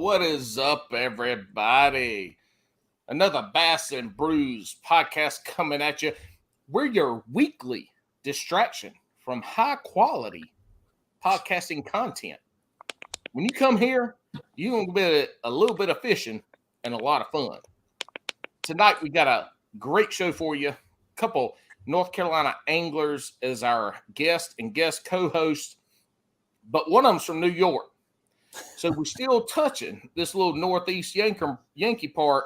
What is up, everybody? Another Bass and Brews podcast coming at you. We're your weekly distraction from high-quality podcasting content. When you come here, you're going to get a little bit of fishing and a lot of fun. Tonight, we got a great show for you. A couple North Carolina anglers as our guest and guest co-host, but one of them's from New York. So we're still touching this little Northeast Yankee part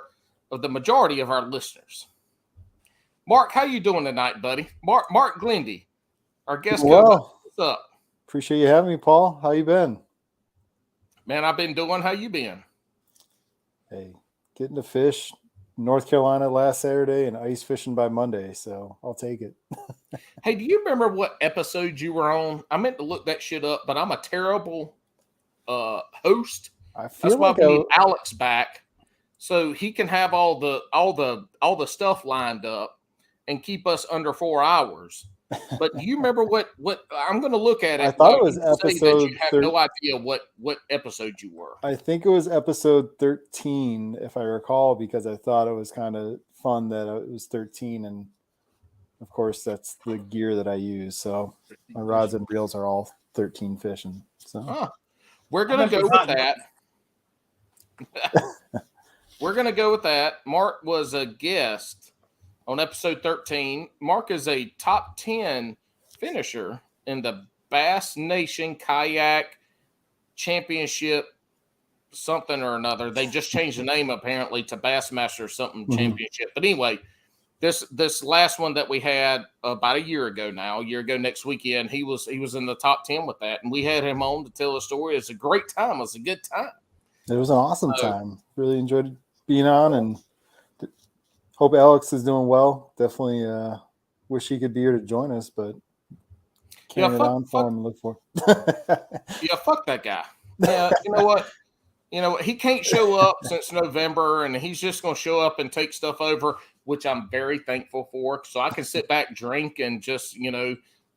of the majority of our listeners. Mark, how you doing tonight, buddy? Mark Glenda, our guest co-host. What's up? Appreciate you having me, Paul. How you been? Man, I've been doing. How you been? Hey, getting to fish North Carolina last Saturday and ice fishing by Monday, so I'll take it. Hey, do you remember what episode you were on? I meant to look that shit up, but I'm a terrible host. That's why we need Alex back, so he can have all the stuff lined up and keep us under 4 hours. But do you remember what I'm going to look at it? I thought it was episode. You have no idea what episode you were. I think it was episode 13, if I recall, because I thought it was kind of fun that it was 13, and of course that's the gear that I use. So my rods and reels are all 13 fishing. So we're going to go with that. We're going to go with that. Mark was a guest on episode 13. Mark is a top 10 finisher in the BASS Nation Kayak Championship, something or another. They just changed the name apparently to Bassmaster something championship. But anyway, this last one that we had about a year ago next weekend, he was in the top 10 with that. And we had him on to tell a story. It's a great time. It was a good time. It was an awesome time. Really enjoyed being on, and hope Alex is doing well. Definitely wish he could be here to join us, but carrying it on for him and look for. Yeah, fuck that guy. Yeah, you know what? He can't show up since November, and he's just going to show up and take stuff over, which I'm very thankful for. So I can sit back, drink, and just,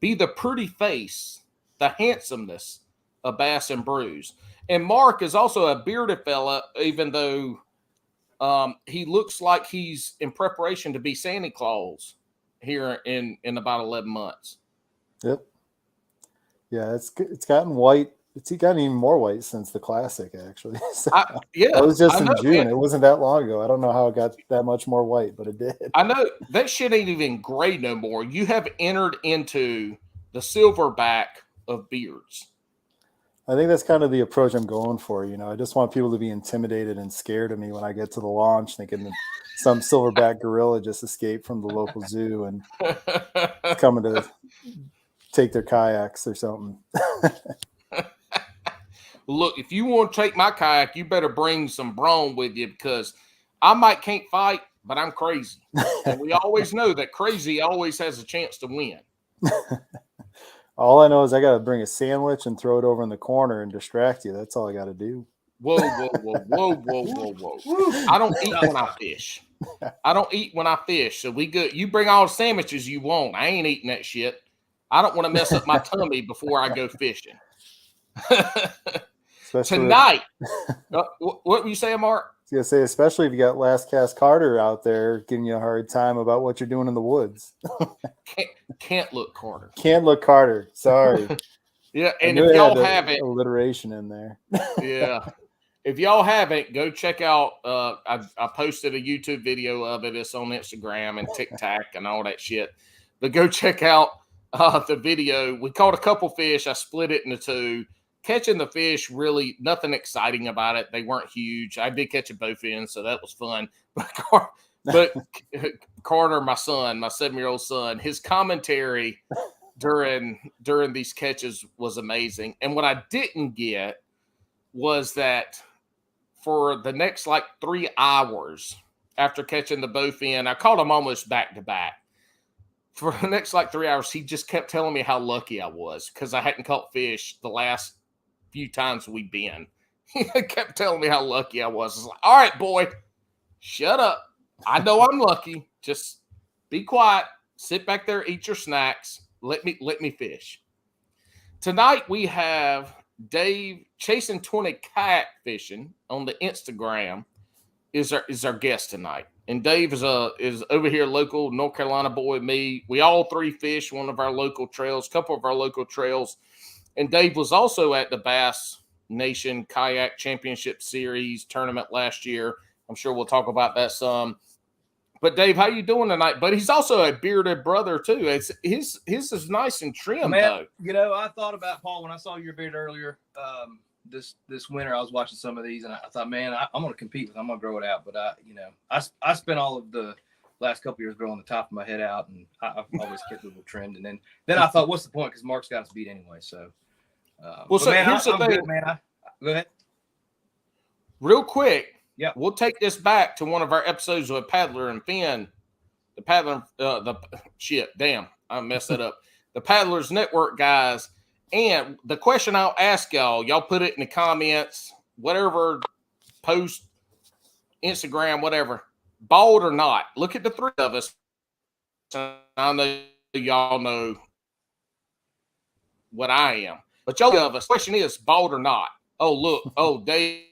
be the pretty face, the handsomeness of Bass and Brews. And Mark is also a bearded fella, even though he looks like he's in preparation to be Santa Claus here in about 11 months. Yep. Yeah, it's gotten white. It's gotten even more white since the Classic, actually. So, it was just in June. Man. It wasn't that long ago. I don't know how it got that much more white, but it did. I know. That shit ain't even gray no more. You have entered into the silverback of beards. I think that's kind of the approach I'm going for. I just want people to be intimidated and scared of me when I get to the launch, thinking that some silverback gorilla just escaped from the local zoo and coming to take their kayaks or something. Look, if you want to take my kayak, you better bring some brawn with you, because I can't fight, but I'm crazy. And we always know that crazy always has a chance to win. All I know is I got to bring a sandwich and throw it over in the corner and distract you. That's all I got to do. Whoa. I don't eat when I fish. So we good. You bring all the sandwiches you want. I ain't eating that shit. I don't want to mess up my tummy before I go fishing. Tonight. What were you saying, Mark? I was going to say, especially if you got Last Cast Carter out there giving you a hard time about what you're doing in the woods. Can't look Carter. Can't look Carter. Sorry. Yeah, and if y'all haven't, alliteration in there. Yeah. If y'all haven't, go check out. I posted a YouTube video of it. It's on Instagram and TikTok and all that shit. But go check out the video. We caught a couple fish. I split it into two. Catching the fish, really nothing exciting about it. They weren't huge. I did catch a bowfin, so that was fun. But Carter, my son, my 7-year-old son, his commentary during these catches was amazing. And what I didn't get was that for the next 3 hours after catching the bowfin, I caught him almost back to back. For the next 3 hours, he just kept telling me how lucky I was because I hadn't caught fish the last few times we've been. He kept telling me how lucky I was. I was like, all right, boy, shut up. I know I'm lucky. Just be quiet. Sit back there, eat your snacks. Let me fish. Tonight we have Dave Chasing 20 Kayak Fishing on the Instagram is our guest tonight. And Dave is over here, local North Carolina boy. Me, we all three fish one of our local trails, couple of our local trails. And Dave was also at the BASS Nation Kayak Championship Series tournament last year. I'm sure we'll talk about that some. But Dave, how you doing tonight? But he's also a bearded brother too. His is nice and trim, man, though. I thought about Paul when I saw your beard earlier. This winter, I was watching some of these, and I thought, man, I'm going to compete with. I'm going to grow it out. But I spent all of the last couple years growing the top of my head out, and I've always kept a little trimmed. And then I thought, what's the point? Because Mark's got us beat anyway. So, here's the thing, good, man. Go ahead. Real quick. Yeah, we'll take this back to one of our episodes with Paddler and Finn. The Paddler, I messed that up. The Paddlers Network guys. And the question I'll ask y'all put it in the comments, whatever, post, Instagram, whatever, bald or not. Look at the three of us. I know y'all know what I am. But y'all of us, the question is, bald or not? Oh, look. Oh, Dave,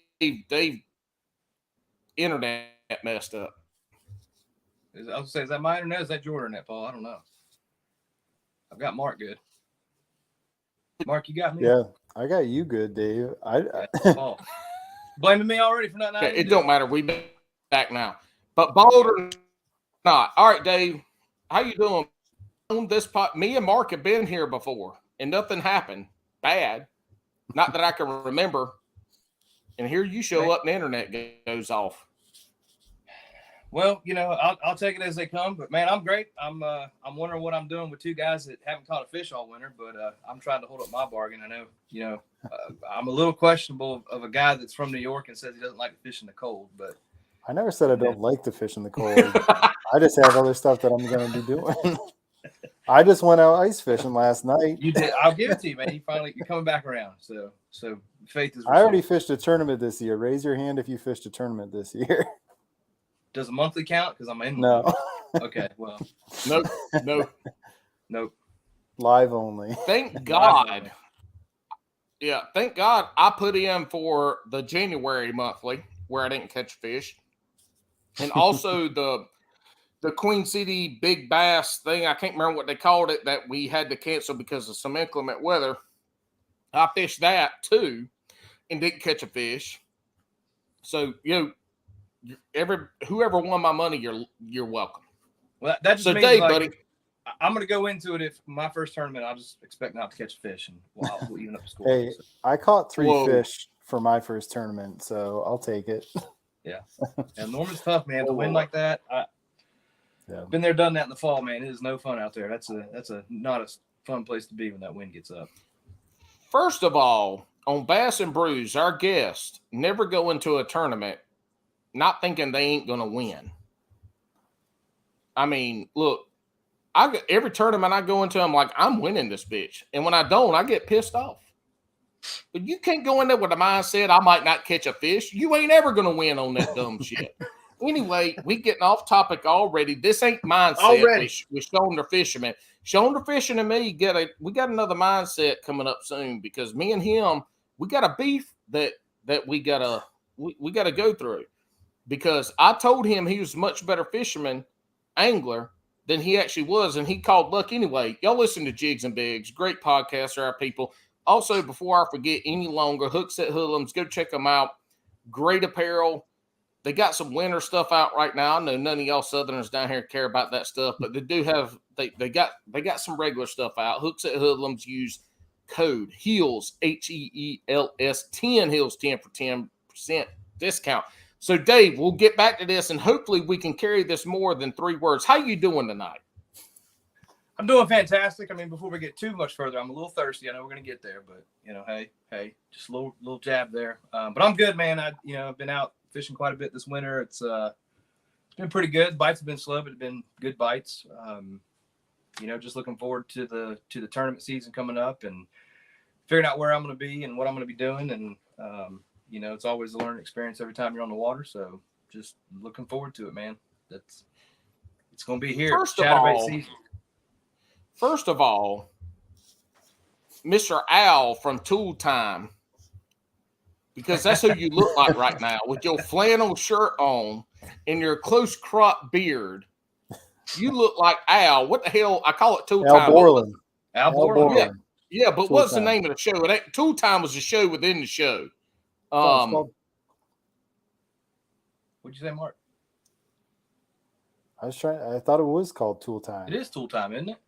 internet messed up. I was going to say, is that my internet? Is that your internet, Paul? I don't know. I've got Mark good. Mark, you got me? Yeah, I got you good, Dave. Paul. Blaming me already for nothing. It don't matter. We back now. But bald or not. All right, Dave. How you doing? On this pot, me and Mark have been here before, and nothing happened bad. Not that I can remember. And here you show up and the internet goes off. Well, I'll take it as they come. But man, I'm great. I'm wondering what I'm doing with two guys that haven't caught a fish all winter. But I'm trying to hold up my bargain. I know, I'm a little questionable of a guy that's from New York and says he doesn't like to fish in the cold. But I never said I don't like to fish in the cold. I just have other stuff that I'm going to be doing. I just went out ice fishing last night. You did. I'll give it to you, man. You're coming back around. So faith is. I already fished a tournament this year. Raise your hand if you fished a tournament this year. Does a monthly count? Because I'm in. No. Okay. Well. Nope. Live only. Thank God. Yeah. Thank God I put in for the January monthly where I didn't catch fish, and also the Queen City Big Bass thing. I can't remember what they called it that we had to cancel because of some inclement weather. I fished that too and didn't catch a fish. So, whoever won my money, you're welcome. Well, that just means Dave, buddy, I'm going to go into it. If my first tournament, I'll just expect not to catch a fish, and we'll even up the score. Hey, I caught 3 fish for my first tournament, so I'll take it. Yeah. And Norman's tough, man. To win like that, been there, done that in the fall, man. It is no fun out there. That's not a fun place to be when that wind gets up. First of all, on Bass and Brews, our guests never go into a tournament not thinking they ain't going to win. I mean, look, every tournament I go into, I'm like, I'm winning this bitch. And when I don't, I get pissed off. But you can't go in there with a mindset, I might not catch a fish. You ain't ever going to win on that dumb shit. Anyway, we getting off topic already. This ain't mindset with Shoulder Fisherman. Shoulder Fishing and me we got another mindset coming up soon because me and him, we got a beef that we gotta go through. Because I told him he was a much better fisherman, angler, than he actually was, and he called luck anyway. Y'all listen to Jigs and Bigs. Great podcast, our people. Also, before I forget any longer, Hooks at Hoodlums, go check them out. Great apparel. They got some winter stuff out right now. I know none of y'all Southerners down here care about that stuff, but they do have they got some regular stuff out. Hooks at Hoodlums, use code HEELS, HEELS 10 HEELS 10 for 10% discount. So Dave, we'll get back to this, and hopefully we can carry this more than 3 words. How you doing tonight? I'm doing fantastic. I mean, before we get too much further, I'm a little thirsty. I know we're gonna get there, but hey, just a little jab there. But I'm good, man. I've been out fishing quite a bit this winter. It's been pretty good. Bites have been slow, but it's been good bites. Just looking forward to the tournament season coming up and figuring out where I'm going to be and what I'm going to be doing. And it's always a learning experience every time you're on the water. So just looking forward to it, man. It's going to be here. First of all, Mr. Al from Tool Time, because that's who you look like right now with your flannel shirt on and your close crop beard. You look like Al. What the hell? I call it Tool Al Time. Borland. Al Borland. Yeah, but Tool what's Time. the name of the show? Tool Time was the show within the show. What'd you say, Mark? I thought it was called Tool Time. It is Tool Time, isn't it?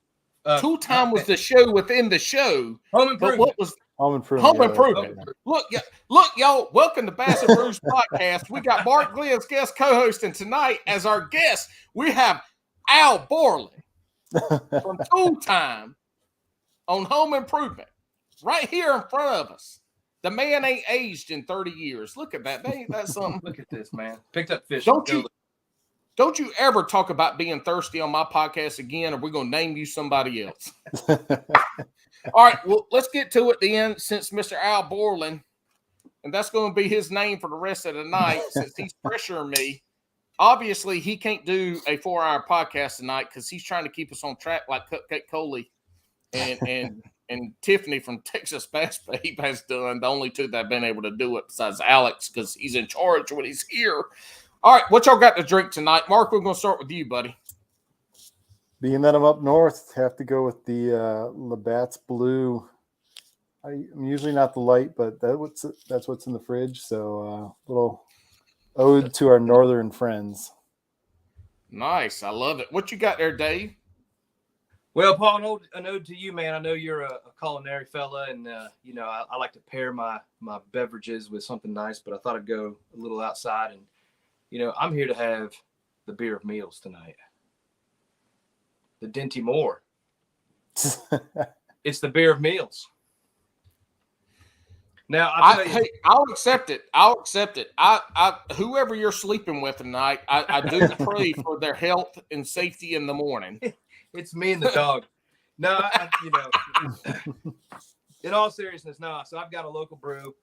Tool Time was the show within the show. Home Improvement. But what was Home Improvement? Home Improvement. Look, y'all. Welcome to Bass and Brews Podcast. We got Mark Glenda's guest co-host, and tonight as our guest we have Al Borland from Tool Time on Home Improvement, right here in front of us. The man ain't aged in 30 years. Look at that. Ain't that something? Look at this, man. Picked up fish. Don't you ever talk about being thirsty on my podcast again, or we're going to name you somebody else. All right, well, let's get to it then, since Mr. Al Borland, and that's going to be his name for the rest of the night, since he's pressuring me. Obviously, he can't do a 4-hour podcast tonight because he's trying to keep us on track like Cupcake Coley and Tiffany from Texas Bass Babe has done. The only two that have been able to do it besides Alex, because he's in charge when he's here. All right, what y'all got to drink tonight? Mark, we're going to start with you, buddy. Being that I'm up north, have to go with the Labatt's Blue. I'm usually not the light, but that's what's in the fridge. So little ode to our northern friends. Nice. I love it. What you got there, Dave? Well, Paul, an ode to you, man. I know you're a culinary fella, and I like to pair my beverages with something nice, but I thought I'd go a little outside, and I'm here to have the beer of meals tonight. The Dinty Moore. It's the beer of meals. Now, I'll accept it. I whoever you're sleeping with tonight, I do pray for their health and safety in the morning. It's me and the dog. No, in all seriousnness, no. So I've got a local brew.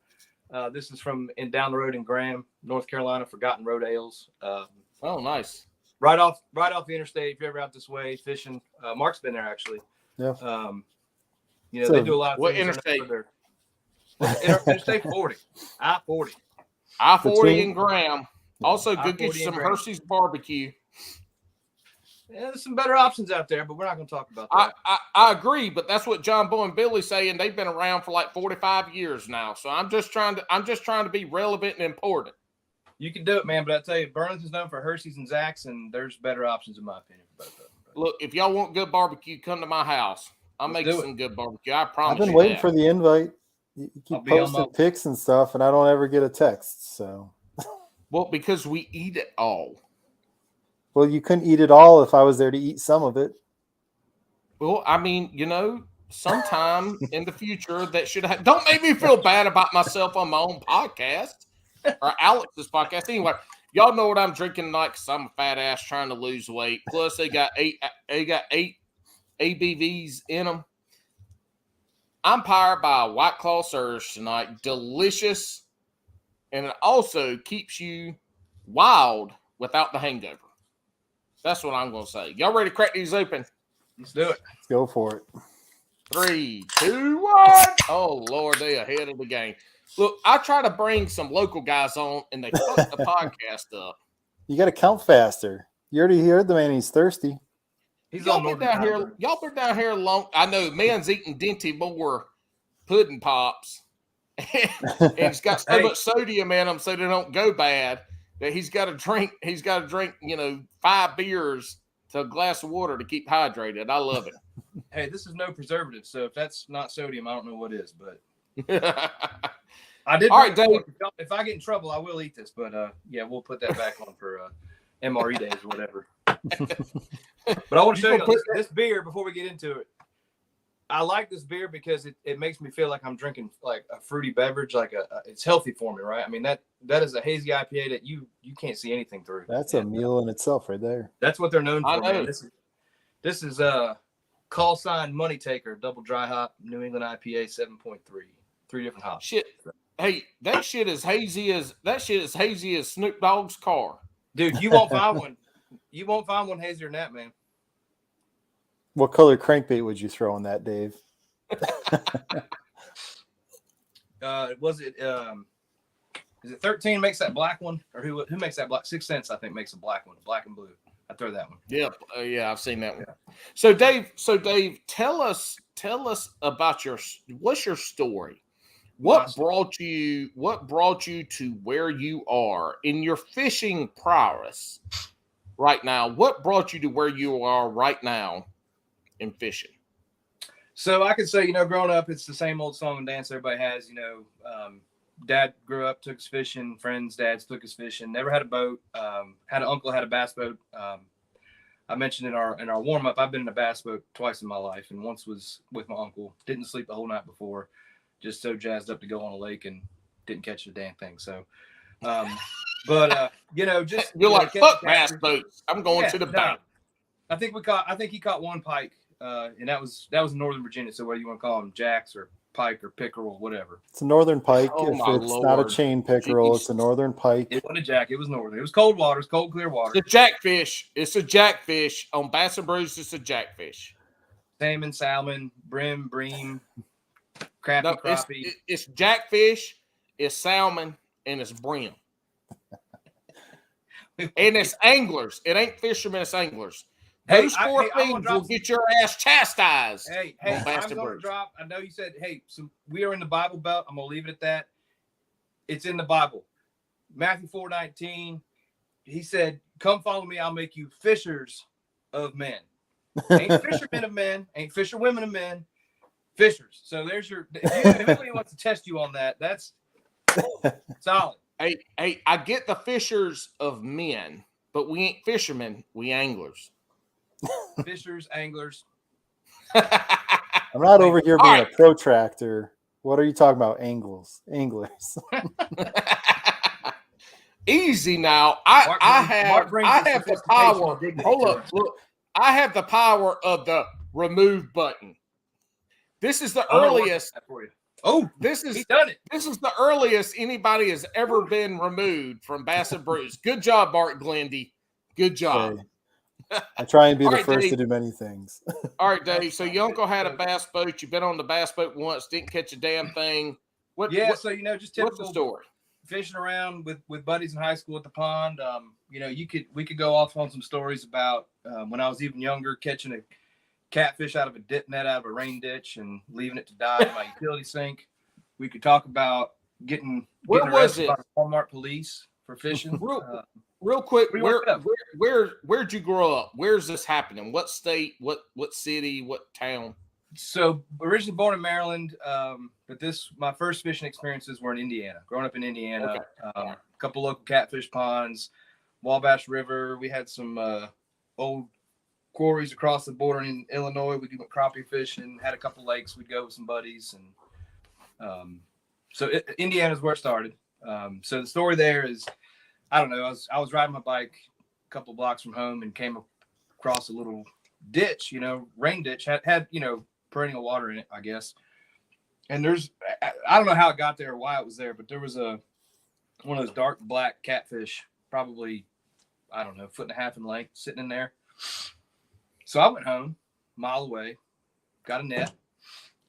This is from down the road in Graham, North Carolina, Forgotten Road Ales. Oh, nice. Right off the interstate. If you're ever out this way fishing, Mark's been there actually. Yeah. They do a lot of what things. Interstate? Interstate 40, I-40. I-40 in Graham. Also, go get you some Hershey's barbecue. Yeah, there's some better options out there, but we're not going to talk about that. I agree, but that's what John Boy and Billy saying. They've been around for like 45 years now. So I'm just trying to be relevant and important. You can do it, man. But I tell you, Burlington's known for Hershey's and Zach's, and there's better options in my opinion for both of them. Look, if y'all want good barbecue, come to my house. I'll make some good barbecue. I promise. I've been waiting for the invite. You keep posting pics and stuff, and I don't ever get a text. So, well, because we eat it all. Well, you couldn't eat it all if I was there to eat some of it. Well, I mean, sometime in the future that should have. Don't make me feel bad about myself on my own podcast or Alex's podcast. Anyway, y'all know what I'm drinking tonight because I'm a fat ass trying to lose weight. Plus, they got eight ABVs in them. I'm powered by a White Claw Surge tonight. Delicious. And it also keeps you wild without the hangover. That's what I'm going to say. Y'all ready to crack these open? Let's do it. Let's go for it. 3, 2, 1. Oh, Lord, they ahead of the game. Look, I try to bring some local guys on, and they fuck the podcast up. You got to count faster. You already heard the man. He's thirsty. Y'all been down here long. I know man's eating Dinty Moore pudding pops. And it's got so much sodium in them so they don't go bad that he's got to drink, 5 beers to a glass of water to keep hydrated. I love it. Hey, this is no preservative, so if that's not sodium, I don't know what is, but I did. All right, Dave. If I get in trouble, I will eat this, but we'll put that back on for MRE days or whatever. But I want to show you this beer before we get into it. I like this beer because it makes me feel like I'm drinking like a fruity beverage, it's healthy for me, right? I mean, that is a hazy IPA that you can't see anything through. That's a meal in itself right there. That's what they're known for. Man. This is call sign Money Taker, double dry hop, New England IPA 7.3. 3 different hops. Shit. Hey, that shit is hazy as Snoop Dogg's car. Dude, you won't find one. You won't find one hazier than that, man. What color crankbait would you throw on that, Dave? Was it? Is it 13 makes that black one, or who makes that black? 6 Cents, I think, makes a black one, black and blue. I throw that one. Yep. Yeah, I've seen that one. Yeah. So Dave, tell us about what's your story? What brought you to where you are in your fishing prowess right now? What brought you to where you are right now in fishing? So I could say, growing up, it's the same old song and dance everybody has. Dad grew up, took us fishing. Friends, dads took us fishing. Never had a boat. Had an uncle had a bass boat. I mentioned in our warm up, I've been in a bass boat twice in my life, and once was with my uncle. Didn't sleep the whole night before, just so jazzed up to go on a lake and didn't catch a damn thing. So, just you're like, fuck bass boats. I'm going to the bank. I think he caught one pike, and that was in Northern Virginia. So whether you want to call them jacks or pike or pickerel, whatever. It's a northern pike. Oh, if it's not a chain pickerel, it's a northern pike. It wasn't a jack. It was northern. It was cold water. It's cold, clear water. It's a jackfish. It's a jackfish. On Bass and Brews, it's a jackfish. Salmon, brim, bream, crappie. It's jackfish, it's salmon, and it's brim. And it's anglers. It ain't fishermen, it's anglers. Those four things will get your ass chastised. Hey, I'm going to drop. I know you said, we are in the Bible Belt. I'm going to leave it at that. It's in the Bible. Matthew 4:19. He said, come follow me. I'll make you fishers of men. Ain't fishermen of men. Ain't fisherwomen of men. Fishers. So there's if anybody wants to test you on that, that's solid. Hey, I get the fishers of men, but we ain't fishermen. We anglers. Fishers, anglers. I'm not over here being a protractor. What are you talking about? Anglers. Easy now. I have the power. Hold up. Look, I have the power of the remove button. This is the earliest. He's done it. This is the earliest anybody has ever been removed from Bass and Brews. Good job, Mark Glenda. Good job. Okay. I try and be the first Dave. To do many things. All right, Dave. So your uncle had a bass boat. You've been on the bass boat once, didn't catch a damn thing. Just typical. What's the story? Fishing around with buddies in high school at the pond. We could go off on some stories about when I was even younger, catching a catfish out of a dip net out of a rain ditch and leaving it to die in my utility sink. We could talk about getting arrested by the Walmart police for fishing. Real quick, where'd you grow up? Where's this happening? What state? What city? What town? So originally born in Maryland, but my first fishing experiences were in Indiana. Growing up in Indiana, a couple local catfish ponds, Wabash River. We had some old quarries across the border in Illinois. We went crappie fishing. Had a couple lakes. We'd go with some buddies, and Indiana's where it started. So the story there is, I don't know. I was riding my bike a couple blocks from home and came across a little ditch. Rain ditch had perennial water in it, I guess. And I don't know how it got there or why it was there, but there was one of those dark black catfish, probably, I don't know, 1.5 feet in length, sitting in there. So I went home, a mile away, got a net,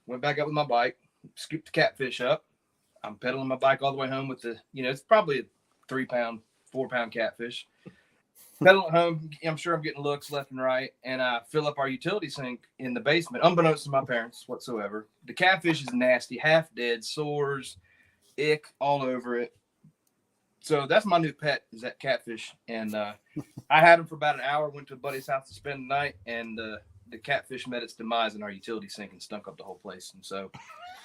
went back up with my bike, scooped the catfish up. I'm pedaling my bike all the way home with it's probably a 3-pound, 4-pound catfish. Pedaling home, I'm sure I'm getting looks left and right, and I fill up our utility sink in the basement, unbeknownst to my parents whatsoever. The catfish is nasty, half dead, sores, ick all over it. So that's my new pet, is that catfish. And I had him for about an hour, went to a buddy's house to spend the night, and the catfish met its demise in our utility sink and stunk up the whole place. And so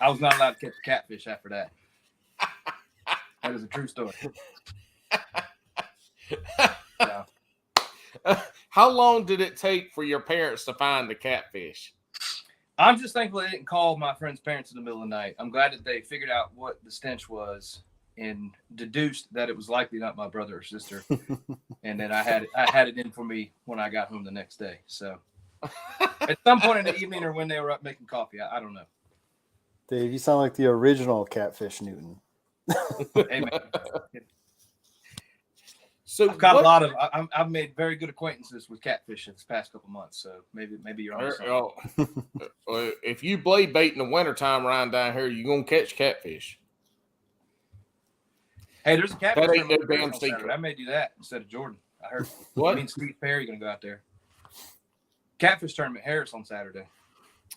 I was not allowed to catch the catfish after that. That is a true story. Yeah. How long did it take for your parents to find the catfish? I'm just thankful they didn't call my friend's parents in the middle of the night. I'm glad that they figured out what the stench was and deduced that it was likely not my brother or sister. And then I had it in for me when I got home the next day. So at some point in the evening or when they were up making coffee, I don't know. Dave, you sound like the original Catfish Newton. Hey, man. So I've got a lot of. I've made very good acquaintances with catfish this past couple months. So maybe you're on something. If you blade bait in the wintertime around down here, you're gonna catch catfish. Hey, there's a catfish That ain't no tournament damn on Saturday. secret. I may do that instead of Jordan. I heard. What? Me and Steve Perry gonna go out there. Catfish tournament Harris on Saturday.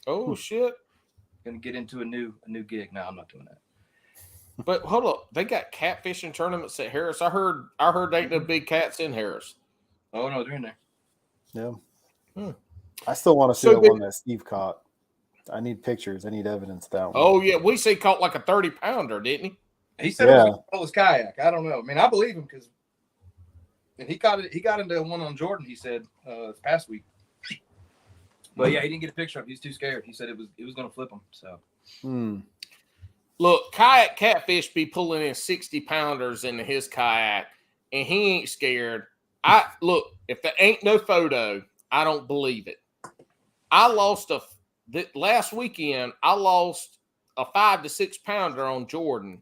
Oh shit! Gonna get into a new gig. No, I'm not doing that. But hold up, they got catfishing tournaments at Harris. I heard they ain't no big cats in Harris. Oh no, they're in there. Yeah. I still want to see the one that Steve caught. I need pictures. I need evidence of that one. Oh yeah, we say caught like a 30-pounder, didn't he? He said it was all his kayak. I don't know. I mean, I believe him because he got into one on Jordan. He said this past week. But yeah, he didn't get a picture of it. He's too scared. He said it was going to flip him. So. Look, kayak catfish be pulling in 60-pounders into his kayak, and he ain't scared. If there ain't no photo, I don't believe it. Last weekend. I lost a 5 to 6 pounder on Jordan,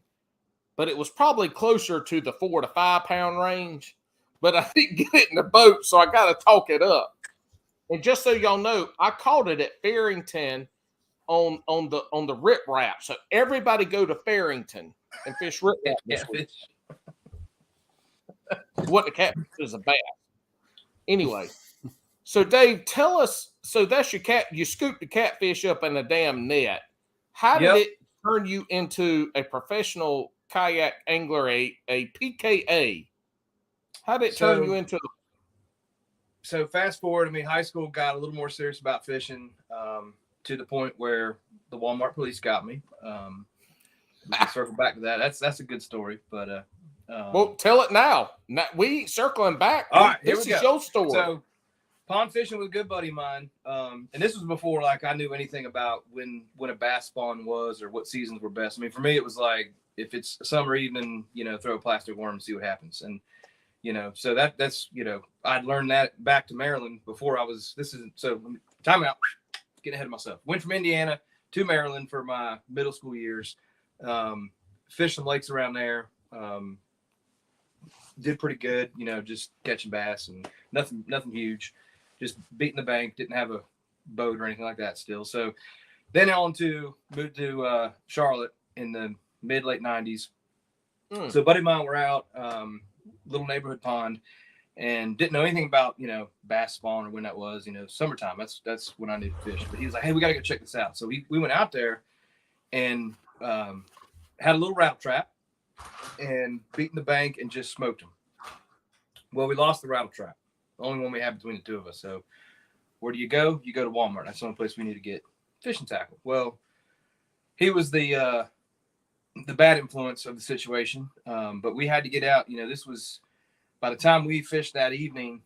but it was probably closer to the 4 to 5 pound range. But I didn't get it in the boat, so I got to talk it up. And just so y'all know, I caught it at Farrington on the rip wrap. So everybody go to Farrington and fish rip wrap this week. What the catfish is a bass. Anyway, so Dave, tell us. So that's your cat. You scooped the catfish up in a damn net. How did it turn you into a professional kayak angler, a PKA? How did it turn you into? So fast forward. I mean, high school got a little more serious about fishing. To the point where the Walmart police got me. We can circle back to that. That's a good story, but well, tell it now. We ain't circling back. All right, this is your story. So, pond fishing with a good buddy of mine, and this was before like I knew anything about when a bass spawn was or what seasons were best. I mean, for me, it was like if it's a summer evening, throw a plastic worm and see what happens, and so that's I'd learned that back to Maryland before I was. Time out. Getting ahead of myself. Went from Indiana to Maryland for my middle school years. Fished some lakes around there. Did pretty good, just catching bass and nothing huge. Just beating the bank. Didn't have a boat or anything like that still. So then moved to Charlotte in the mid-late 90s. So a buddy of mine were out, little neighborhood pond, and didn't know anything about, bass spawn or when that was, summertime. That's when I knew to fish. But he was like, hey, we got to go check this out. So we went out there and had a little rattle trap and beaten the bank and just smoked them. Well, we lost the rattle trap. The only one we had between the two of us. So where do you go? You go to Walmart. That's the only place we need to get fishing tackle. Well, he was the bad influence of the situation. But we had to get out. This was, by the time we fished that evening,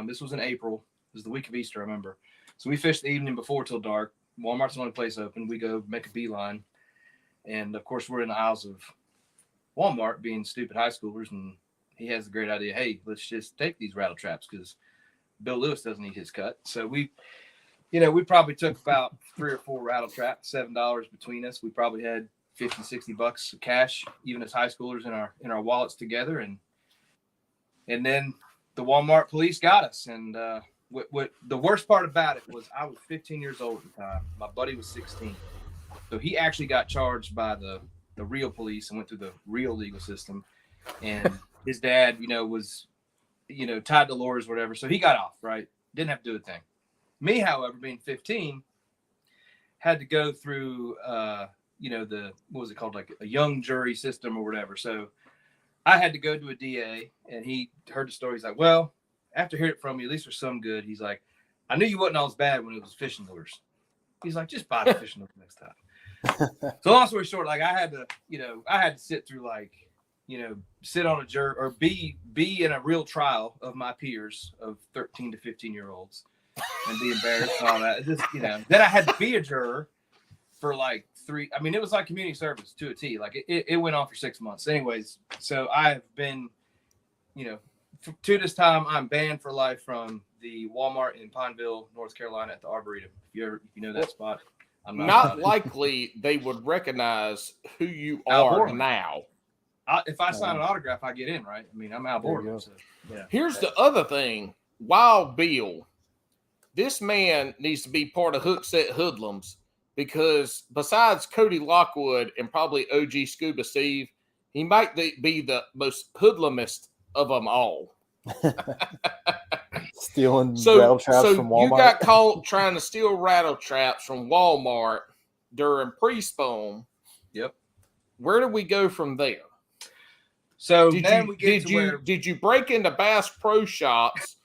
this was in April. It was the week of Easter, I remember. So we fished the evening before till dark. Walmart's the only place open. We go make a beeline. And, of course, we're in the aisles of Walmart being stupid high schoolers. And he has the great idea, hey, let's just take these rattle traps because Bill Lewis doesn't eat his cut. So we probably took about 3 or 4 rattle traps, $7 between us. We probably had $50, $60 of cash, even as high schoolers in our wallets together. And then the Walmart police got us. And what the worst part about it was I was 15 years old at the time. My buddy was 16. So he actually got charged by the real police and went through the real legal system. And his dad, was, tied to lawyers, whatever. So he got off, right? Didn't have to do a thing. Me, however, being 15, had to go through, what was it called? Like a young jury system or whatever. So I had to go to a DA, and he heard the story. He's like, well, after hearing it from you, at least there's some good. He's like, I knew you wasn't all as bad when it was fishing lures. He's like, just buy the fishing lures next time. So long story short, like I had to sit through sit on a jury or be in a real trial of my peers of 13 to 15-year-olds and be embarrassed and all that. Just, then I had to be a juror for like 3. I mean, it was like community service to a T. Like it went on for 6 months. Anyways, so I've been, to this time, I'm banned for life from the Walmart in Pineville, North Carolina at the Arboretum. If you know that spot. I'm not likely they would recognize who you are now. if I sign an autograph, I get in, right? I mean, I'm out of board. So, yeah. Here's the other thing. Wild Bill, this man needs to be part of Hookset Hoodlums because besides Cody Lockwood and probably OG Scuba Steve, he might be the most hoodlumest of them all. Stealing rattle traps from Walmart. You got caught trying to steal rattle traps from Walmart during pre-spawn. Yep. Where do we go from there? So did you break into Bass Pro Shops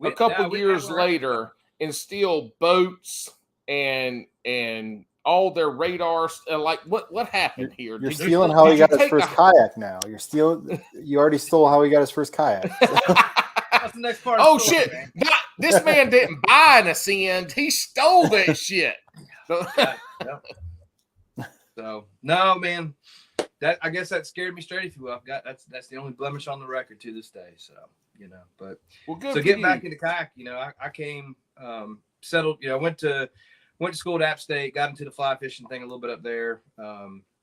a couple years later and steal boats and all their radars? Like what happened here? You're stealing how he got his first kayak. Now you're stealing. You already stole how he got his first kayak. That's the next part. Oh shit! This man didn't buy an Ascend; he stole that shit. So no, man. That I guess that scared me straight. If you will, that's the only blemish on the record to this day. So but so getting back into kayak, I came settled. Went to school at App State, got into the fly fishing thing a little bit up there.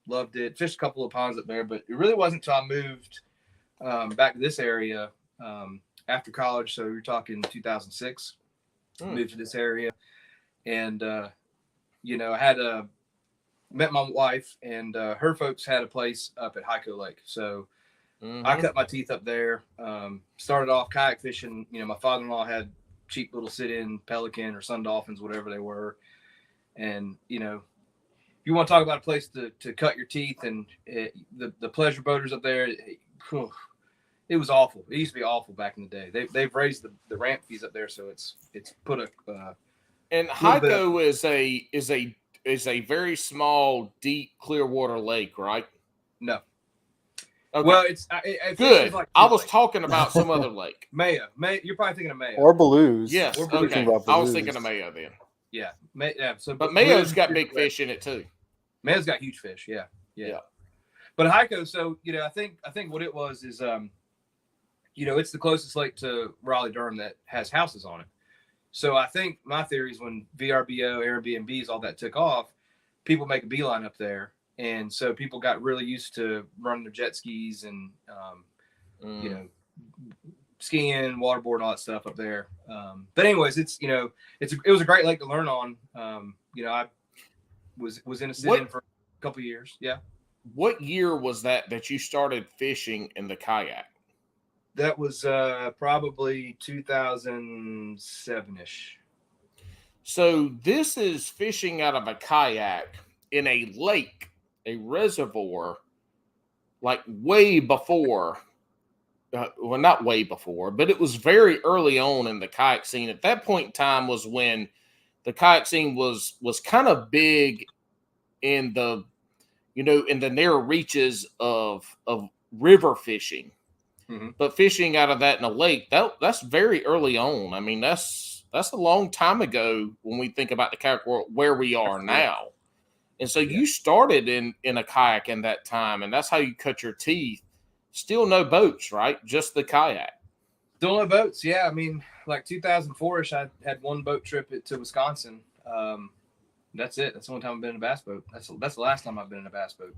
Loved it. Fished a couple of ponds up there, but it really wasn't until I moved back to this area after college. So you're talking 2006. Moved to this area, and I had met my wife, and her folks had a place up at Hyco Lake. So I cut my teeth up there. Started off kayak fishing. My father-in-law had cheap little sit-in Pelican or Sun Dolphins, whatever they were. And, if you want to talk about a place to cut your teeth, and the pleasure boaters up there, it was awful. It used to be awful back in the day. They've raised the ramp fees up there, so it's put a and Hyco is a very small, deep, clear water lake, right? No. Okay. Well, it's good. Like I was talking about some other lake. Mayo. You're probably thinking of Mayo. Or Belu's. Yes. Or okay. I was thinking of Mayo then. Yeah. Yeah. So, but Mayo's got big fish in it too. Mayo's got huge fish. Yeah. But Hyco, so I think what it was is it's the closest lake to Raleigh-Durham that has houses on it. So I think my theory is when VRBO, Airbnbs, all that took off, people make a beeline up there. And so people got really used to running their jet skis and, skiing, waterboard, all that stuff up there. But anyways, it was a great lake to learn on. I was in a sit-in for a couple of years. Yeah. What year was that you started fishing in the kayak? That was probably 2007-ish. So this is fishing out of a kayak in a lake, a reservoir, like way before. Well, not way before, but it was very early on in the kayak scene. At that point in time was when the kayak scene was kind of big in the, in the narrow reaches of river fishing. Mm-hmm. But fishing out of that in a lake, that's very early on. I mean, that's a long time ago when we think about the kayak world where we are now. And so you started in a kayak in that time, and that's how you cut your teeth. Still no boats, right? Just the kayak. Still no boats, yeah. I mean, like 2004-ish, I had one boat trip to Wisconsin. That's it. That's the only time I've been in a bass boat. That's the last time I've been in a bass boat.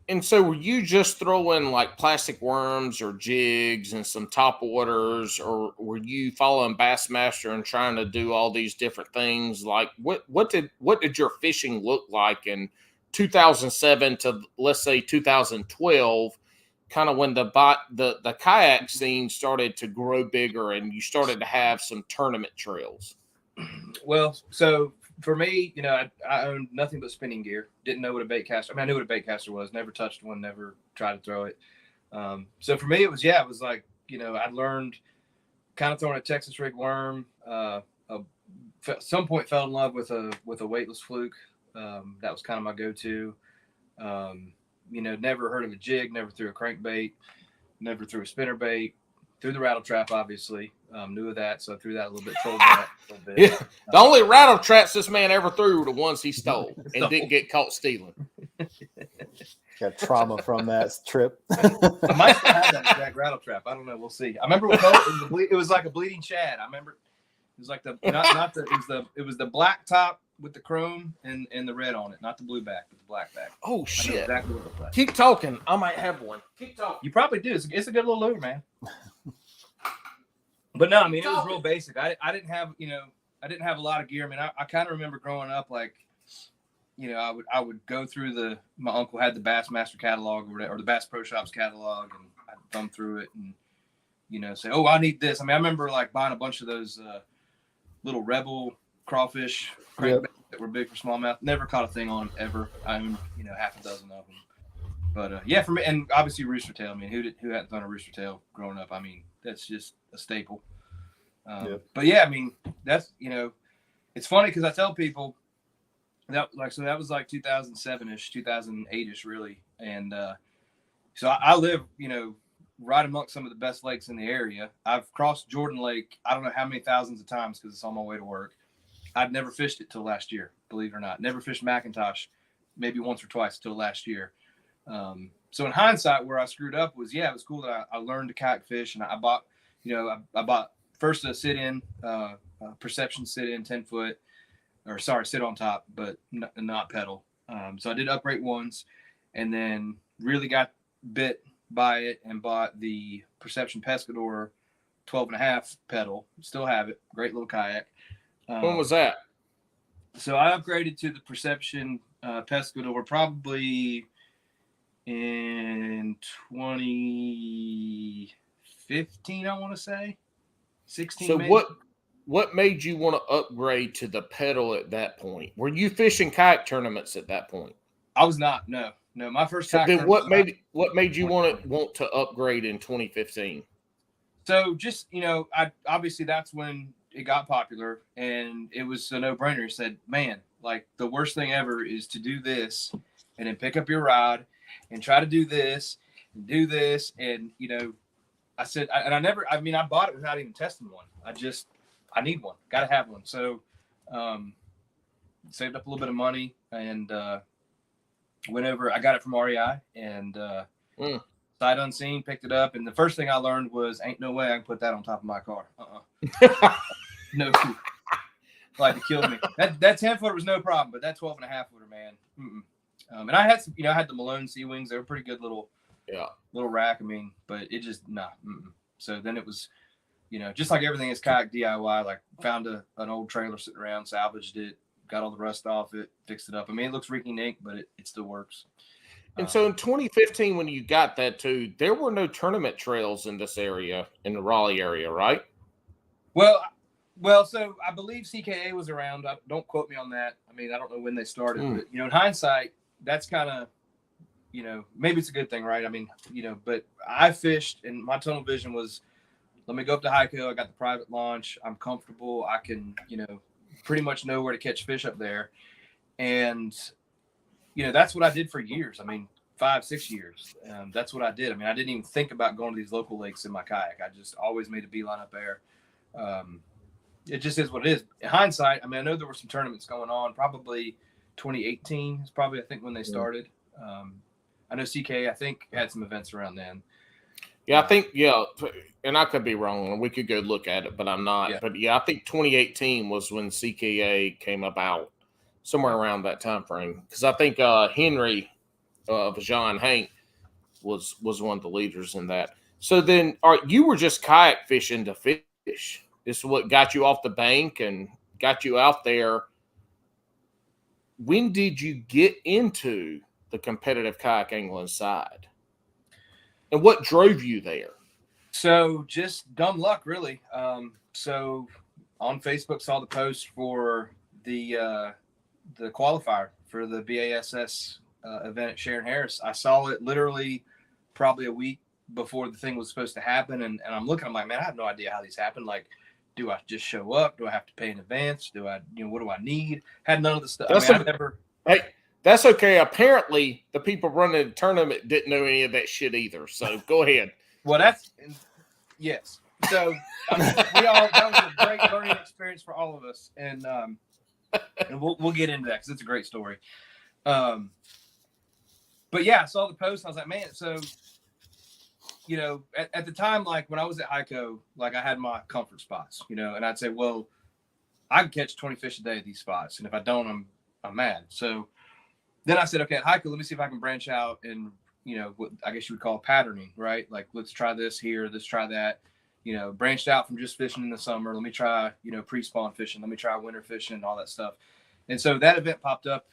And so were you just throwing like plastic worms or jigs and some top waters, or were you following Bassmaster and trying to do all these different things? Like what did your fishing look like in 2007 to, let's say, 2012, kind of when the kayak scene started to grow bigger and you started to have some tournament trails? Well, so for me, I owned nothing but spinning gear. Didn't know what a bait caster. I mean, I knew what a bait caster was. Never touched one. Never tried to throw it. So for me, it was like I'd learned kind of throwing a Texas rig worm. At some point, fell in love with a weightless fluke. That was kind of my go-to. Never heard of a jig. Never threw a crankbait. Never threw a spinner bait. Threw the rattle trap, obviously. Knew of that, so I threw that a little bit. Trolled that a little bit. Yeah. The only rattle traps this man ever threw were the ones he stole and didn't get caught stealing. Got trauma from that trip. I might still have that exact rattle trap. I don't know. We'll see. I remember it was like a bleeding shad. I remember it was like it was the black top with the chrome and the red on it, not the blue back, but the black back. Oh shit! Exactly what it looks like. Keep talking. I might have one. Keep talking. You probably do. It's a good little lure, man. But no, I mean, it was real basic. I didn't have, I didn't have a lot of gear. I mean, I kind of remember growing up, like, I would go through my uncle had the Bassmaster catalog or the Bass Pro Shops catalog, and I'd thumb through it and, say, oh, I need this. I mean, I remember like buying a bunch of those little Rebel crawfish crankbait that were big for smallmouth. Never caught a thing on them ever. I mean, half a dozen of them. But yeah, for me, and obviously rooster tail. I mean, who hadn't done a rooster tail growing up? I mean, that's just a staple. But yeah, I mean, that's it's funny because I tell people that that was like 2007ish, 2008ish, really, and so I live right amongst some of the best lakes in the area. I've crossed Jordan Lake I don't know how many thousands of times because it's on my way to work. I'd never fished it till last year, believe it or not. Never fished McIntosh, maybe once or twice till last year. So in hindsight, where I screwed up was, it was cool that I learned to kayak fish, and I bought, I bought first a sit-in, perception sit-in 10-foot, or sorry, sit on top, but not pedal. So I did upright ones, and then really got bit by it and bought the Perception Pescador 12.5 pedal. Still have it. Great little kayak. When was that? So I upgraded to the Perception Pescador probably in 2015, I want to say. 16. So maybe. What made you want to upgrade to the pedal at that point? Were you fishing kayak tournaments at that point? I was not. No. My first kayak. Then what made you want to upgrade in 2015? So just I obviously that's when it got popular, and it was a no-brainer. He said, "Man, like the worst thing ever is to do this, and then pick up your rod and try to do this and do this." And I said, I bought it without even testing one. I need one. Got to have one. So saved up a little bit of money and went over. I got it from REI and sight unseen, picked it up. And the first thing I learned was, ain't no way I can put that on top of my car. No. Like it killed me. That 10-footer was no problem, but that 12.5-footer, man. And I had some, I had the Malone Sea Wings. They were pretty good little rack. I mean, but it just So then it was, just like everything is kayak DIY. Like found an old trailer sitting around, salvaged it, got all the rust off it, fixed it up. I mean, it looks reeking ink, but it still works. And so in 2015, when you got that too, there were no tournament trails in this area, in the Raleigh area, right? Well, so I believe CKA was around. Don't quote me on that. I mean, I don't know when they started, but in hindsight, that's kind of, maybe it's a good thing, right? I mean, but I fished, and my tunnel vision was, let me go up to Heiko. I got the private launch. I'm comfortable. I can, pretty much know where to catch fish up there. And, that's what I did for years. I mean, 5-6 years. That's what I did. I mean, I didn't even think about going to these local lakes in my kayak. I just always made a beeline up there. It just is what it is. In hindsight, I mean, I know there were some tournaments going on. Probably 2018 is probably, I think, when they started. I know CK, I think, had some events around then. Yeah, I think, and I could be wrong. We could go look at it, but I'm not. Yeah. But I think 2018 was when CKA came about, somewhere around that time frame. Because I think Henry Vajon Hank was one of the leaders in that. So then, you were just kayak fishing to fish. This is what got you off the bank and got you out there. When did you get into the competitive kayak angling side? And what drove you there? So just dumb luck, really. So on Facebook, saw the post for the qualifier for the BASS event at Sharon Harris. I saw it literally probably a week before the thing was supposed to happen. And I'm looking, I'm like, man, I have no idea how these happen. Like, do I just show up? Do I have to pay in advance? Do I, what do I need? Had none of the stuff. Hey, that's okay. Apparently, the people running the tournament didn't know any of that shit either. So go ahead. Well, yes. So that was a great learning experience for all of us, and we'll get into that because it's a great story. But yeah, I saw the post. And I was like, man. So at the time, like when I was at Heiko, like I had my comfort spots, and I'd say, well, I can catch 20 fish a day at these spots. And if I don't, I'm mad. So then I said, okay, at Haiku, let me see if I can branch out and, what I guess you would call patterning, right? Like, let's try this here, let's try that, branched out from just fishing in the summer. Let me try, pre-spawn fishing. Let me try winter fishing and all that stuff. And so that event popped up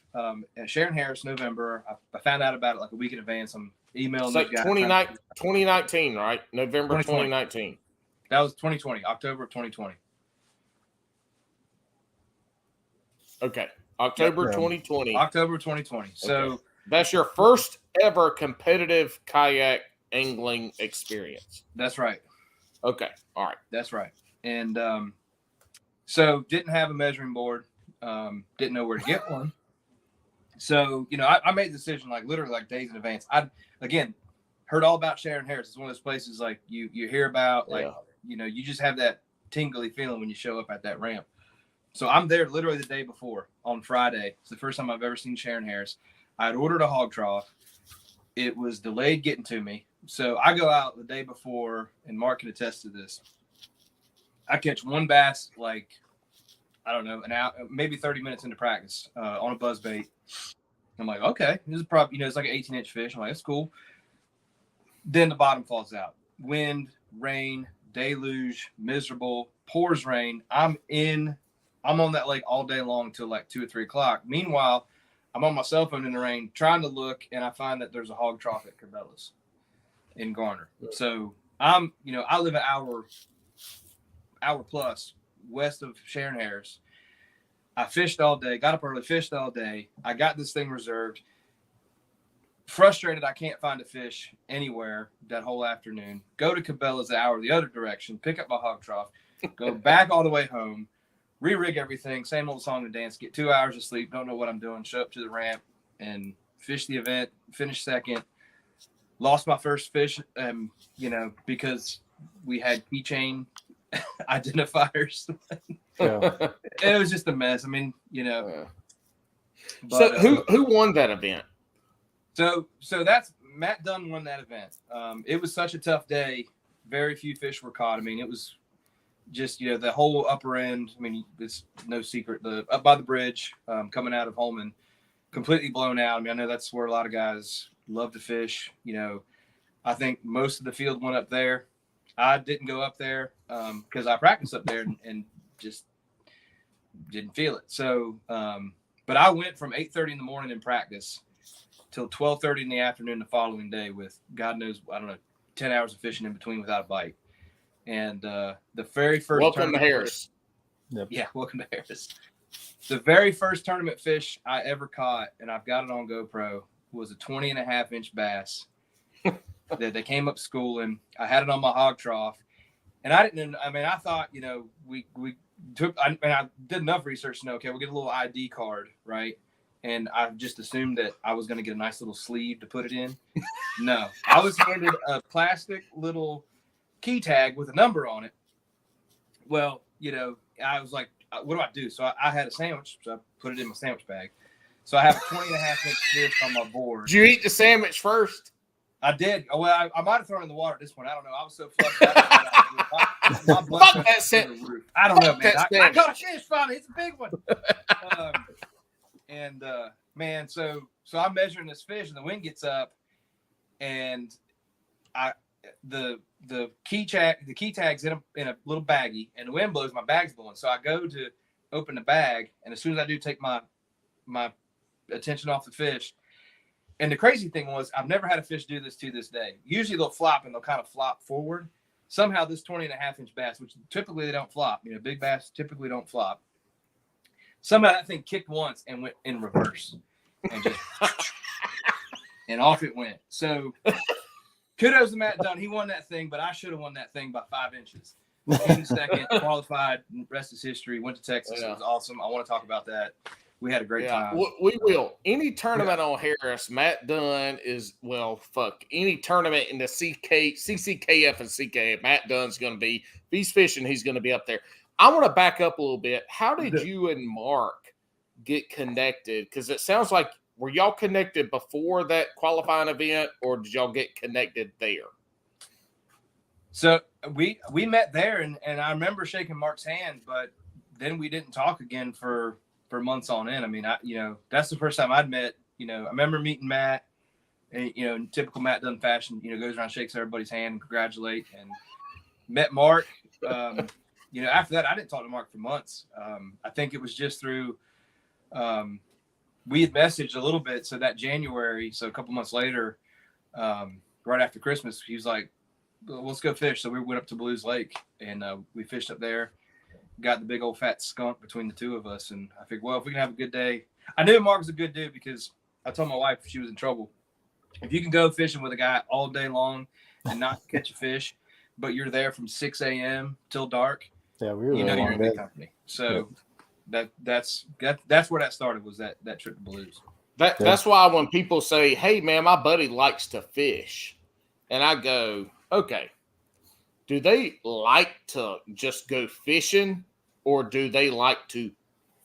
at Sharon Harris, November. I found out about it like a week in advance. I'm emailing these guys. 2019, right? November 2019. That was 2020, October of 2020. Okay. October 2020. October 2020. So that's your first ever competitive kayak angling experience. That's right. Okay. All right. That's right. And so didn't have a measuring board. Didn't know where to get one. So, I made the decision literally days in advance. I, again, heard all about Sharon Harris. It's one of those places you hear about, you just have that tingly feeling when you show up at that ramp. So I'm there literally the day before on Friday. It's the first time I've ever seen Sharon Harris. I had ordered a hog trough. It was delayed getting to me. So I go out the day before, and Mark can attest to this. I catch one bass, I don't know, an hour, maybe 30 minutes into practice on a buzz bait. I'm like, okay, this is probably, it's like an 18-inch fish. I'm like, that's cool. Then the bottom falls out. Wind, rain, deluge, miserable, pours rain. I'm on that lake all day long till 2 or 3 o'clock. Meanwhile, I'm on my cell phone in the rain trying to look, and I find that there's a hog trough at Cabela's in Garner. So I live an hour plus west of Sharon Harris. I fished all day, got up early, fished all day. I got this thing reserved. Frustrated I can't find a fish anywhere that whole afternoon. Go to Cabela's an hour the other direction, pick up my hog trough, go back all the way home, re-rig everything, same old song and dance, get 2 hours of sleep, don't know what I'm doing, show up to the ramp and fish the event, finish second. Lost my first fish, because we had keychain identifiers. Yeah. It was just a mess. I mean, But, so who won that event? So that's Matt Dunn won that event. It was such a tough day. Very few fish were caught. I mean, it was just, the whole upper end. I mean, it's no secret. The up by the bridge, coming out of Holman, completely blown out. I mean, I know that's where a lot of guys love to fish. I think most of the field went up there. I didn't go up there because I practiced up there and just didn't feel it. So, but I went from 8:30 in the morning in practice till 12:30 in the afternoon the following day with God knows, I don't know, 10 hours of fishing in between without a bite. And the very first welcome to Harris. Yep. Yeah, welcome to Harris. The very first tournament fish I ever caught, and I've got it on GoPro, was a 20.5-inch bass that they came up schooling. I had it on my hog trough, and I thought, we took, I did enough research to know, okay, we'll get a little ID card, right? And I just assumed that I was going to get a nice little sleeve to put it in. No, I was handed a plastic little key tag with a number on it. Well, I was like, what do I do? So I had a sandwich, so I put it in my sandwich bag. So I have a 20.5-inch fish on my board. Did you eat the sandwich first? I did. Well, I might have thrown it in the water at this point. I don't know. I was so flushed. My blood Fuck pressure that was through sandwich. the roof. I don't know, Fuck man. that I caught a fish finally. It's a big one. Man, so I'm measuring this fish, and the wind gets up, and the key tag's in a little baggie, and the wind blows, my bag's blowing. So I go to open the bag, and as soon as I do take my attention off the fish, and the crazy thing was, I've never had a fish do this to this day. Usually they'll flop and they'll kind of flop forward. Somehow this 20.5-inch bass, which typically they don't flop, big bass typically don't flop. Somehow that thing kicked once and went in reverse, and just and off it went. So kudos to Matt Dunn. He won that thing, but I should have won that thing by 5 inches. Came second, qualified, rest is history. Went to Texas. Yeah. It was awesome. I want to talk about that. We had a great time. We will. Any tournament on Harris, Matt Dunn is, any tournament in the CCKF and CKF, Matt Dunn's going to be, if he's fishing, he's going to be up there. I want to back up a little bit. How did you and Mark get connected? Because it sounds like, were y'all connected before that qualifying event, or did y'all get connected there? So we met there, and I remember shaking Mark's hand, but then we didn't talk again for months on end. I mean, that's the first time I'd met, I remember meeting Matt, and, in typical Matt Dunn fashion, goes around, shakes everybody's hand, and congratulate, and met Mark. After that, I didn't talk to Mark for months. I think it was just through, we had messaged a little bit. So that January, so a couple months later, right after Christmas, he was like, well, let's go fish. So we went up to Blues Lake, and we fished up there, got the big old fat skunk between the two of us. And I figured, well, if we can have a good day, I knew Mark was a good dude because I told my wife she was in trouble. If you can go fishing with a guy all day long and not catch a fish, but you're there from 6 a.m. till dark, yeah, we were you're in good company. So that's where that started, was that trip to Blues. That's why when people say, hey, man, my buddy likes to fish, and I go, okay, do they like to just go fishing, or do they like to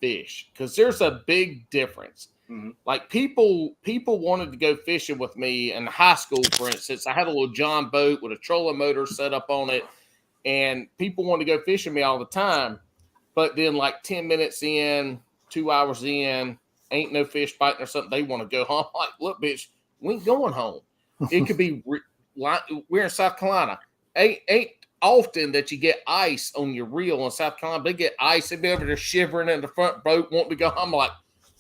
fish? Because there's a big difference. Mm-hmm. Like people wanted to go fishing with me in high school, for instance. I had a little John boat with a trolling motor set up on it, and people wanted to go fishing with me all the time. But then like 10 minutes in, 2 hours in, ain't no fish biting or something, they want to go home. I'm like, look, bitch, we ain't going home. It could be we're in South Carolina. Ain't often that you get ice on your reel in South Carolina. They get ice. They be over there shivering in the front boat, wanting to go home. I'm like,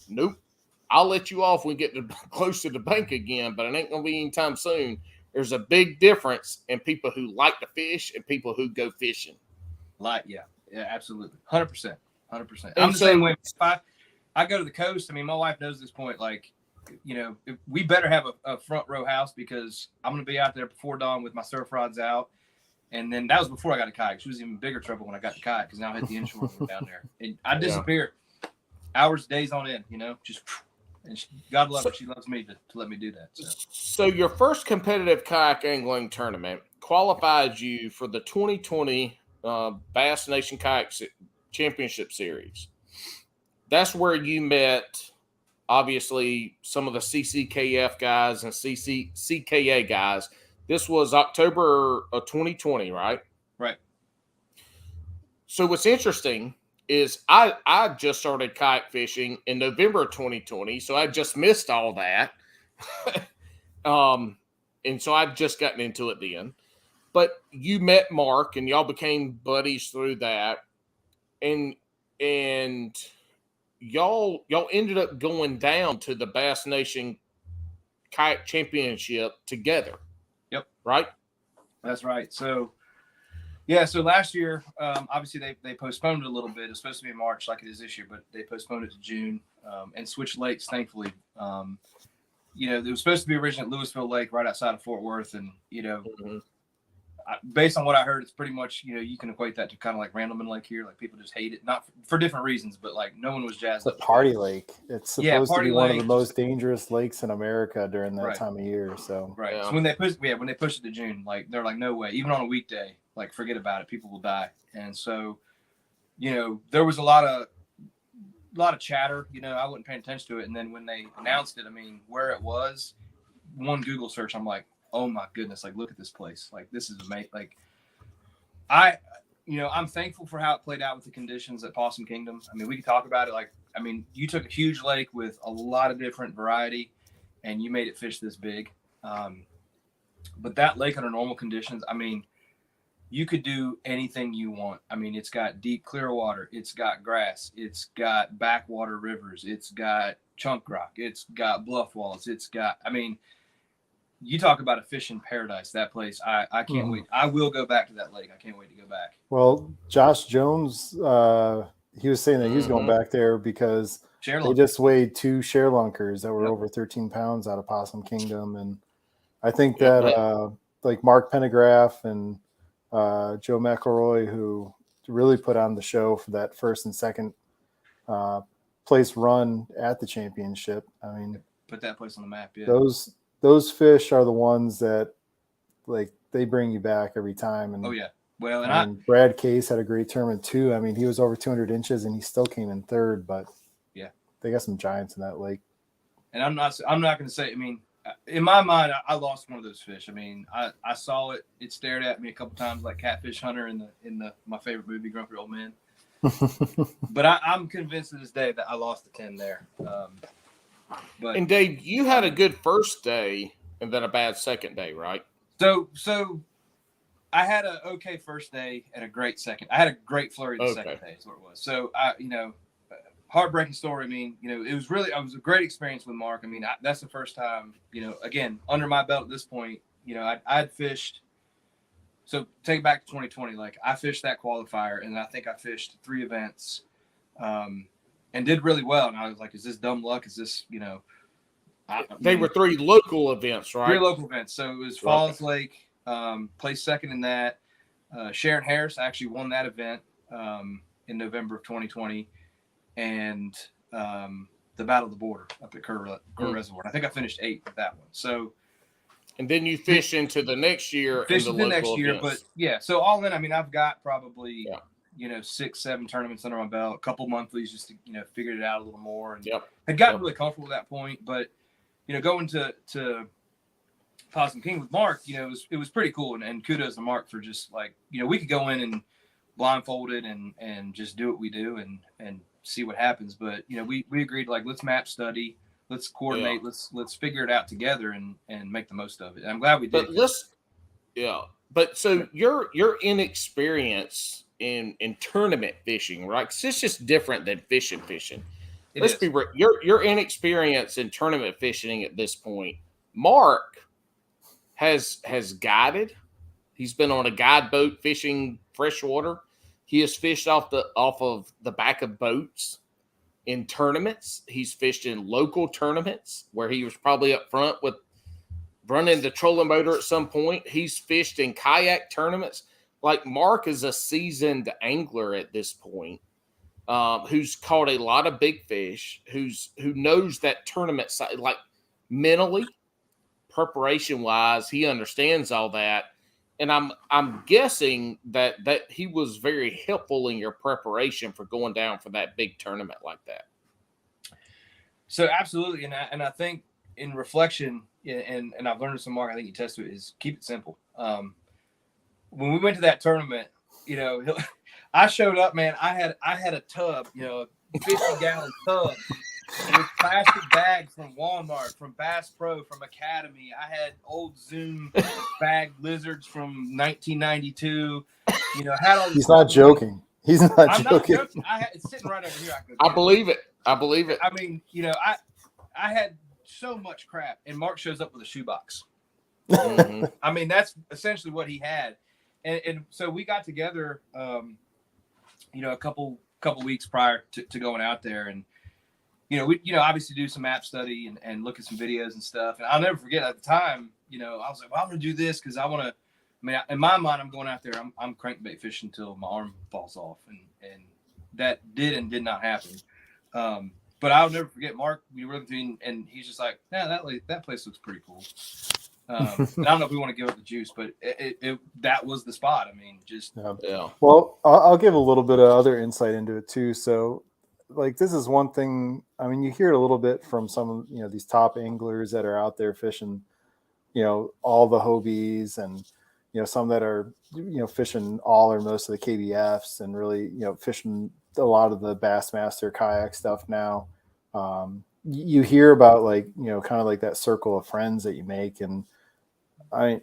nope. I'll let you off when we get close to the bank again, but it ain't going to be anytime soon. There's a big difference in people who like to fish and people who go fishing. Yeah, absolutely. 100%. I'm the same way. If I go to the coast, I mean, my wife knows this point, like, we better have a front row house because I'm going to be out there before dawn with my surf rods out. And then that was before I got a kayak. She was in bigger trouble when I got the kayak because now I hit the inshore down there. And I disappeared hours, days on end, just... And God love her. She loves me to let me do that. So your first competitive kayak angling tournament qualified you for the 2020 BASS Nation Kayak Championship Series. That's where you met, obviously, some of the CCKF guys and CKA guys. This was October of 2020, right? Right. So what's interesting is I just started kayak fishing in November of 2020, so I just missed all that. And so I've just gotten into it then. But you met Mark, and y'all became buddies through that. And y'all ended up going down to the BASS Nation Kayak Championship together. Yep. Right? That's right. So last year, obviously they postponed it a little bit. It's supposed to be in March like it is this year, but they postponed it to June and switched lakes, thankfully. It was supposed to be originally at Louisville Lake right outside of Fort Worth. And, based on what I heard, it's pretty much, you can equate that to kind of like Randleman Lake here. Like people just hate it, not for different reasons, but like no one was jazzed. It's a party lake. It's supposed to be one of the most dangerous lakes in America during that time of year. So So when they pushed it to June, like they're like, no way, even on a weekday, like forget about it, people will die. And so, there was a lot of chatter. I wasn't paying attention to it. And then when they announced it, I mean, where it was, one Google search, I'm like, oh my goodness, like look at this place. Like this is amazing. Like I'm thankful for how it played out with the conditions at Possum Kingdom. I mean, we could talk about it. Like, I mean, you took a huge lake with a lot of different variety and you made it fish this big. But that lake under normal conditions, I mean, you could do anything you want. I mean, it's got deep, clear water. It's got grass. It's got backwater rivers. It's got chunk rock. It's got bluff walls. It's got, I mean, you talk about a fishing paradise, that place. I can't wait. I will go back to that lake. I can't wait to go back. Well, Josh Jones, he was saying that he was going back there because they just weighed 2 sharelunkers that were over 13 pounds out of Possum Kingdom. And I think that like Mark Pennegraph and Joe McElroy, who really put on the show for that first and second place run at the championship. I mean, put that place on the map. Yeah. Those fish are the ones that like they bring you back every time. And well, and Brad Case had a great tournament too. I mean, he was over 200 inches and he still came in third, but they got some giants in that lake. And I'm not going to say, I mean, in my mind, I lost one of those fish. I mean, I saw it. It stared at me a couple times like Catfish Hunter in my favorite movie, Grumpy Old Men. But I'm convinced to this day that I lost the 10 there. But and Dave, you had a good first day and then a bad second day, right? So I had a okay first day and a great second. I had a great flurry the second day is what it was. So heartbreaking story. I mean, it was a great experience with Mark. I mean, that's the first time, again, under my belt at this point, I'd fished. So take it back to 2020. Like I fished that qualifier and I think I fished 3 events, and did really well. And I was like, is this dumb luck? Is this, They were 3 local events, right? 3 local events. So it was Falls Lake, placed second in that. Sharon Harris actually won that event in November of 2020, and the Battle of the Border up at Kerr Reservoir. I think I finished 8th at that one. So, and then you fish into the next year. Fish into the next year, but yeah. So all in, I mean, I've got probably 6-7 tournaments under my belt, a couple monthlies just to figured it out a little more, and had gotten really comfortable at that point. But going to Possum King with Mark, it was pretty cool, and kudos to Mark for just like we could go in and blindfolded and just do what we do and see what happens. But we agreed, like, let's map study, let's coordinate, let's figure it out together and make the most of it. And I'm glad we did. But so your inexperience in tournament fishing, right? Because it's just different than fishing. Let's be real. Your inexperience in tournament fishing at this point. Mark has guided. He's been on a guide boat fishing freshwater. He has fished off of the back of boats in tournaments. He's fished in local tournaments where he was probably up front with running the trolling motor at some point. He's fished in kayak tournaments. Like, Mark is a seasoned angler at this point, who's caught a lot of big fish, who knows that tournament side, like mentally, preparation wise, he understands all that. And I'm guessing that he was very helpful in your preparation for going down for that big tournament like that. So absolutely, and I think in reflection, and I've learned some Mark, I think you test it, is keep it simple. When we went to that tournament, I showed up, man. I had a tub, a 50-gallon tub with plastic bags from Walmart, from Bass Pro, from Academy. I had old Zoom bag lizards from 1992. Had all these. He's not joking. He's not joking. Not joking. It's sitting right over here. I believe it. I mean, I had so much crap, and Mark shows up with a shoebox. Mm-hmm. I mean, that's essentially what he had, and so we got together, a couple weeks prior to going out there, and we obviously do some map study and look at some videos and stuff. And I'll never forget at the time, I was like, well, I'm going to do this because I want to. I mean, in my mind, I'm going out there. I'm crankbait fishing until my arm falls off, and that did and did not happen. But I'll never forget Mark. We were looking, and he's just like, "Yeah, that place looks pretty cool." And I don't know if we want to give up the juice, but that was the spot. I mean, just yeah. Well, I'll give a little bit of other insight into it too. So, like, this is one thing. I mean, you hear it a little bit from some of these top anglers that are out there fishing, all the Hobies, and some that are fishing all or most of the KBFs, and really fishing a lot of the Bassmaster kayak stuff now. You hear about kind of like that circle of friends that you make, and I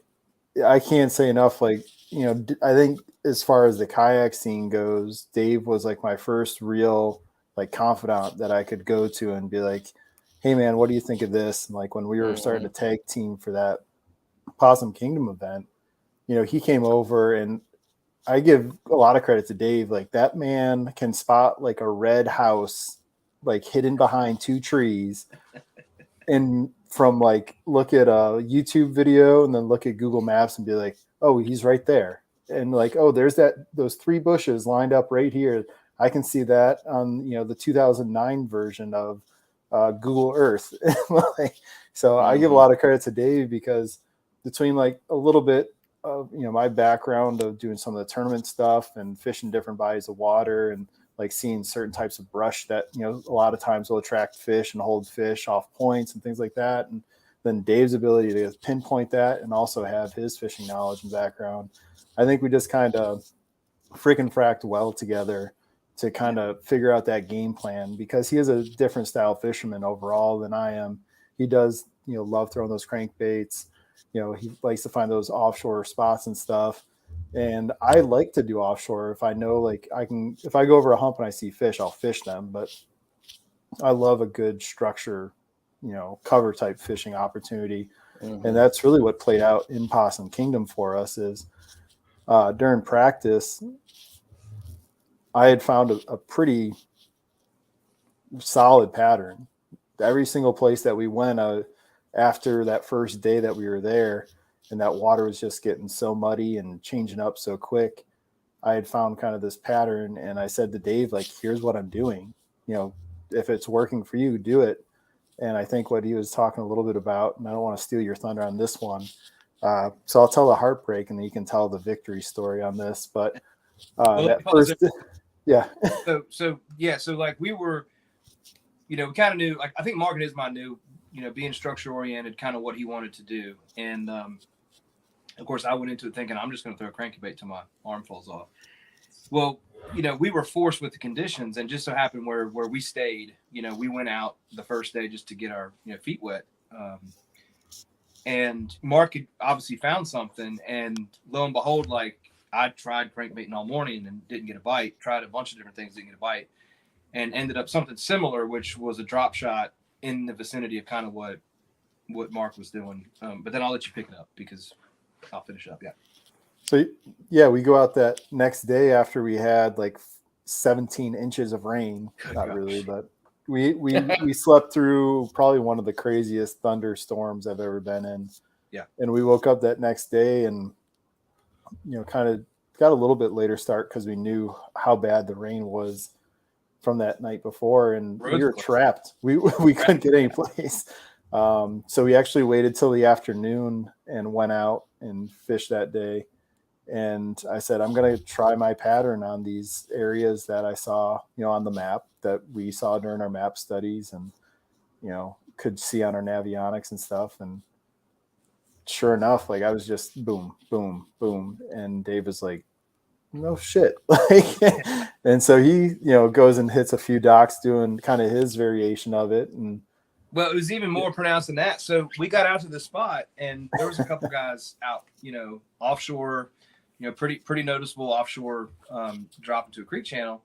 can't say enough. Like, I think as far as the kayak scene goes, Dave was like my first real confidant that I could go to and be like, "Hey man, what do you think of this?" And like when we were starting to tag team for that Possum Kingdom event, he came over, and I give a lot of credit to Dave. Like, that man can spot like a red house, like hidden behind 2 trees, and from look at a YouTube video and then look at Google Maps and be like, "Oh, he's right there." And like, "Oh, there's those 3 bushes lined up right here. I can see that on, the 2009 version of Google Earth." So I give a lot of credit to Dave, because between a little bit of my background of doing some of the tournament stuff and fishing different bodies of water, and seeing certain types of brush that a lot of times will attract fish and hold fish off points and things like that, and then Dave's ability to pinpoint that and also have his fishing knowledge and background, I think we just kind of freaking fracked well together to kind of figure out that game plan, because he is a different style fisherman overall than I am. He does, love throwing those crankbaits. He likes to find those offshore spots and stuff. And I like to do offshore if I know, like, if I go over a hump and I see fish, I'll fish them. But I love a good structure, cover type fishing opportunity. And that's really what played out in Possum Kingdom for us is during practice, I had found a pretty solid pattern. Every single place that we went after that first day that we were there, and that water was just getting so muddy and changing up so quick, I had found kind of this pattern. And I said to Dave, like, here's what I'm doing. If it's working for you, do it. And I think what he was talking a little bit about, and I don't want to steal your thunder on this one, so I'll tell the heartbreak and then you can tell the victory story on this. But that first, yeah. So like we were, we kind of knew, like, I think Mark and Ismail knew, being structure oriented, kind of what he wanted to do. And of course I went into it thinking I'm just going to throw a crankbait till my arm falls off. Well, we were forced with the conditions, and just so happened where we stayed, we went out the first day just to get our feet wet. And Mark had obviously found something, and lo and behold, like, I tried crankbaiting all morning and didn't get a bite, tried a bunch of different things, didn't get a bite, and ended up something similar, which was a drop shot in the vicinity of kind of what Mark was doing. But then I'll let you pick it up because I'll finish it up. Yeah. So, yeah, we go out that next day after we had like 17 inches of rain. Not really, but we slept through probably one of the craziest thunderstorms I've ever been in. Yeah. And we woke up that next day and, kind of got a little bit later start because we knew how bad the rain was from that night before. And we were trapped. We couldn't get any place. So we actually waited till the afternoon and went out and fished that day. And I said, I'm going to try my pattern on these areas that I saw, on the map that we saw during our map studies and, could see on our Navionics and stuff. And sure enough, like, I was just boom, boom, boom. And Dave was like, no shit. And so he, goes and hits a few docks doing kind of his variation of it. And well, it was even more pronounced than that. So we got out to the spot and there was a couple guys out, offshore, pretty noticeable offshore, drop into a creek channel,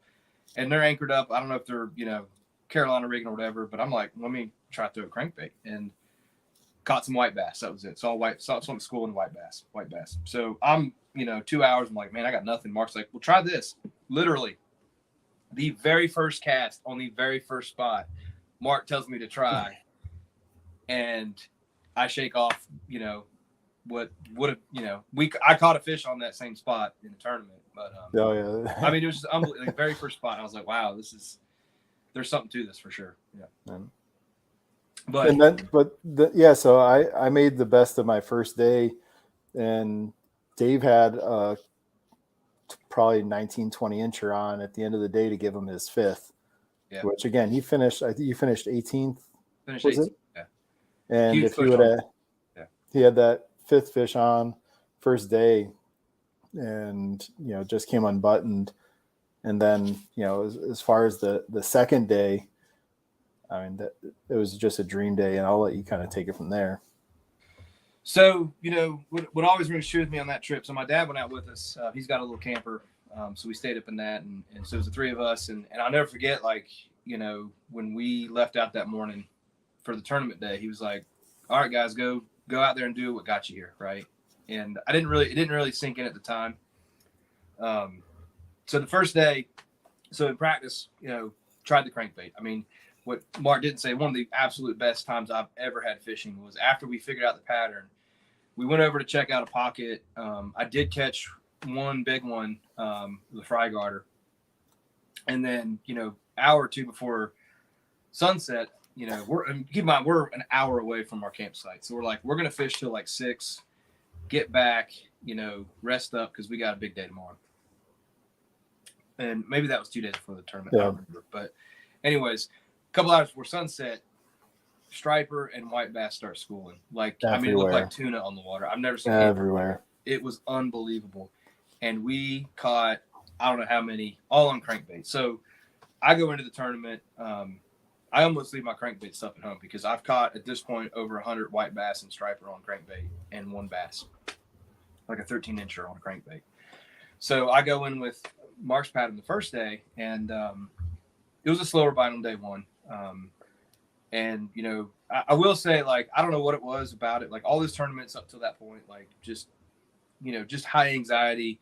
and they're anchored up. I don't know if they're, Carolina rigging or whatever, but I'm like, let me try to throw a crankbait, and caught some white bass. That was it. Saw some school in white bass. So I'm, 2 hours. I'm like, man, I got nothing. Mark's like, well, try this. Literally the very first cast on the very first spot, Mark tells me to try, and I shake off, what would have, I caught a fish on that same spot in the tournament, but I mean, it was just unbelievable. Like, very first spot, I was like, wow, there's something to this for sure. Yeah. So I made the best of my first day, and Dave had probably 19-20 incher on at the end of the day to give him his fifth. Yeah. Which again, he finished. I think you finished 18th. Finished 18th. Yeah. And huge, if he would have, he had that fifth fish on first day, and just came unbuttoned. And then as far as the second day, I mean, it was just a dream day, and I'll let you kind of take it from there. So what always rings true with me on that trip. So my dad went out with us. He's got a little camper. So we stayed up in that, and so it was the three of us, and I'll never forget, like, when we left out that morning for the tournament day, he was like, all right, guys, go out there and do what got you here. Right. And it didn't really sink in at the time. So the first day, so in practice, tried the crankbait. I mean, what Mark didn't say, one of the absolute best times I've ever had fishing was after we figured out the pattern. We went over to check out a pocket. I did catch one big one, the fry garter. And then, hour or two before sunset, keep in mind, we're an hour away from our campsite. So we're like, we're going to fish till like 6, get back, rest up, because we got a big day tomorrow. And maybe that was 2 days before the tournament. Yeah. I don't remember. But anyways, a couple hours before sunset, striper and white bass start schooling. Like, everywhere. I mean, it looked like tuna on the water. I've never seen it everywhere. It was unbelievable. And we caught, I don't know how many, all on crankbait. So I go into the tournament. I almost leave my crankbait stuff at home because I've caught at this point over 100 white bass and striper on crankbait and one bass, like a 13-incher on a crankbait. So I go in with Mark's pattern the first day, and it was a slower bite on day one. And, you know, I will say, like, I don't know what it was about it. Like, all those tournaments up to that point, like, just, you know, just high anxiety,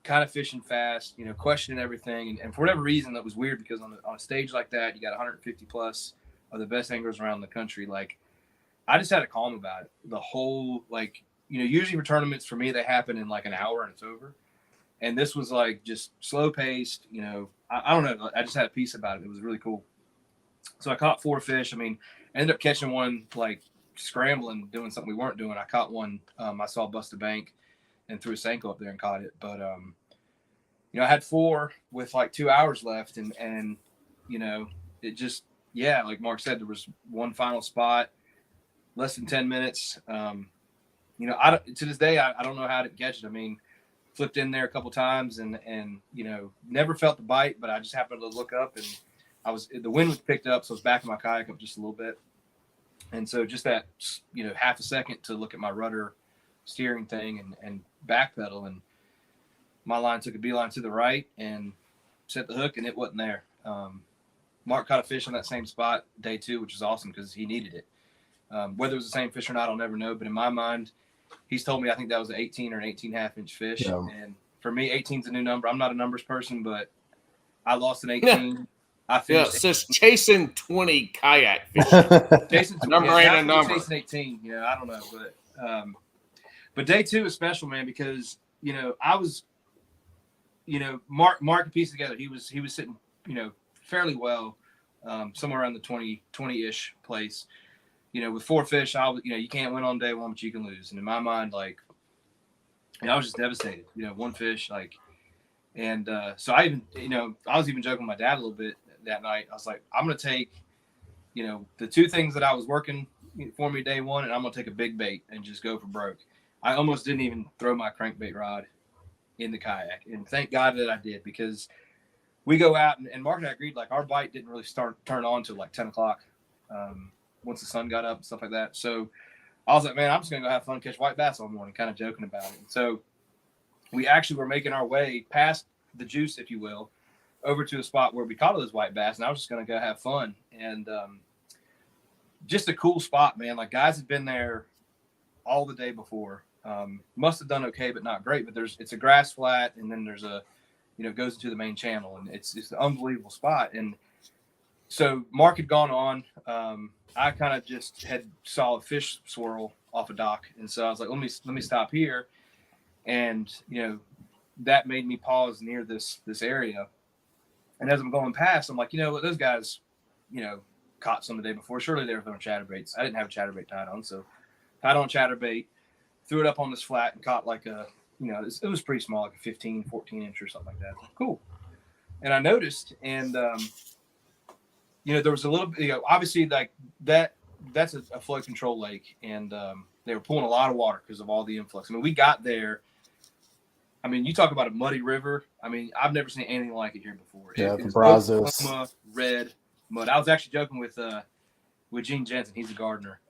kind of fishing fast, you know, questioning everything. And for whatever reason, that was weird because on a stage like that, you got 150 plus of the best anglers around the country. Like, I just had a calm about it. The whole, like, you know, usually for tournaments, for me, they happen in like an hour and it's over. And this was like just slow paced, you know, I don't know. I just had a peace about it. It was really cool. So I caught 4 fish. I mean, I ended up catching one, like scrambling, doing something we weren't doing. I caught one. I saw bust a bank and threw a Senko up there and caught it. But, you know, I had 4 with like 2 hours left. And, you know, it just, yeah, like Mark said, there was one final spot, less than 10 minutes. You know, to this day, I don't know how to catch it. I mean, flipped in there a couple times and, you know, never felt the bite, but I just happened to look up and the wind was picked up. So I was backing my kayak up just a little bit. And so just that, you know, half a second to look at my rudder steering thing and backpedal, and my line took a beeline to the right and set the hook, and it wasn't there. Mark caught a fish on that same spot day 2, which is awesome because he needed it. Whether it was the same fish or not, I'll never know. But in my mind, he's told me I think that was an 18 or an 18.5-inch fish. Yeah. And for me, 18 is a new number. I'm not a numbers person, but I lost an 18. I finished. Yeah, it says chasing 20 kayak fishing. Chasing 20, number ain't a number. Chasing 18, you know, I don't know, but day 2 is special, man, because you know I was, you know, Mark and piece together. He was sitting, you know, fairly well, somewhere around the 20-ish place. You know, with 4 fish, you know, you can't win on day 1, but you can lose. And in my mind, like, you know, I was just devastated. You know, 1 fish, like, and so I even, you know, I was even joking with my dad a little bit that night. I was like, I'm going to take, you know, the 2 things that I was working for me day 1, and I'm going to take a big bait and just go for broke. I almost didn't even throw my crankbait rod in the kayak. And thank God that I did, because we go out and Mark and I agreed, like, our bite didn't really turn on till like 10 o'clock. Once the sun got up and stuff like that. So I was like, man, I'm just going to go have fun, catch white bass all morning, kind of joking about it. And so we actually were making our way past the juice, if you will, over to a spot where we caught those white bass. And I was just going to go have fun. And just a cool spot, man. Like, guys had been there all the day before. Must have done okay, but not great. But it's a grass flat, and then there's a, you know, it goes into the main channel, and it's an unbelievable spot. And so Mark had gone on. I kind of just saw a fish swirl off a dock. And so I was like, let me stop here. And, you know, that made me pause near this area. And as I'm going past, I'm like, you know what, those guys, you know, caught some the day before. Surely they were throwing chatterbaits. I didn't have a chatterbait tied on. So tied on chatterbait, threw it up on this flat and caught like a, you know, it was pretty small, like a 15, 14-inch or something like that. Cool. And I noticed, and, you know, there was a little bit, you know, obviously like that's a flood control lake, and they were pulling a lot of water because of all the influx. I mean, we got there. I mean, you talk about a muddy river. I mean, I've never seen anything like it here before. Yeah, the Brazos. Oklahoma red mud. I was actually joking with Gene Jensen. He's a gardener.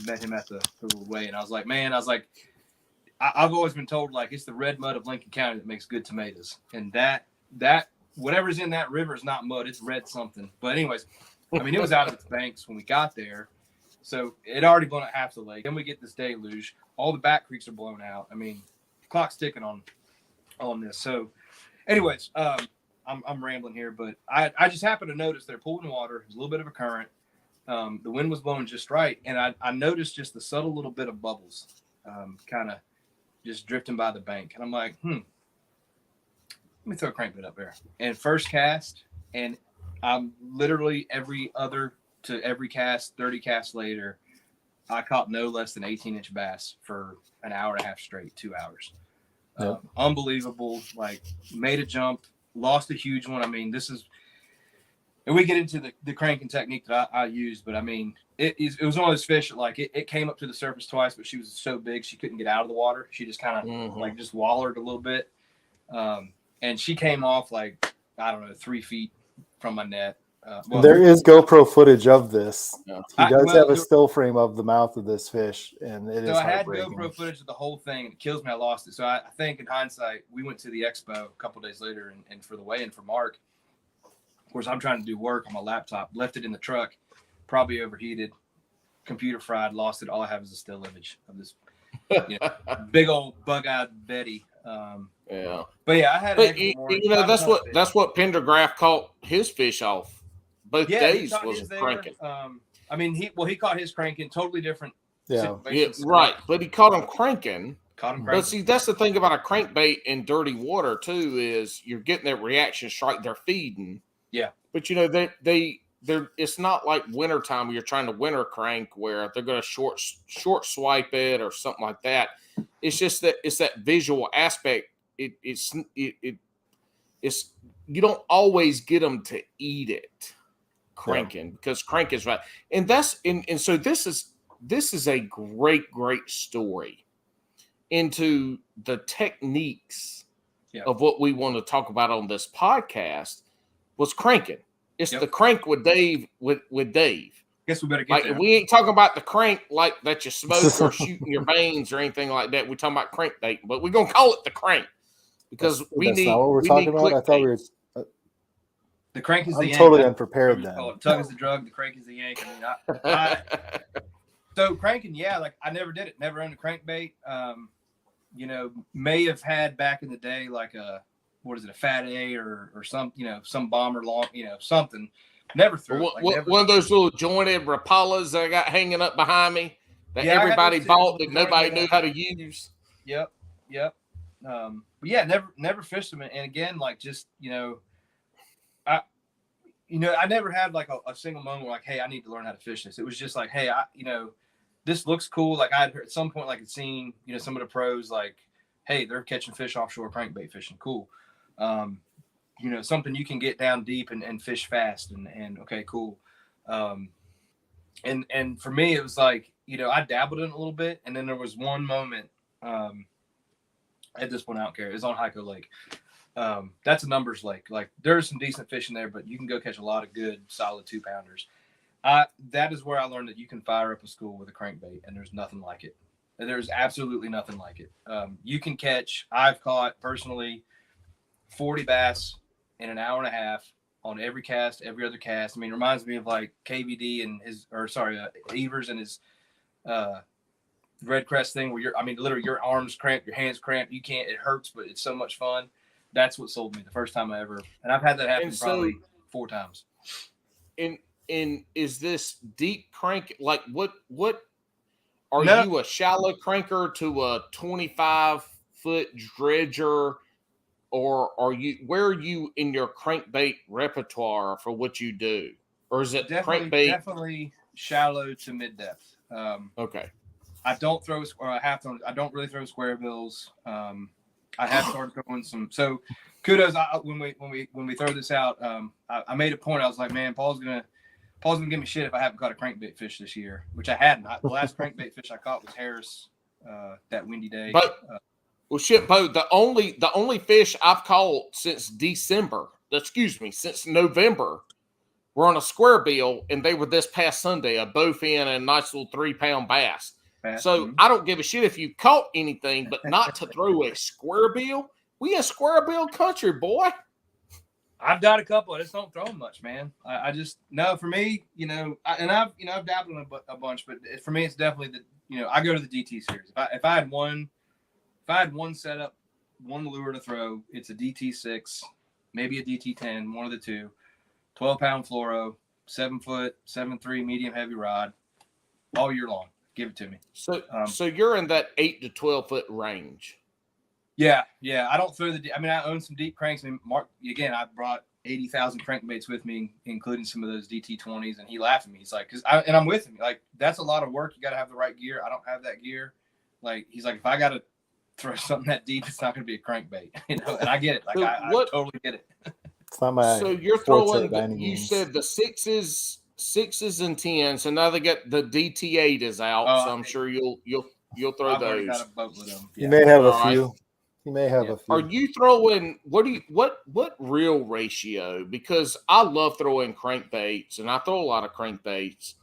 Met him at the little way, and I was like, man, I've always been told, like, it's the red mud of Lincoln County that makes good tomatoes, and that whatever's in that river is not mud, it's red something. But anyways, I mean, it was out of its banks when we got there. So it already blown out half the lake. Then we get this deluge. All the back creeks are blown out. I mean, the clock's ticking on this. So anyways, I'm rambling here, but I just happened to notice they're pulling water. There's a little bit of a current. The wind was blowing just right. And I noticed just the subtle little bit of bubbles kind of just drifting by the bank. And I'm like, let me throw a crankbait up there. And first cast, and I'm literally every cast, 30 casts later, I caught no less than 18-inch bass for an hour and a half straight, 2 hours. Yep. Unbelievable. Like, made a jump, lost a huge one. I mean, and we get into the cranking technique that I used, but I mean, it was one of those fish that, like, it came up to the surface twice, but she was so big she couldn't get out of the water. She just kind of like just wallered a little bit. and she came off like, I don't know, 3 feet from my net. There is GoPro footage of this. Yeah. He does have a still frame of the mouth of this fish, and it is So I had heartbreaking. GoPro footage of the whole thing, and it kills me I lost it. So I think in hindsight, we went to the expo a couple days later, and for the weigh-in for Mark, of course, I'm trying to do work on my laptop, left it in the truck, probably overheated, computer fried, lost it. All I have is a still image of this big old bug-eyed Betty. Yeah. But yeah, I had that's what Pendergraft caught his fish off. Both days was cranking. I mean, he caught his cranking totally different. Yeah, right. But he caught him cranking. Cranking. But see, that's the thing about a crankbait in dirty water too, is you're getting that reaction strike. They're feeding. Yeah. But they're it's not like wintertime where you're trying to winter crank where they're going to short swipe it or something like that. It's just that it's that visual aspect. It's you don't always get them to eat it cranking because crank is right. And so this is a great story into the techniques of what we want to talk about on this podcast was cranking. It's the crank with Dave with Dave. Guess we better get there. We ain't talking about the crank like that you smoke or shooting your veins or anything like that. We're talking about crankbait, but we're gonna call it the crank because that's not what we're talking about. I thought we were. The crank is the yank. I'm totally unprepared then. Tug is the drug. The crank is the yank. I mean, so cranking, like I never did it. Never owned a crankbait. May have had back in the day like a Fat A or some bomber long, something. Never threw it. One of those little jointed Rapalas that I got hanging up behind me that everybody bought that nobody knew how to use. Yep. But yeah, never fished them. And again, like just I never had like a single moment where like, hey, I need to learn how to fish this. It was just like, hey, this looks cool. Like I had heard at some point, like I'd seen, some of the pros like, hey, they're catching fish offshore, crankbait fishing. Cool. Something you can get down deep and fish fast and okay, cool. And for me, it was like, I dabbled in it a little bit. And then there was one moment, at this point, I don't care. It was on Hyco Lake. That's a numbers lake. Like there's some decent fish in there, but you can go catch a lot of good, solid 2-pounders. That is where I learned that you can fire up a school with a crankbait, and there's nothing like it. There's absolutely nothing like it. You can catch. I've caught personally 40 bass in an hour and a half on every cast, every other cast. I mean, it reminds me of like KVD and Evers and his Red Crest thing where literally your arms cramp, your hands cramp. You can't. It hurts, but it's so much fun. That's what sold me the first time I ever, and I've had that happen probably 4 times. And is this deep crank like what are you a shallow cranker to a 25-foot dredger, or where are you in your crankbait repertoire for what you do, or is it crankbait? Definitely shallow to mid depth. Okay. I don't throw, or I don't really throw square bills. I have started throwing some. So kudos. When we throw this out, I made a point. I was like, man, Paul's gonna give me shit if I haven't caught a crankbait fish this year, which I hadn't. The last crankbait fish I caught was Harris that windy day. But well, shit, Bo. The only fish I've caught since November, were on a square bill, and they were this past Sunday, a bowfin and a nice little 3-pound bass. So I don't give a shit if you caught anything, but not to throw a square bill. We in square bill country, boy. I've got a couple. I just don't throw them much, man. I just for me, I've dabbled in a bunch, but for me, it's definitely I go to the DT series. If I had one setup, one lure to throw, it's a DT6, maybe a DT10, one of the two, 12-pound fluoro, 7-foot, 7.3 medium heavy rod, all year long. Give it to me. So you're in that 8 to 12 foot range. Yeah. I don't throw I own some deep cranks. I mean, Mark, again, I brought 80,000 crankbaits with me, including some of those DT20s, and he laughed at me. He's like, and I'm with him. Like, that's a lot of work. You got to have the right gear. I don't have that gear. Like, he's like, if I got to throw something that deep, it's not going to be a crankbait, and I get it. Like, I totally get it. It's not my. So you're throwing. You said the 6s and 10s, so now they got the DT8 is out, so I'm sure you'll throw those. Got a boat with them. You may have a few. He may have a few. Are you throwing what reel ratio? Because I love throwing crankbaits and I throw a lot of crankbaits.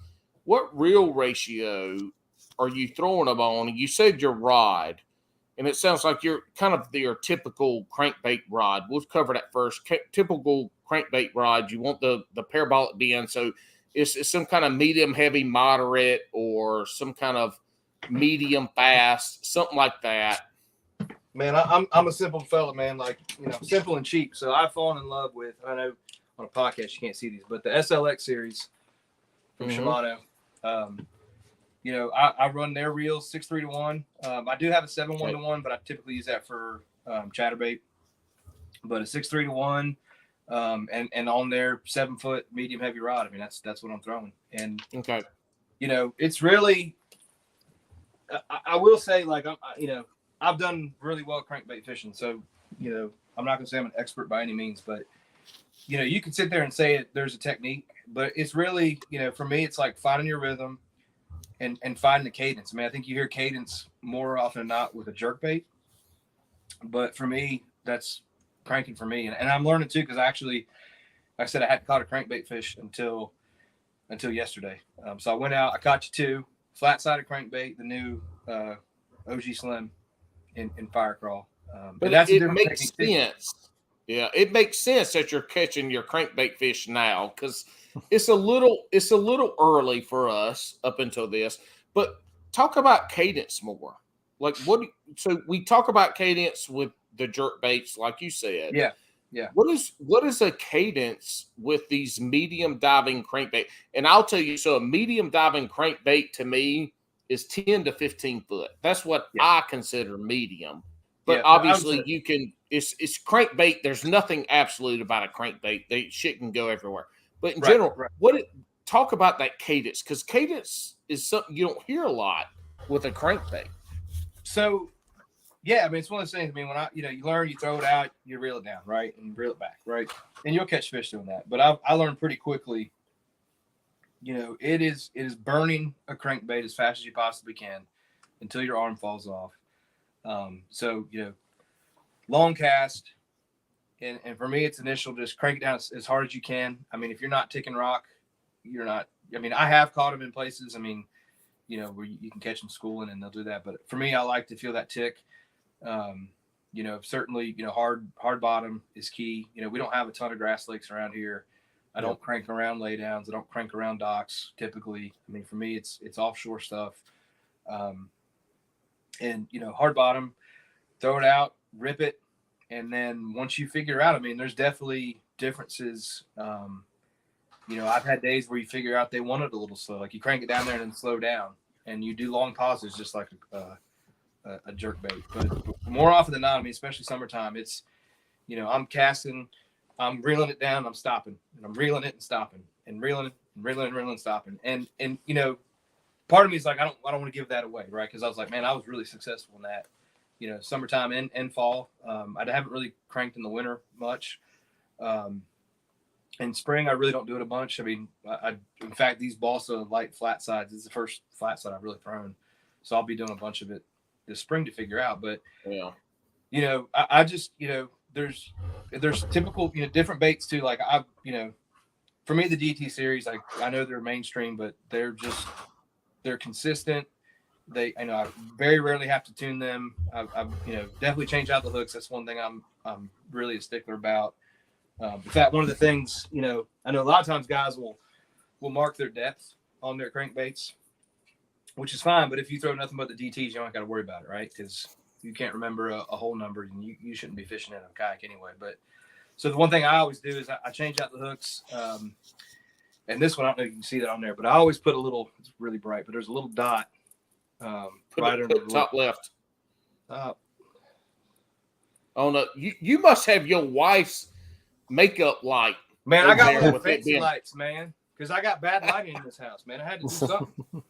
What reel ratio are you throwing them on? You said your rod, and it sounds like you're kind of your typical crankbait rod. We'll cover that first. Typical crankbait rod, you want the parabolic bend, so it's some kind of medium heavy moderate or some kind of medium fast, something like that. Man, I'm a simple fella, man. Like, simple and cheap. So I've fallen in love with, I know on a podcast you can't see these, but the SLX series from Shimano. I run their reels 6.3 to 1. I do have a 7.1 to 1, but I typically use that for chatterbait. But a 6.3 to 1, and on their 7-foot medium heavy rod. I mean, that's what I'm throwing. And it's really, I will say, like, I've done really well crankbait fishing. So, I'm not gonna say I'm an expert by any means, but you can sit there and say there's a technique, but it's really, for me, it's like finding your rhythm and finding the cadence. I mean, I think you hear cadence more often than not with a jerkbait, but for me, that's cranking for me. And I'm learning too, because like I said, I hadn't caught a crankbait fish until yesterday. So I went out, I caught you 2 flat-sided crankbait, the new OG Slim in Fire Crawl. But it makes sense. Yeah, it makes sense that you're catching your crankbait fish now, because it's a little early for us up until this. But talk about cadence more. Like, so we talk about cadence with the jerk baits, like you said. Yeah. What is a cadence with these medium diving crankbait? And I'll tell you, so a medium diving crankbait to me is 10 to 15 foot. That's what I consider medium. But obviously it's crankbait. There's nothing absolute about a crankbait. Shit can go everywhere. But in general, talk about that cadence, because cadence is something you don't hear a lot with a crankbait. So, yeah, I mean, it's one of those things. I mean, when you learn, you throw it out, you reel it down, right, and reel it back, right, and you'll catch fish doing that. But I learned pretty quickly. It is burning a crankbait as fast as you possibly can until your arm falls off. So long cast, and for me, it's initial. Just crank it down as hard as you can. I mean, if you're not ticking rock, you're not. I mean, I have caught them in places. I mean, where you can catch them schooling and they'll do that. But for me, I like to feel that tick. Certainly, hard bottom is key. We don't have a ton of grass lakes around here. I don't crank around laydowns. I don't crank around docks typically. I mean, for me, it's offshore stuff. And hard bottom, throw it out, rip it. And then once you figure out, I mean, there's definitely differences. I've had days where you figure out they want it a little slow. Like you crank it down there and then slow down, and you do long pauses just like a jerk bait. But more often than not, I mean, especially summertime, it's, I'm casting, I'm reeling it down, I'm stopping, and I'm reeling it and stopping, and reeling it, and reeling and stopping. And part of me is like, I don't want to give that away, right? Because I was like, man, I was really successful in that. Summertime and fall. I haven't really cranked in the winter much. In spring, I really don't do it a bunch. I mean, in fact, these balsa light flat sides, this is the first flat side I've really thrown. So I'll be doing a bunch of it this spring to figure out. But, I just, there's typical, different baits too. Like for me, the DT series, I know they're mainstream, but they're consistent. I very rarely have to tune them. I've definitely changed out the hooks. That's one thing I'm really a stickler about. In fact, one of the things, I know a lot of times guys will mark their depth on their crankbaits, which is fine. But if you throw nothing but the DTs, you don't got to worry about it, right? Because you can't remember a whole number, and you shouldn't be fishing in a kayak anyway. But so the one thing I always do is I change out the hooks. And this one, I don't know if you can see that on there, but I always put a little, it's really bright, but there's a little dot right under the top left. Oh no, you must have your wife's makeup light. Man, I got one of the fancy lights, man, because I got bad lighting in this house, man. I had to do something.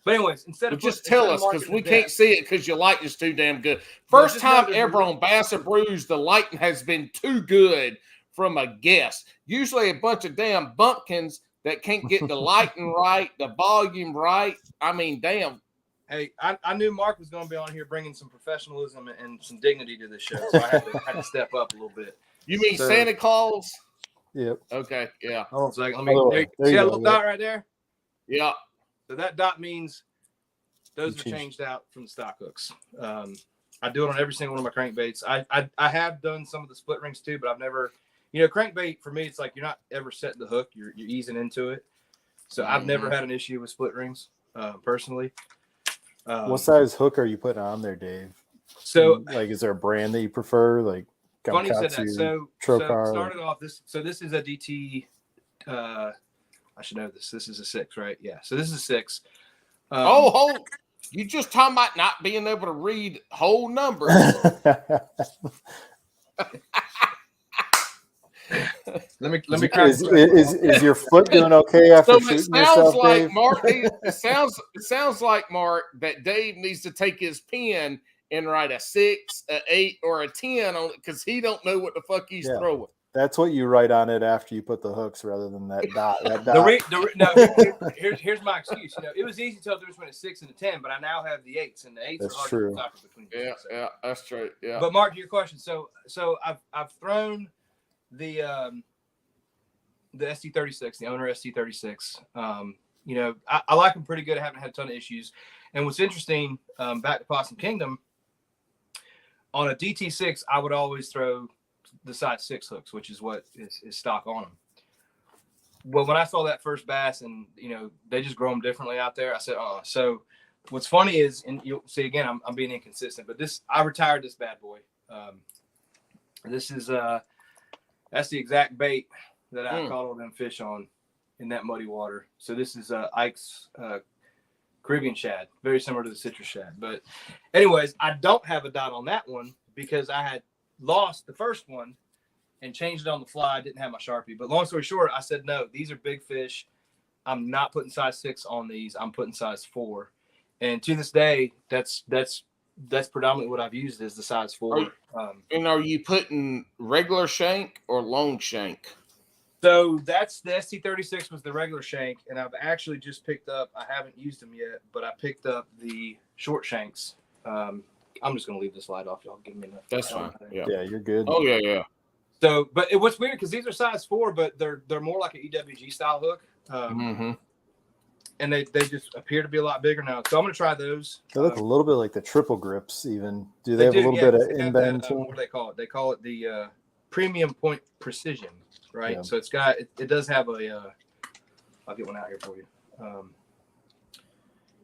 But anyways, just tell us, because we can't see it because your lighting is too damn good. First time ever on Bass and Brews, the lighting has been too good from a guest. Usually a bunch of damn bumpkins that can't get the lighting right, the volume right. I mean, damn, Hey, I knew Mark was going to be on here bringing some professionalism and some dignity to this show, so I had to step up a little bit. You mean Santa Claus? Yep. Okay, yeah. Hold on a second. There See you that go, little dot right there? Yeah. So that dot means those You are changed out from the stock hooks. I do it on every single one of my crankbaits. I have done some of the split rings too, but I've never, crankbait for me, it's like you're not ever setting the hook. You're easing into it. So I've never had an issue with split rings personally. What size hook are you putting on there, Dave? So, like, is there a brand that you prefer? Like, funny you said that. So started off this. So this is a DT. I should know this. This is a 6, right? Yeah. So this is a 6. You just talking about not being able to read whole numbers. Let me. Is your foot doing okay after So shooting yourself, Dave? It sounds like Mark that Dave needs to take his pen and write a 6, an 8, or a 10 on it because he don't know what the fuck he's throwing. That's what you write on it after you put the hooks, rather than that dot. That dot. Here's my excuse. It was easy to tell the difference between a 6 and a 10, but I now have the 8s, and the 8s That's are hard true. to decipher between. Yeah, that's true. Yeah. But Mark, to your question, so I've thrown the ST36, the owner ST36. I like them pretty good. I haven't had a ton of issues. And what's interesting, back to Possum Kingdom, on a DT6, I would always throw the size 6 hooks, which is what is stock on them. Well, when I saw that first bass and, they just grow them differently out there, I said, oh. So what's funny is, and you'll see again, I'm being inconsistent, but I retired this bad boy. This is, that's the exact bait that I caught all them fish on in that muddy water. So this is Ike's Caribbean shad, very similar to the citrus shad. But anyways, I don't have a dot on that one because I had lost the first one and changed it on the fly. I didn't have my Sharpie. But long story short, I said, no, these are big fish. I'm not putting size 6 on these. I'm putting size 4. And to this day, that's predominantly what I've used is the size 4. And are you putting regular shank or long shank? So that's the ST36 was the regular shank, and I've actually just picked up. I haven't used them yet, but I picked up the short shanks. I'm just gonna leave this light off. Y'all give me enough. That's fine. Yeah, you're good. Oh yeah. So, but what's weird because these are size 4, but they're more like an EWG style hook. And they just appear to be a lot bigger now. So I'm gonna try those. They look a little bit like the triple grips. Even do they have a little bit of in-bend to them? What do they call it? They call it the premium point precision. Right, Yeah. so it does have a. I'll get one out here for you.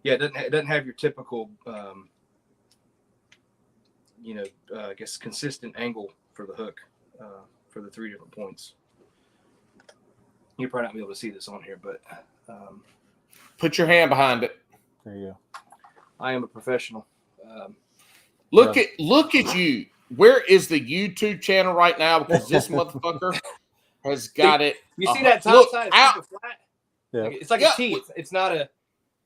It doesn't have your typical, I guess consistent angle for the hook, for the 3 different points. You're probably not be able to see this on here, but put your hand behind it. There you go. I am a professional. Look at you. Where is the YouTube channel right now? Because this motherfucker has got it. You see that top side is super flat? Yeah. It's like a T. It's not a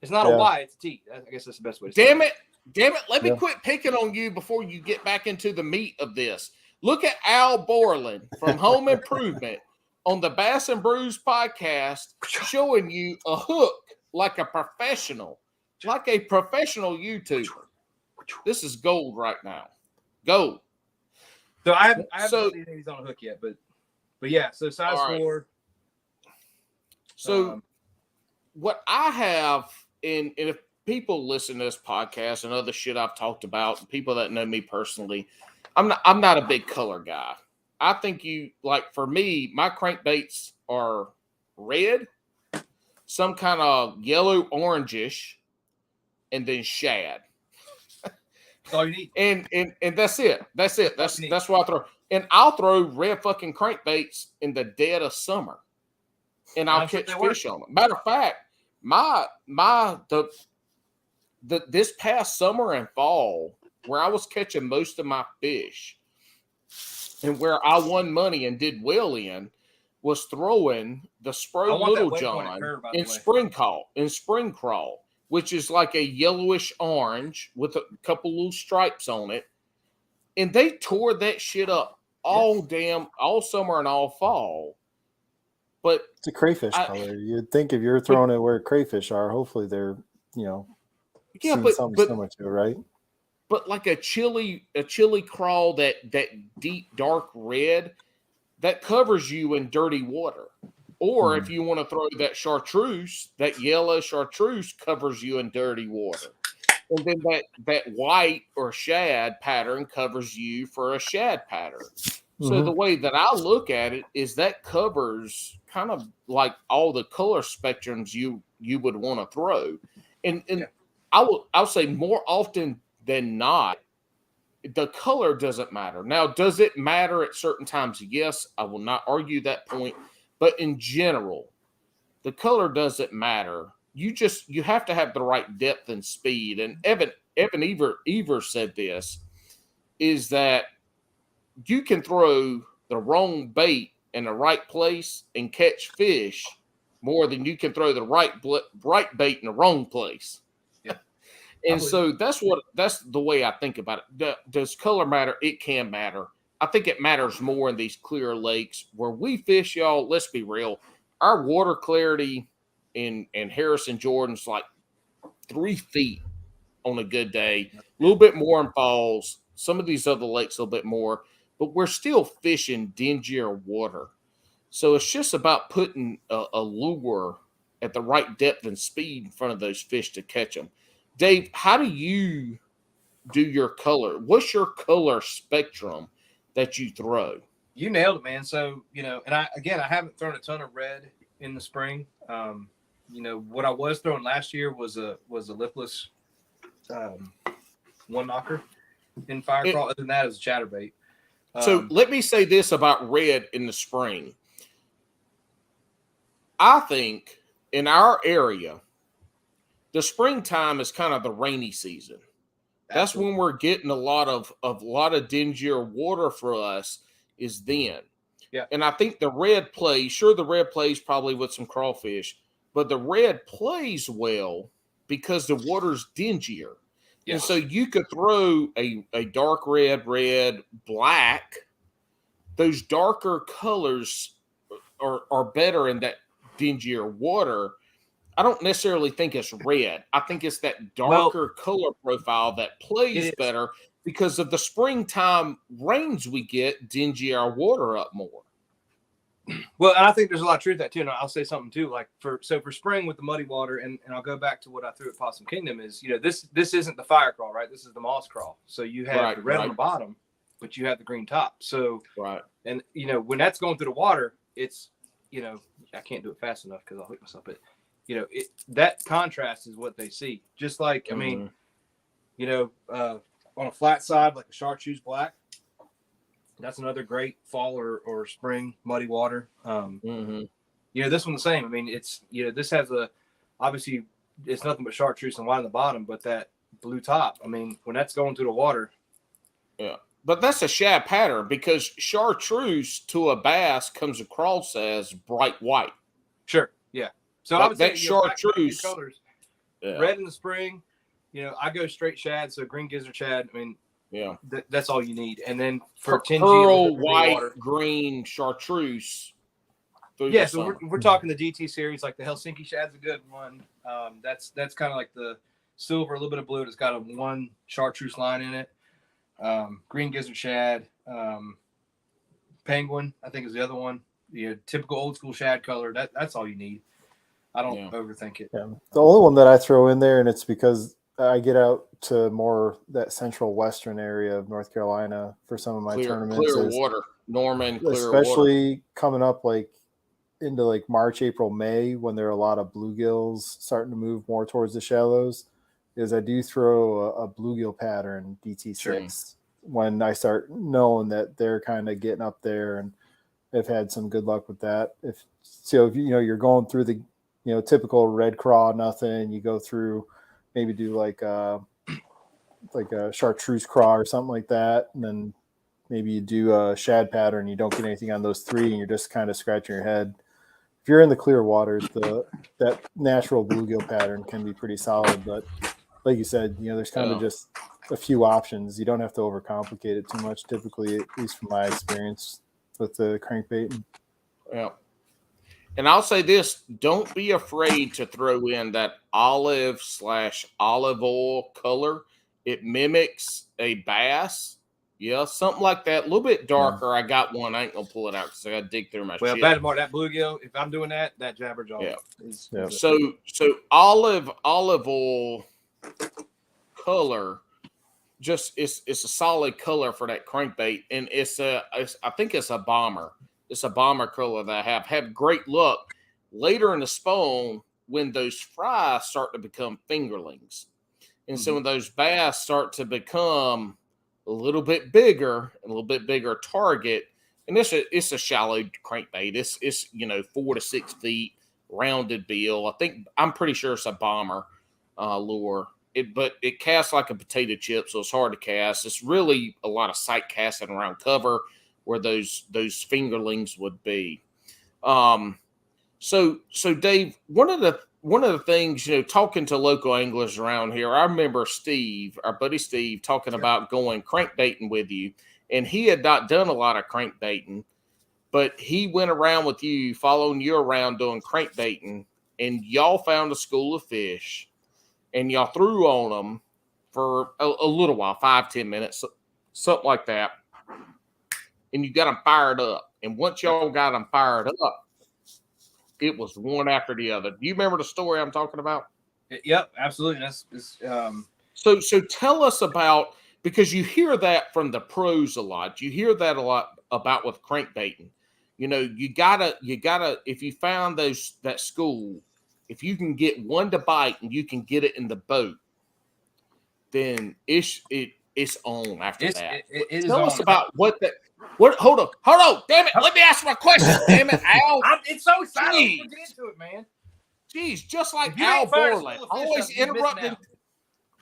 Y, it's a T. I guess that's the best way to say it. Damn it. Let me quit picking on you before you get back into the meat of this. Look at Al Borland from Home Improvement on the Bass and Brews podcast showing you a hook like a professional YouTuber. This is gold right now. Gold. So I haven't seen these on a hook yet, but yeah, so size 4. So what I have, and if people listen to this podcast and other shit I've talked about, people that know me personally, I'm not a big color guy. I think for me, my crankbaits are red, some kind of yellow orangish, and then shad. That's all you need. And that's it. That's what I throw. And I'll throw red fucking crankbaits in the dead of summer. And I'll catch fish on them. Matter of fact, this past summer and fall, where I was catching most of my fish and where I won money and did well in, was throwing the Spro Little John in spring crawl, which is like a yellowish orange with a couple little stripes on it. And they tore that shit up all summer and all fall. But it's a crayfish color. You'd think if you're throwing it where crayfish are, hopefully they're, Yeah, seen something similar to, right? But like a chili crawl, that deep dark red, that covers you in dirty water. Or if you want to throw that chartreuse, that yellow chartreuse covers you in dirty water. And then that white or shad pattern covers you for a shad pattern. So the way that I look at it is that covers kind of like all the color spectrums you would want to throw. And I'll say more often than not, the color doesn't matter. Now, does it matter at certain times? Yes, I will not argue that point. But in general, the color doesn't matter. You have to have the right depth and speed. And Evan Evers said this, is that you can throw the wrong bait in the right place and catch fish more than you can throw the right bait in the wrong place. And so that's the way I think about it. Does color matter? It can matter. I think it matters more in these clear lakes where we fish, y'all. Let's be real. Our water clarity in Harrison Jordan's like 3 feet on a good day. A little bit more in falls. Some of these other lakes a little bit more, but we're still fishing dingier water. So it's just about putting a lure at the right depth and speed in front of those fish to catch them. Dave, how do you do your color? What's your color spectrum that you throw? You nailed it, man. So, and I haven't thrown a ton of red in the spring. What I was throwing last year was a lipless one knocker in fire crawl. Other than that, it was a chatterbait. So let me say this about red in the spring. I think in our area, the springtime is kind of the rainy season. That's when we're getting a lot of dingier water for us is then. Yeah. And I think the red plays probably with some crawfish, but the red plays well because the water's dingier. Yes. And so you could throw a dark red, black. Those darker colors are better in that dingier water. I don't necessarily think it's red. I think it's that darker color profile that plays better because of the springtime rains we get dingy our water up more. Well, and I think there's a lot of truth to that too. And I'll say something too, like for spring with the muddy water, and I'll go back to what I threw at Possum Kingdom is, this isn't the fire crawl, right? This is the moss crawl. So you have the red on the bottom, but you have the green top. So and when that's going through the water, it's I can't do it fast enough because I'll hook myself. But that contrast is what they see. Just like, I mean, on a flat side, like a chartreuse black, that's another great fall or spring muddy water. This one's the same. I mean, it's, this has obviously it's nothing but chartreuse and white on the bottom, but that blue top, I mean, when that's going through the water. Yeah. But that's a shad pattern because chartreuse to a bass comes across as bright white. Sure. Yeah. So I would say chartreuse colors, red in the spring. I go straight shad, so green gizzard shad. I mean, that's all you need. And then for pearl white, water, green chartreuse. So we're talking the DT series, like the Helsinki shad's a good one. That's kind of like the silver, a little bit of blue. It's got a one chartreuse line in it. Green gizzard shad, penguin, I think is the other one. Typical old school shad color. That's all you need. I don't overthink it. Yeah. The only one that I throw in there, and it's because I get out to more that central western area of North Carolina for some of my tournaments. Clear water, Norman, especially water. Coming up like into like March, April, May, when there are a lot of bluegills starting to move more towards the shallows, is I do throw a bluegill pattern DT6 when I start knowing that they're kind of getting up there, and I've had some good luck with that. If you're going through the typical red craw, nothing, you go through, maybe do like a chartreuse craw or something like that, and then maybe you do a shad pattern, you don't get anything on those three, and you're just kind of scratching your head. If you're in the clear waters, that natural bluegill pattern can be pretty solid, but like you said, there's kind of just a few options. You don't have to overcomplicate it too much, typically, at least from my experience with the crankbait. Yeah. And I'll say this, don't be afraid to throw in that olive/olive oil color. It mimics a bass. Yeah, something like that. A little bit darker. I got one. I ain't going to pull it out because I got to dig through my shit. Well, that bluegill, if I'm doing that jabberjaw is So olive oil color, just it's a solid color for that crankbait. And I think it's a bomber. It's a bomber color that I have great luck later in the spawn when those fries start to become fingerlings. And some of those bass start to become a little bit bigger, target. And it's a shallow crankbait. It's 4 to 6 feet, rounded bill. I'm pretty sure it's a bomber lure. But it casts like a potato chip, so it's hard to cast. It's really a lot of sight casting around cover where those fingerlings would be. So Dave, one of the things, talking to local anglers around here, I remember Steve, our buddy Steve, talking about going crankbaiting with you, and he had not done a lot of crankbaiting, but he went around with you, following you around doing crankbaiting, and y'all found a school of fish, and y'all threw on them for a little while, 5-10 minutes, something like that. And you got them fired up. And once y'all got them fired up, it was one after the other. Do you remember the story I'm talking about? Yep, absolutely. So tell us about, because you hear that from the pros a lot. You hear that a lot about with crankbaiting. You gotta, if you found that school, if you can get one to bite and you can get it in the boat, then it's on after that. Tell us about hold on, damn it. Let me ask my question, damn it, Al. It's so exciting to get into it, man. Jeez, just like Al Borland,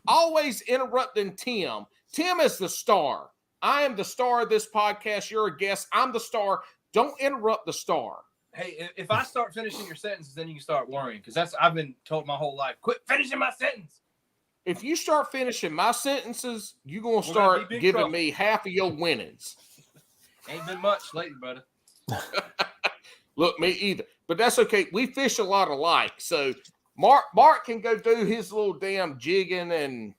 always interrupting Tim. Tim is the star. I am the star of this podcast. You're a guest. I'm the star. Don't interrupt the star. Hey, if I start finishing your sentences, then you can start worrying, because I've been told my whole life, quit finishing my sentence. If you start finishing my sentences, you're going to start giving me half of your winnings. Ain't been much lately, brother. Look, me either. But that's okay. We fish a lot alike. So Mark can go do his little damn jigging and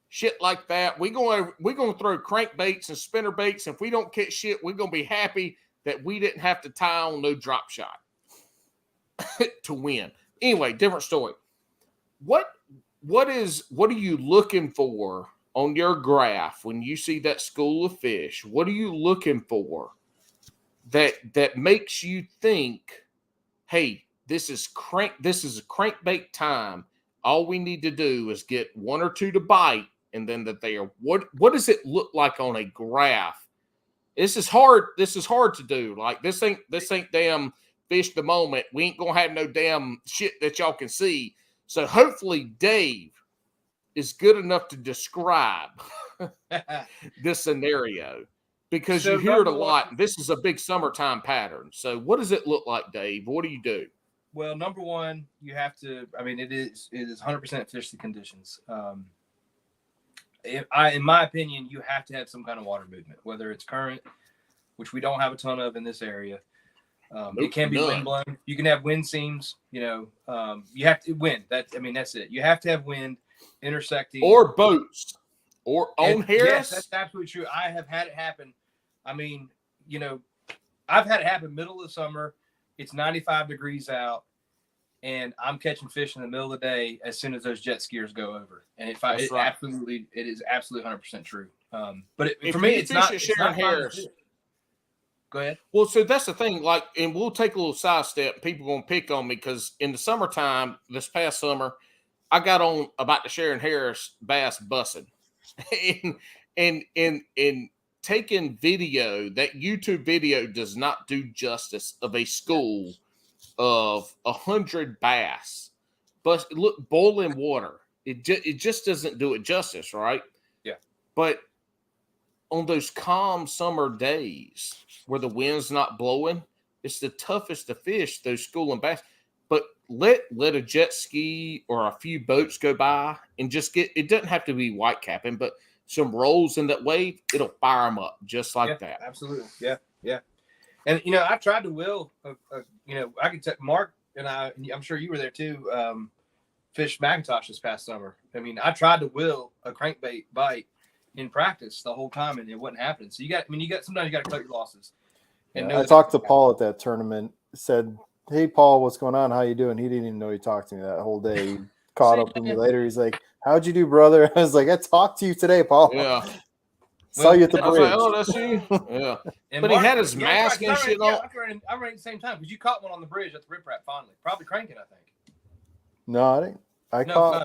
shit like that. We're going to throw crankbaits and spinner baits. If we don't catch shit, we're going to be happy that we didn't have to tie on no drop shot to win. Anyway, different story. What are you looking for on your graph when you see that school of fish? What are you looking for that makes you think, hey, this is a crankbait time. All we need to do is get one or two to bite, and then that they are. What does it look like on a graph? This is hard to do. Like this ain't damn fish the moment. We ain't gonna have no damn shit that y'all can see. So hopefully Dave is good enough to describe this scenario, because you hear it a lot. This is a big summertime pattern. So what does it look like, Dave? What do you do? Well, number one, you have to, it is 100% fish the conditions. In my opinion, you have to have some kind of water movement, whether it's current, which we don't have a ton of in this area. It can be wind blown. You can have wind seams. You have to wind. That's it. You have to have wind intersecting, or boats, or on Harris. Yes, that's absolutely true. I have had it happen. I've had it happen middle of the summer. It's 95 degrees out, and I'm catching fish in the middle of the day as soon as those jet skiers go over. And it is absolutely 100% true. But for me, it's not Harris. Go ahead. Well, so that's the thing. Like, and we'll take a little sidestep. People gonna pick on me because in the summertime, this past summer, I got on about the Sharon Harris bass bussing, and taking video. That YouTube video does not do justice of a school of 100 bass, but look, boiling water. It just doesn't do it justice, right? Yeah. But on those calm summer days where the wind's not blowing, it's the toughest to fish those school and bass. But let a jet ski or a few boats go by and just it doesn't have to be white capping, but some rolls in that wave, it'll fire them up just like that. Absolutely. Yeah. Yeah. And I've tried to will. I could take Mark and I'm sure you were there too. Fish Macintosh this past summer. I mean, I tried to will a crankbait bite in practice the whole time, and it wasn't happening. So sometimes you got to cut your losses. And I talked to Paul at that tournament. Said, "Hey, Paul, what's going on? How you doing?" He didn't even know he talked to me that whole day. He caught up with me later. He's like, "How'd you do, brother?" I was like, "I talked to you today, Paul. Yeah. Saw you at the bridge." Like, oh, that's you. Yeah. But Mark, he had his mask and shit on. I ran at the same time because you caught one on the bridge at the Rip Rap finally. Probably cranking, I think. No, I didn't. Paul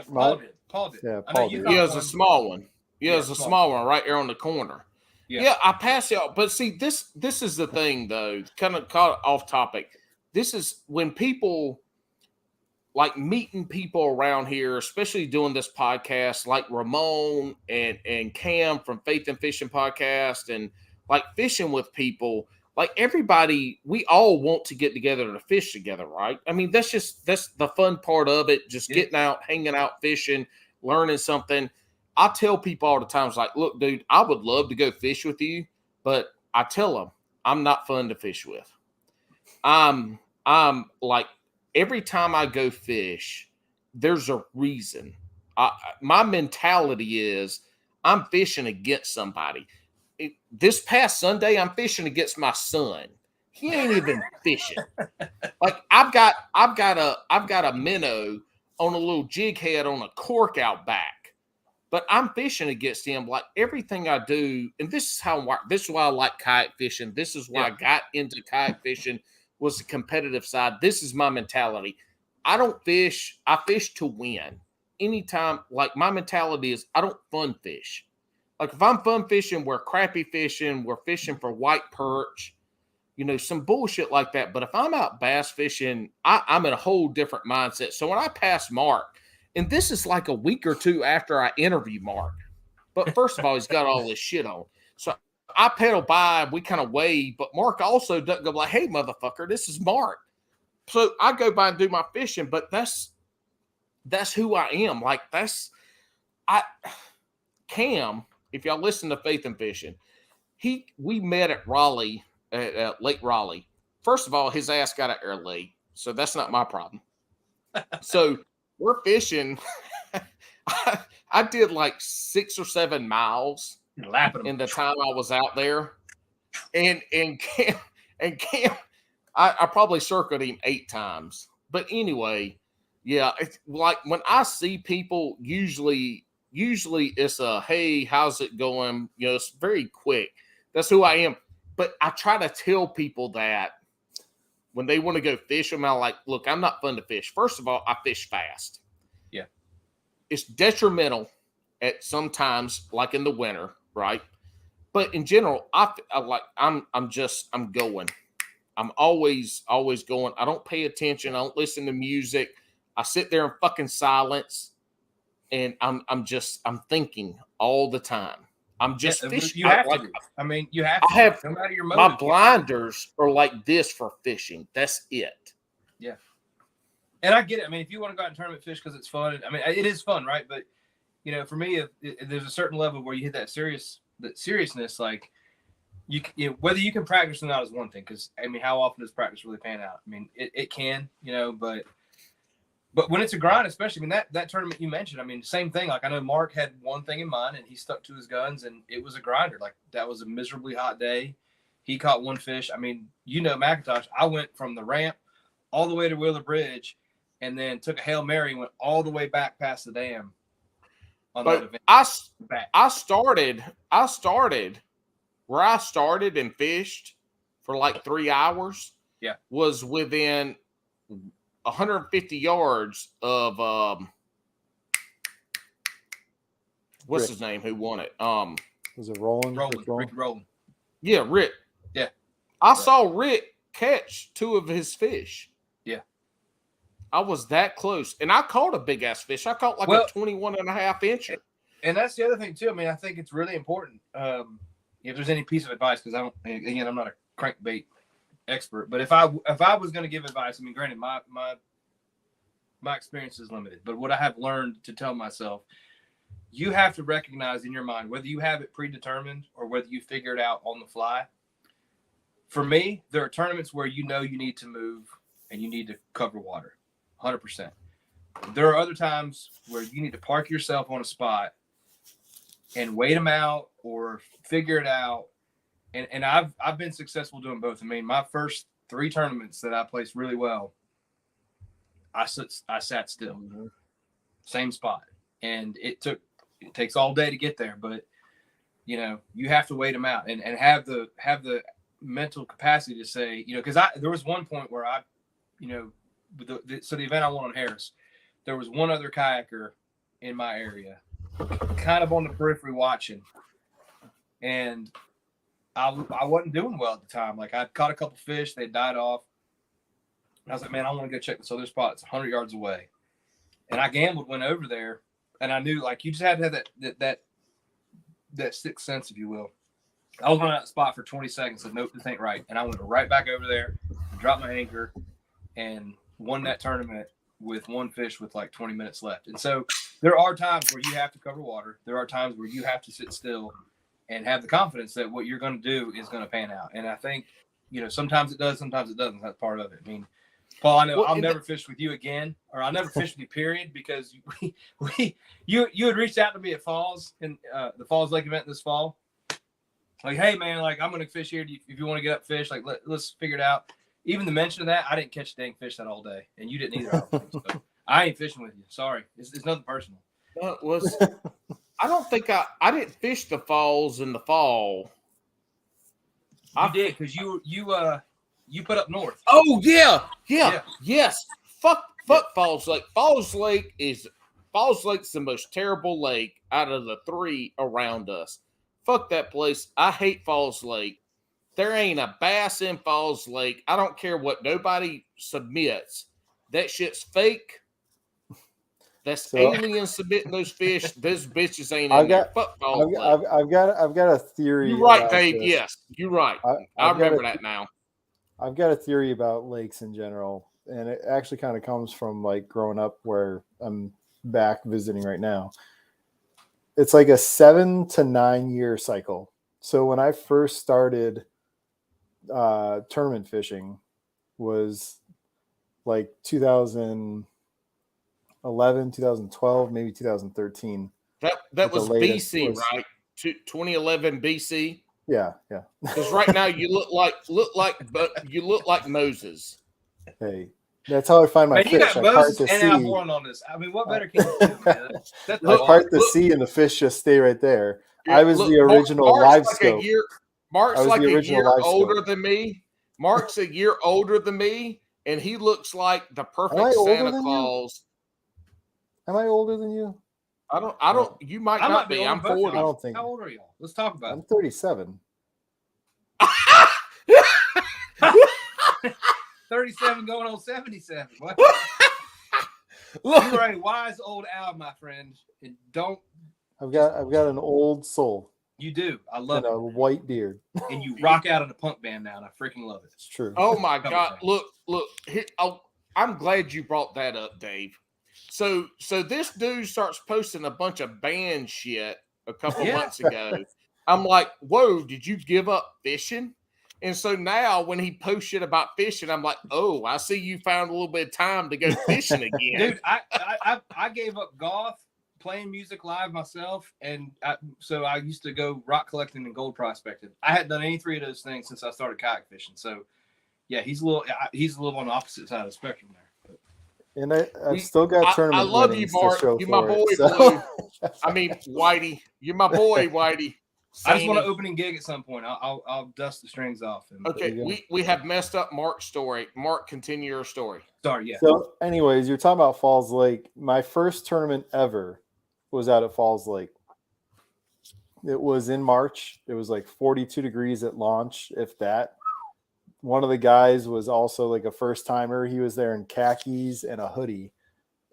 did. Yeah, Paul did. Yeah, it was a small one. Yeah, it was a small one right there on the corner. Yeah, I passed y'all. But see, this is the thing, though. Kind of caught off topic. This is when people like meeting people around here, especially doing this podcast, like Ramon and Cam from Faith and Fishing Podcast, and like fishing with people. Like everybody, we all want to get together to fish together, right? I mean, that's the fun part of it. Just getting out, hanging out, fishing, learning something. I tell people all the time, it's like, look, dude, I would love to go fish with you, but I tell them I'm not fun to fish with. I'm like, every time I go fish, there's a reason. My mentality is I'm fishing against somebody. This past Sunday, I'm fishing against my son. He ain't even fishing. Like I've got a minnow on a little jig head on a cork out back, but I'm fishing against him. Like everything I do, and this is why I like kayak fishing. This is why I got into kayak fishing, was the competitive side. This is my mentality. I don't fish. I fish to win. Anytime, like my mentality is I don't fun fish. Like if I'm fun fishing, we're crappie fishing, we're fishing for white perch, some bullshit like that. But if I'm out bass fishing, I'm in a whole different mindset. So when I pass Mark, and this is like a week or two after I interview Mark, but first of all, he's got all this shit on. So I pedal by, we kind of wave, but Mark also doesn't go like, "Hey, motherfucker, this is Mark." So I go by and do my fishing, but that's who I am. Like Cam, if y'all listen to Faith and Fishing, we met at Raleigh, at Lake Raleigh. First of all, his ass got out there late, so that's not my problem. So we're fishing. I did like 6 or 7 miles in the time I was out there, and Cam, I probably circled him 8 times. But anyway, yeah, it's like when I see people, usually it's a, "Hey, how's it going?" It's very quick. That's who I am. But I try to tell people that when they want to go fish, I'm like, "Look, I'm not fun to fish. First of all, I fish fast. Yeah, it's detrimental at sometimes, like in the winter, right? But in general, I'm going. I'm always going. I don't pay attention. I don't listen to music. I sit there in fucking silence, and I'm thinking all the time. I'm just fishing. You have to. I mean, you have to. I have no matter your motive, my blinders are like this for fishing. That's it. Yeah. And I get it. I mean, if you want to go out and tournament fish because it's fun, I mean, it is fun, right? But for me, there's a certain level where you hit that seriousness, like whether you can practice or not is one thing. Because I mean, how often does practice really pan out? I mean, it can, but when it's a grind, especially, I mean, that tournament you mentioned, I mean, same thing. Like I know Mark had one thing in mind and he stuck to his guns, and it was a grinder. Like that was a miserably hot day. He caught one fish. I mean, Macintosh, I went from the ramp all the way to Wheeler Bridge, and then took a Hail Mary and went all the way back past the dam. But I started where I started and fished for like 3 hours. Yeah, was within 150 yards of what's his name? Who won it? Was it Roland? Ricky Roland. Yeah, Rick. Yeah, I saw Rick catch 2 of his fish. I was that close. And I caught a big ass fish. I caught like a 21.5 incher. And that's the other thing too. I mean, I think it's really important. If there's any piece of advice, because I'm not a crankbait expert, but if I was going to give advice, I mean, granted, my experience is limited, but what I have learned to tell myself, you have to recognize in your mind, whether you have it predetermined or whether you figure it out on the fly, for me, there are tournaments where you need to move and you need to cover water, 100%. There are other times where you need to park yourself on a spot and wait them out or figure it out. And I've been successful doing both. I mean, my first 3 tournaments that I placed really well, I sat still, same spot, and it takes all day to get there, but you have to wait them out and have the mental capacity to say, because there was one point where so the event I won on Harris, there was one other kayaker in my area, kind of on the periphery watching, and I wasn't doing well at the time. Like, I'd caught a couple fish, they died off. And I was like, man, I want to go check this other spot. It's 100 yards away. And I gambled, went over there, and I knew, like, you just had to have that sixth sense, if you will. I was on that spot for 20 seconds, said, nope, this ain't right. And I went right back over there, dropped my anchor, and won that tournament with one fish with like 20 minutes left. And so there are times where you have to cover water. There are times where you have to sit still and have the confidence that what you're going to do is going to pan out. And I think, sometimes it does, sometimes it doesn't. That's part of it. I mean, Paul, I know I'll never fish with you again, or I'll never fish with you, period, because you had reached out to me at Falls in the Falls Lake event this fall. Like, hey, man, like, I'm going to fish here. If you want to get up fish, like, let's figure it out. Even the mention of that, I didn't catch a dang fish that all day, and you didn't either. So I ain't fishing with you. Sorry. It's nothing personal. Well, I don't think I didn't fish the falls in the fall. I did, because you put up north. Oh, yeah. Yes. Fuck Falls Lake. Falls Lake's the most terrible lake out of the 3 around us. Fuck that place. I hate Falls Lake. There ain't a bass in Falls Lake. I don't care what nobody submits. That shit's fake. That's aliens submitting those fish. Those bitches ain't in there. Fuck Falls Lake. I've got a theory. You're right, Dave. This. Yes, you're right. I remember that now. I've got a theory about lakes in general, and it actually kind of comes from like growing up where I'm back visiting right now. It's like a 7 to 9 year cycle. So when I first started tournament fishing was like 2011, 2012, maybe 2013. That was BC, right? 2011 BC. Yeah. Because right now you look like Moses. Hey, that's how I find my fish. You got Moses and Al Warren on this. I mean, what better can you do, man? I part the sea and the fish just stay right there. I was the original live scope. Mark's like a year older than me. Mark's a year older than me, and he looks like the perfect Santa Claus. Am I older than you? I don't. You might not be. I'm 40. I don't think. How old are y'all? Let's talk about it. I'm 37. 37 going on 77. What? Look, you're a wise old Al, my friend. And don't. I've got an old soul. You do. I love it. A white beard. And you rock out in a punk band now, and I freaking love it. It's true. Oh my God! Look. Here, I'm glad you brought that up, Dave. So this dude starts posting a bunch of band shit a couple months ago. I'm like, whoa, did you give up fishing? And so now when he posts shit about fishing, I'm like, oh, I see you found a little bit of time to go fishing again. Dude, I gave up golf, playing music live myself, and so I used to go rock collecting and gold prospecting. I hadn't done any 3 of those things since I started kayak fishing. So yeah, he's a little on the opposite side of the spectrum there. And I've still got tournament. I love you, Mark. You're my boy, Blue. I mean, Whitey. You're my boy, Whitey. I just want an opening gig at some point. I'll dust the strings off. Okay, we have messed up Mark's story. Mark, continue your story. Sorry, yeah. So, anyways, you're talking about Falls Lake. My first tournament ever was out at Falls Lake. It was in March. It was like 42 degrees at launch, if that. One of the guys was also like a first timer. He was there in khakis and a hoodie,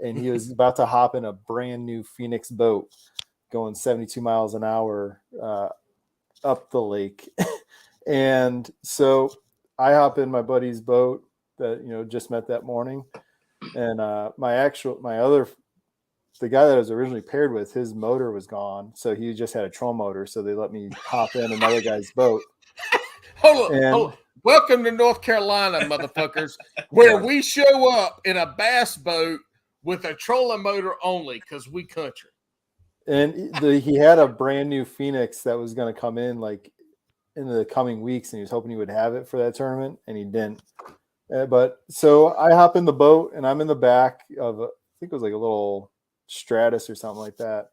and he was about to hop in a brand new Phoenix boat going 72 miles an hour up the lake. And so I hop in my buddy's boat that, just met that morning. And the guy that I was originally paired with, his motor was gone. So he just had a troll motor. So they let me hop in another guy's boat. Hold on. Welcome to North Carolina, motherfuckers, where we show up in a bass boat with a trolling motor only because we country. And he had a brand new Phoenix that was going to come in like in the coming weeks, and he was hoping he would have it for that tournament, and he didn't. But so I hop in the boat, and I'm in the back of, I think it was like a little Stratus or something like that.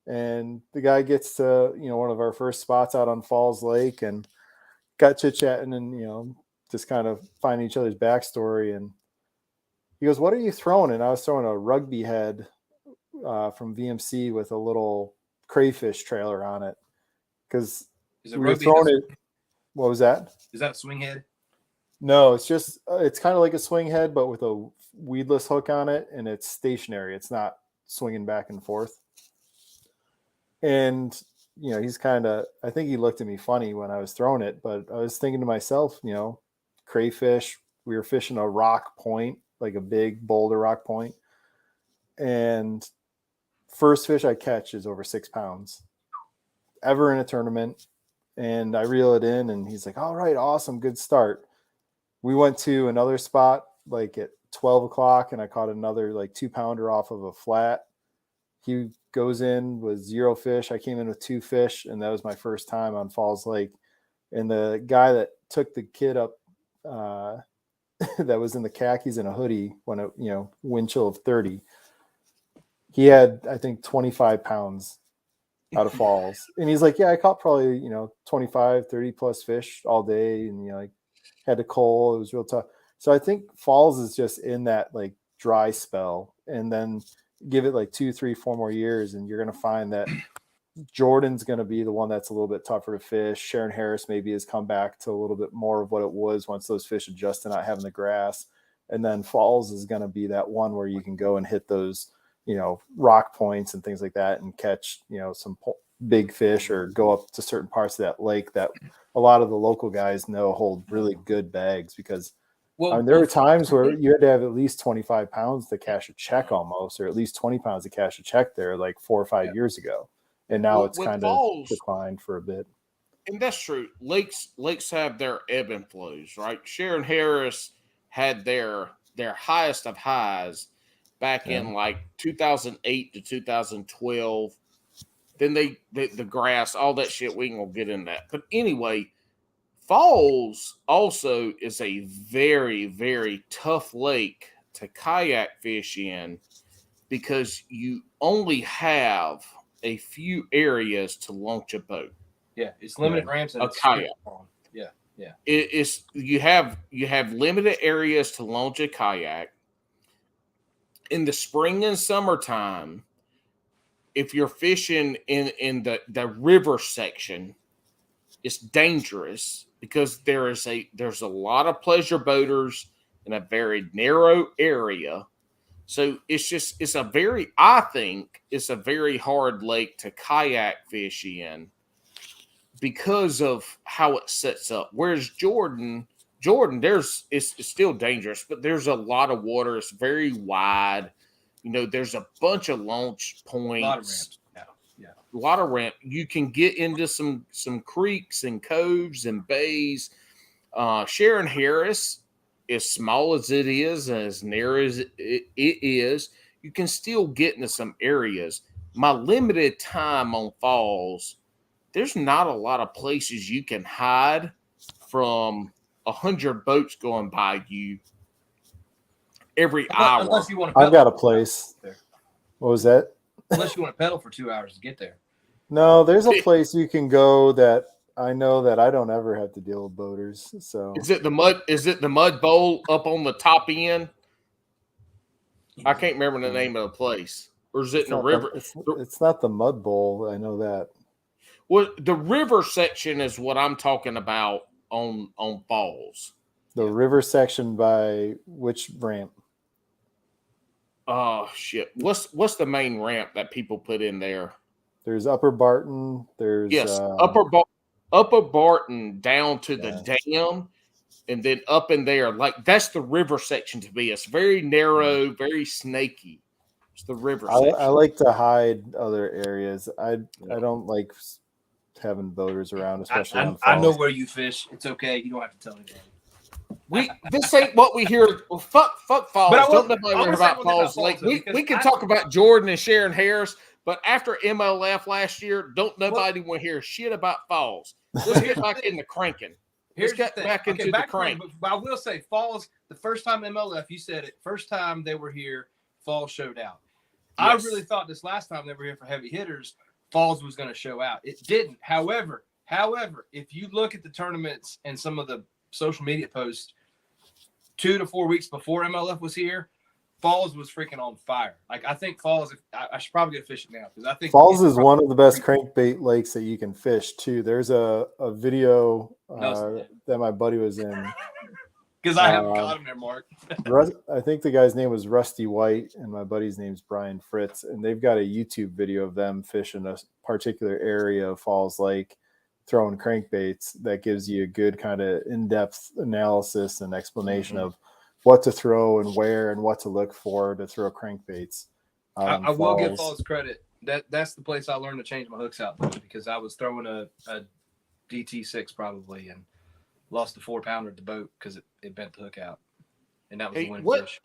And the guy gets to, one of our first spots out on Falls Lake, and got chit-chatting and, just kind of finding each other's backstory. And he goes, "What are you throwing?" And I was throwing a rugby head from VMC with a little crayfish trailer on it. Because we were throwing it. What was that? Is that a swing head? No, it's just, it's kind of like a swing head, but with a weedless hook on it, and it's stationary. It's not swinging back and forth. And, he's kind of, I think he looked at me funny when I was throwing it, but I was thinking to myself, crayfish, we were fishing a rock point, like a big boulder rock point. And first fish I catch is over 6 pounds ever in a tournament. And I reel it in, and he's like, "All right, awesome. Good start." We went to another spot like at 12 o'clock, and I caught another like 2-pounder off of a flat. He goes in with 0 fish. I came in with 2 fish, and that was my first time on Falls Lake. And the guy that took the kid up that was in the khakis and a hoodie when it, wind chill of 30, he had, I think, 25 pounds out of Falls. And he's like, "Yeah, I caught probably, 25, 30 plus fish all day. And, like, had to coal. It was real tough." So I think Falls is just in that like dry spell, and then give it like 2, 3, 4 more years, and you're going to find that Jordan's going to be the one that's a little bit tougher to fish. Sharon Harris maybe has come back to a little bit more of what it was once those fish adjust to not having the grass. And then Falls is going to be that one where you can go and hit those, rock points and things like that, and catch, some big fish, or go up to certain parts of that lake that a lot of the local guys know hold really good bags. Because there were times where you had to have at least 25 pounds to cash a check almost, or at least 20 pounds to cash a check there like 4 or 5 years ago. And now it's kind of declined for a bit. And that's true. Lakes have their ebb and flows, right? Sharon Harris had their highest of highs back in like 2008 to 2012. Then the grass, all that shit, we ain't gonna get in that. But anyway, Falls also is a very, very tough lake to kayak fish in, because you only have a few areas to launch a boat. Yeah, it's limited ramps and a kayak. Yeah. It's you have limited areas to launch a kayak. In the spring and summertime, if you're fishing in the river section, it's dangerous, because there's a lot of pleasure boaters in a very narrow area. So I think it's a very hard lake to kayak fish in, because of how it sets up. Whereas Jordan, it's still dangerous, but there's a lot of water. It's very wide. There's a bunch of launch points. A lot of ramps. Yeah. A lot of ramp. You can get into some creeks and coves and bays. Sharon Harris, as small as it is, as near as it is, you can still get into some areas. My limited time on Falls, there's not a lot of places you can hide from 100 boats going by you every hour. Unless you want to. I've got a place. What was that? Unless you want to pedal for 2 hours to get there. No, there's a place you can go that I know that I don't ever have to deal with boaters. So is it the mud bowl up on the top end? I can't remember the name of the place. Or is it in the river? It's not the Mud Bowl. I know that. Well, the river section is what I'm talking about on Falls. The river section by which ramp? Oh shit! What's the main ramp that people put in there? There's Upper Barton. There's Upper Barton down to the dam, and then up in there, like that's the river section to me. It's very narrow, very snaky. It's the river section. I like to hide other areas. I don't like having boaters around, especially on I know falls. where you fish. It's okay. You don't have to tell anybody. This ain't what we hear. Well, fuck falls. But Don't nobody hear about falls. Like we can talk about Jordan and Sharon Harris, but after MLF last year, don't nobody want to hear shit about falls. Let's get back into cranking. Let's get back into the crank. But I will say, falls. The first time MLF, you said it. First time they were here, falls showed out. Yes. I really thought this last time they were here for heavy hitters, falls was going to show out. It didn't. However, if you look at the tournaments and some of the social media posts 2 to 4 weeks before MLF was here, falls was freaking on fire. Like, I think falls, I should probably get fishing now because I think falls is one of the best crankbait lakes that you can fish too. There's a video that my buddy was in. Because I haven't caught him there, Mark. I think the guy's name was Rusty White, and my buddy's name's Brian Fritz, and they've got a YouTube video of them fishing a particular area of Falls Lake, throwing crankbaits that gives you a good kind of in-depth analysis and explanation of what to throw and where and what to look for to throw crankbaits. I will give Falls credit. That's the place I learned to change my hooks out because I was throwing a DT6 probably and lost a 4-pounder at the boat because it bent the hook out, and that was the winning fish.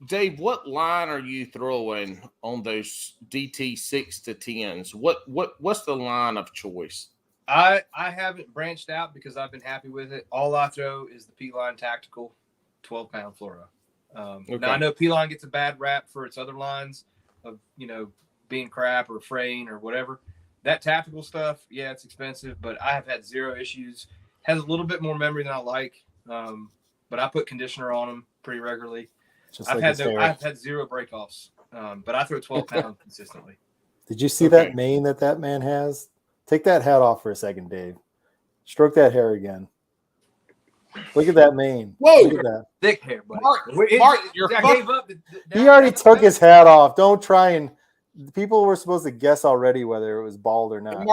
Dave, what line are you throwing on those DT 6 to 10s? What's the line of choice? I haven't branched out because I've been happy with it. All I throw is the P-Line Tactical 12-pound fluoro. Now I know P-Line gets a bad rap for its other lines of being crap or fraying or whatever. That tactical stuff, yeah, it's expensive, but I have had zero issues. Has a little bit more memory than I like, but I put conditioner on them pretty regularly. I've had zero breakoffs, but I throw 12 pounds consistently. Did you see that mane that man has? Take that hat off for a second, Dave. Stroke that hair again. Look at that mane. Whoa, look at that thick hair, buddy. Mark, he already took his hat off. Don't try and. People were supposed to guess already whether it was bald or not.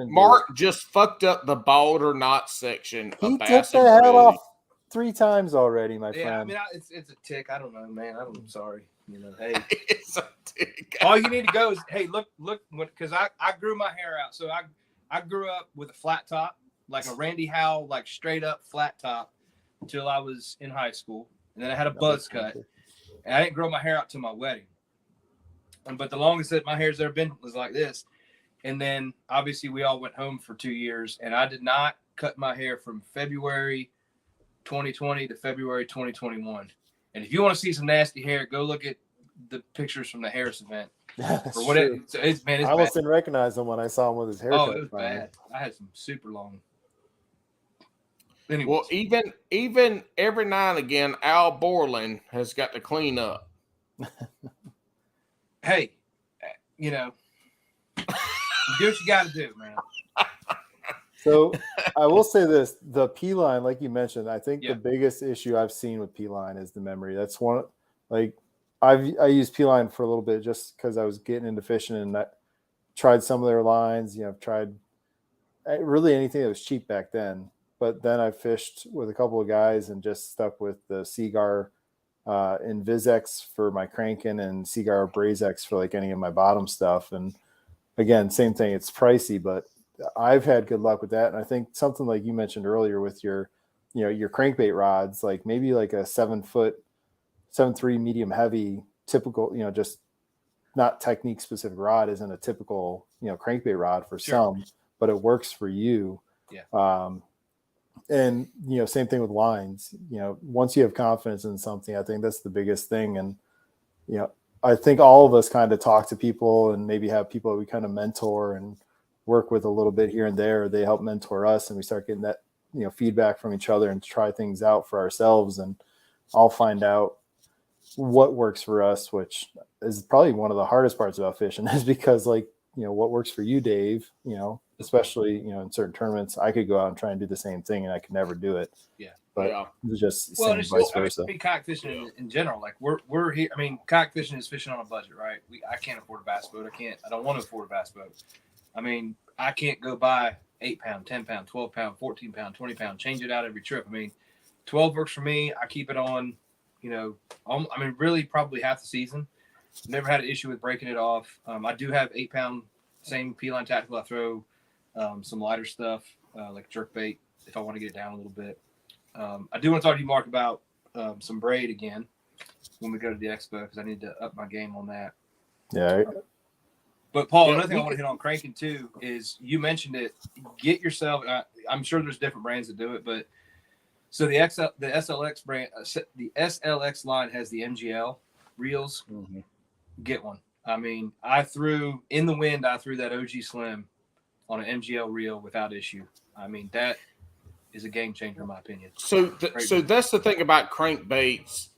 Mark just fucked up the bald or not section. He took the hat off 3 times already, my friend. I mean, it's a tick. I don't know, man. I'm sorry. Hey, it's a tick. All you need to go is, hey, look, because I grew my hair out. So I grew up with a flat top, like a Randy Howell, like straight up flat top, until I was in high school, and then I had a buzz cut, and I didn't grow my hair out till my wedding. But the longest that my hair's ever been was like this. And then obviously we all went home for 2 years, and I did not cut my hair from February 2020 to February 2021. And if you want to see some nasty hair, go look at the pictures from the Harris event. Or what it's I almost didn't recognize him when I saw him with his hair. Oh, it was bad. I had some super long. Anyways. Well, even every now and again, Al Borland has got to clean up. Hey, do what you got to do, man. So I will say this, the P-Line, like you mentioned, I think the biggest issue I've seen with P-Line is the memory. That's one, like I used P-Line for a little bit just because I was getting into fishing, and I tried some of their lines, I've tried really anything that was cheap back then. But then I fished with a couple of guys and just stuck with the Seagar in Vizex for my cranking and Seagar Brazex for like any of my bottom stuff. And again, same thing, it's pricey, but I've had good luck with that. And I think something like you mentioned earlier with your crankbait rods, like maybe like a 7-foot, 7.3 medium heavy, typical, just not technique specific rod isn't a typical, crankbait rod for some, but it works for you. Yeah. And, same thing with lines, once you have confidence in something, I think that's the biggest thing. And, I think all of us kind of talk to people and maybe have people that we kind of mentor and work with a little bit here and there. They help mentor us, and we start getting that, feedback from each other and try things out for ourselves. And I'll find out what works for us, which is probably one of the hardest parts about fishing, is because what works for you, Dave, especially, in certain tournaments, I could go out and try and do the same thing and I could never do it. Yeah. But it's just vice versa. Kayak fishing in general, like we're here. I mean, kayak fishing is fishing on a budget, right? I can't afford a bass boat. I don't want to afford a bass boat. I mean, I can't go buy 8-pound, 10-pound, 12-pound, 14-pound, 20-pound, change it out every trip. I mean, 12 works for me. I keep it on, really probably half the season. Never had an issue with breaking it off. I do have 8-pound, same P-Line Tactical I throw some lighter stuff like jerk bait if I want to get it down a little bit. I do want to talk to you, Mark, about some braid again when we go to the expo because I need to up my game on that. Yeah. But Paul, another thing I want to hit on cranking too is you mentioned it. Get yourself. I'm sure there's different brands that do it, but so the SLX brand, the SLX line has the MGL reels. Mm-hmm. Get one. I mean, I threw that OG Slim on an MGL reel without issue. I mean, that is a game changer in my opinion. So that's the thing about crankbaits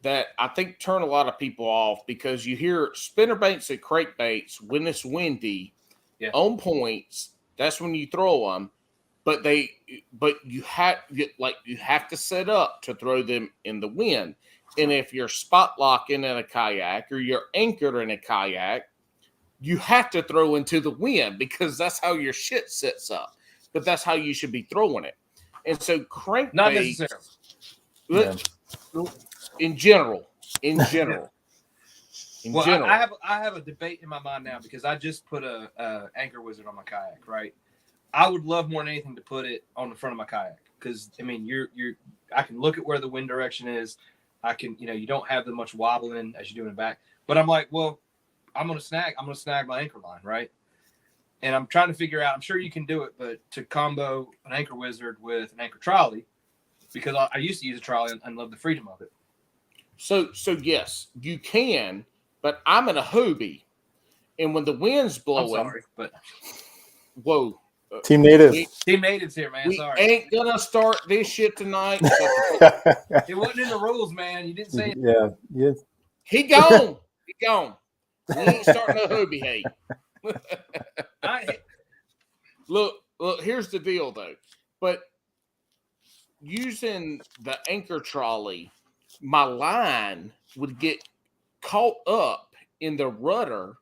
that I think turn a lot of people off because you hear spinnerbaits and crankbaits when it's windy on points. That's when you throw them, but you have to set up to throw them in the wind. And if you're spot locking in a kayak or you're anchored in a kayak, you have to throw into the wind because that's how your shit sets up. But that's how you should be throwing it. And so crankbaits, not necessarily. In general. I have a debate in my mind now because I just put a anchor wizard on my kayak, right? I would love more than anything to put it on the front of my kayak because I mean I can look at where the wind direction is. I can, you don't have that much wobbling as you do in the back. But I'm like, well, I'm gonna snag my anchor line, right? And I'm trying to figure out, I'm sure you can do it, but to combo an anchor wizard with an anchor trolley, because I used to use a trolley and love the freedom of it. So yes, you can, but I'm in a Hobie, and when the wind's blowing, I'm sorry, but whoa, Team Native. Team Native's here, man. We Sorry, ain't gonna start this shit tonight. It wasn't in the rules, man. You didn't say it. Yeah. He gone. We ain't starting no Hobie hate. Look, here's the deal though. But using the anchor trolley, my line would get caught up in the rudder.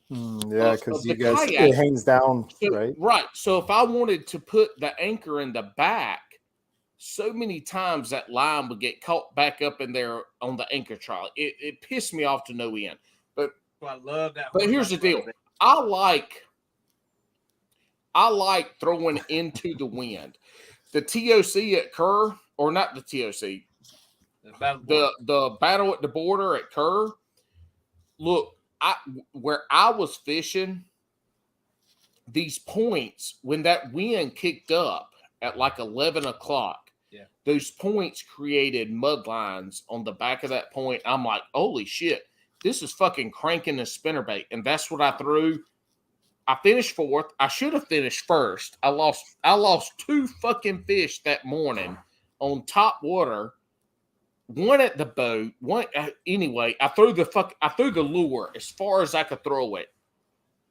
Yeah, because you guys it hangs down, right? Right. So if I wanted to put the anchor in the back, so many times that line would get caught back up in there on the anchor trolley. It pissed me off to no end. But I love that. But here's the deal. I like throwing into the wind. The TOC at Kerr, or not the TOC, the battle at the border at Kerr. Look, where I was fishing, these points, when that wind kicked up at like 11 o'clock, those points created mud lines on the back of that point. I'm like, holy shit, this is fucking cranking a spinnerbait. And that's what I threw. I finished fourth. I should have finished first. I lost 2 fucking fish that morning on top water. One at the boat. One anyway. I threw the lure as far as I could throw it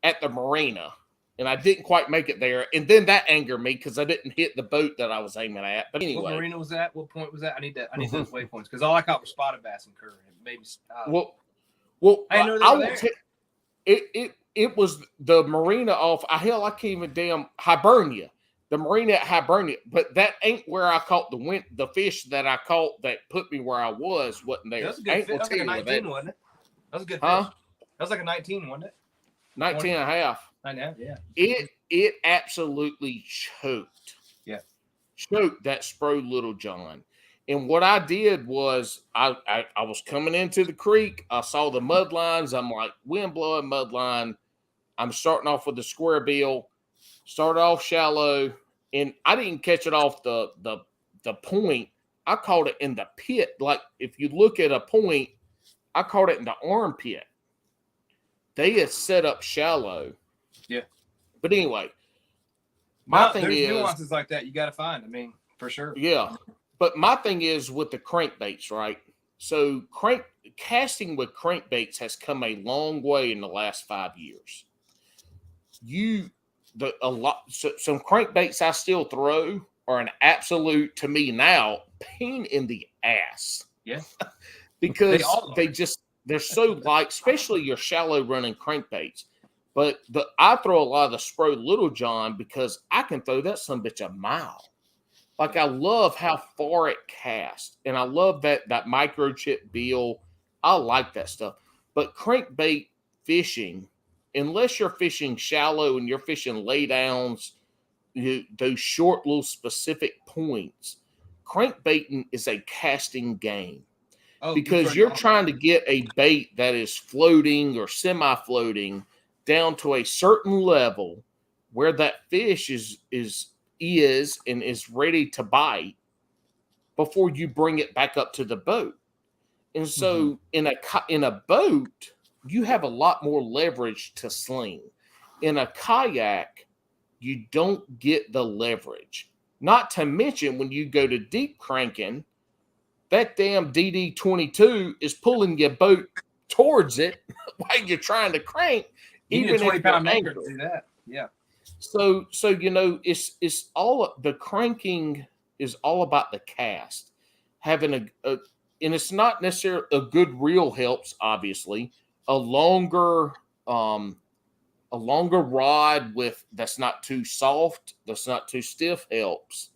at the marina, and I didn't quite make it there. And then that angered me because I didn't hit the boat that I was aiming at. But anyway, what marina was that? What point was that? I need those waypoints because all I caught was spotted bass and curry. Maybe. Well, I know they were there. It was the marina off. I can't even damn Hibernia. The marina at Hibernia, but that ain't where I caught the fish that I caught that put me where I wasn't there. That was a good fish. That was like a 19, wasn't it? That was a good fish. That was like a 19, wasn't it? 19 and a half. I know, yeah. It absolutely choked. Yeah. Choked that Spro Little John. And what I did was I was coming into the creek. I saw the mud lines. I'm like, wind blowing mud line. I'm starting off with the square bill. Started off shallow, and I didn't catch it off the point. I caught it in the pit. Like if you look at a point, I caught it in the armpit. They had set up shallow. Yeah. But anyway, my thing is nuances like that you got to find. I mean, for sure. Yeah. But my thing is with the crankbaits, right? So casting with crankbaits has come a long way in the last 5 years. Some crankbaits I still throw are an absolute, to me now, pain in the ass. Yeah. Because they're so light, especially your shallow running crankbaits. But I throw a lot of the Spro Little John because I can throw that son bitch a mile. Like I love how far it casts, and I love that microchip bill. I like that stuff. But crankbait fishing unless you're fishing shallow and you're fishing laydowns, those short little specific points, crankbaiting is a casting game. Because you're trying to get a bait that is floating or semi-floating down to a certain level where that fish is and is ready to bite before you bring it back up to the boat. And so in a boat, you have a lot more leverage to sling. In a kayak, you don't get the leverage. Not to mention when you go to deep cranking, that damn DD22 is pulling your boat towards it while you're trying to crank. You need a 20-pound anchor to do that. Yeah. So it's all, the cranking is all about the cast. Having and it's not necessarily a good reel helps, obviously. A longer rod that's not too soft, that's not too stiff helps.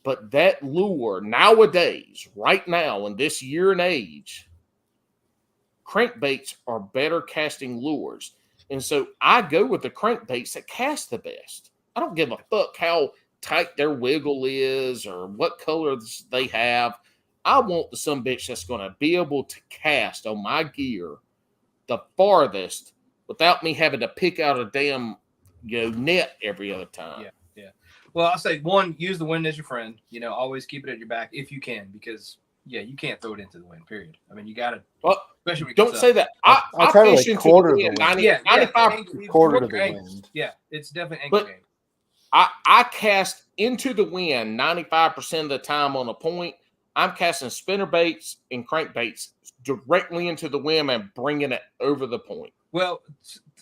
But that lure nowadays, right now in this year and age, crankbaits are better casting lures. And so I go with the crankbaits that cast the best. I don't give a fuck how tight their wiggle is or what colors they have. I want the sumbitch that's going to be able to cast on my gear the farthest without me having to pick out a damn net every other time. Yeah. Well, I'll say, one, use the wind as your friend. Always keep it at your back if you can, because you can't throw it into the wind. Period. I mean, you got to. Well, don't say that. I fish into quarter the wind. 95 quarter to the wind. Yeah, it's definitely angle game. I cast into the wind 95% of the time on a point. I'm casting spinner baits and crankbaits directly into the wind and bringing it over the point. Well,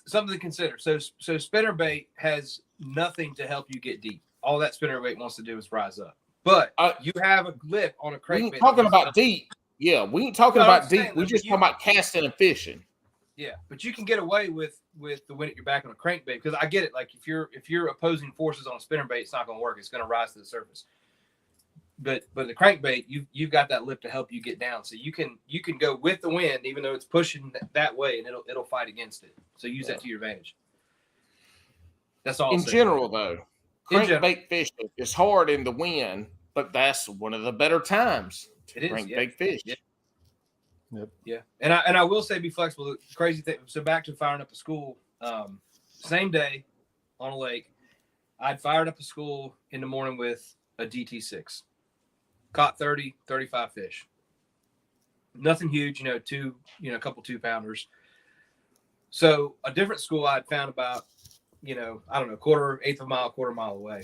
something to consider. So spinner bait has nothing to help you get deep. All that spinner bait wants to do is rise up. But you have a lip on a crankbait. We ain't talking about deep. Yeah, we ain't talking about deep. We're just talking about casting and fishing. Yeah, but you can get away with the wind at your back on a crankbait, because I get it. Like if you're opposing forces on a spinner bait, it's not going to work. It's going to rise to the surface. But the crankbait, you've got that lip to help you get down, so you can go with the wind even though it's pushing that way, and it'll fight against it. So use that to your advantage. That's all. In general, though, crankbait fishing is hard in the wind, but that's one of the better times to crankbait fish. Yeah. Yep. Yeah, and I will say, be flexible. The crazy thing. So back to firing up a school. Same day on a lake, I'd fired up a school in the morning with a DT6. Caught 30, 35 fish. Nothing huge, a couple 2-pounders. So a different school I'd found about, I don't know, quarter mile away.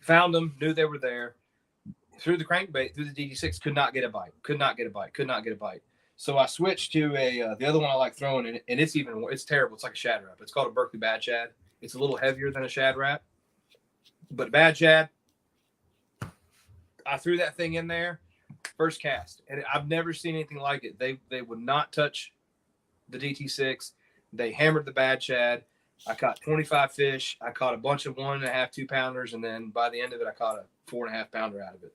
Found them, knew they were there. Threw the crankbait, through the DD6, could not get a bite. So I switched to the other one I like throwing, and it's terrible. It's like a shad wrap. It's called a Berkeley Bad Shad. It's a little heavier than a shad wrap, but Bad Shad. I threw that thing in there, first cast, and I've never seen anything like it. They would not touch the DT6. They hammered the Bad Shad. I caught 25 fish. I caught a bunch of 1.5, 2-pounders, and then by the end of it, I caught a 4.5-pounder out of it.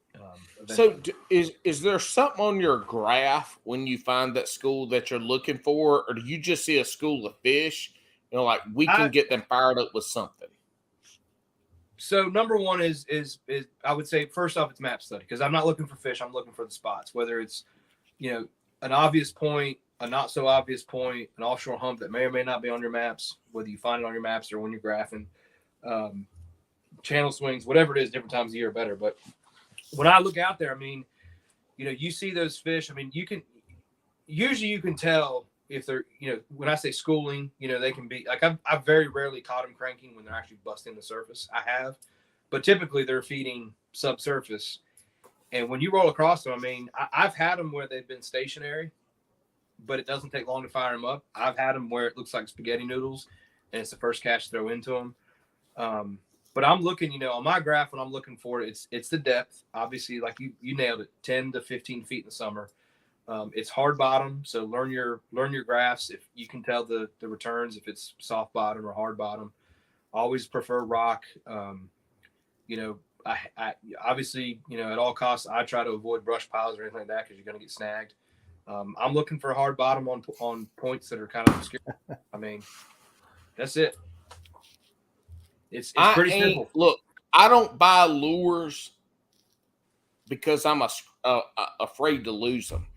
So is there something on your graph when you find that school that you're looking for, or do you just see a school of fish? Like we can get them fired up with something. So number one is I would say, first off, it's map study, because I'm not looking for fish. I'm looking for the spots, whether it's, an obvious point, a not so obvious point, an offshore hump that may or may not be on your maps, whether you find it on your maps or when you're graphing, channel swings, whatever it is, different times of year are better. But when I look out there, I mean, you see those fish. I mean, you can tell if they're, when I say schooling, they can be like, I've very rarely caught them cranking when they're actually busting the surface. I have, but typically they're feeding subsurface. And when you roll across them, I mean, I've had them where they've been stationary, but it doesn't take long to fire them up. I've had them where it looks like spaghetti noodles and it's the first catch to throw into them. But I'm looking, on my graph, when I'm looking for it, it's the depth. Obviously, like you nailed it, 10 to 15 feet in the summer. It's hard bottom, so learn your graphs. If you can tell the returns, if it's soft bottom or hard bottom. Always prefer rock. I obviously, at all costs, I try to avoid brush piles or anything like that, because you're going to get snagged. I'm looking for a hard bottom on points that are kind of obscure. I mean, that's it. It's pretty simple. Look, I don't buy lures because I'm afraid to lose them.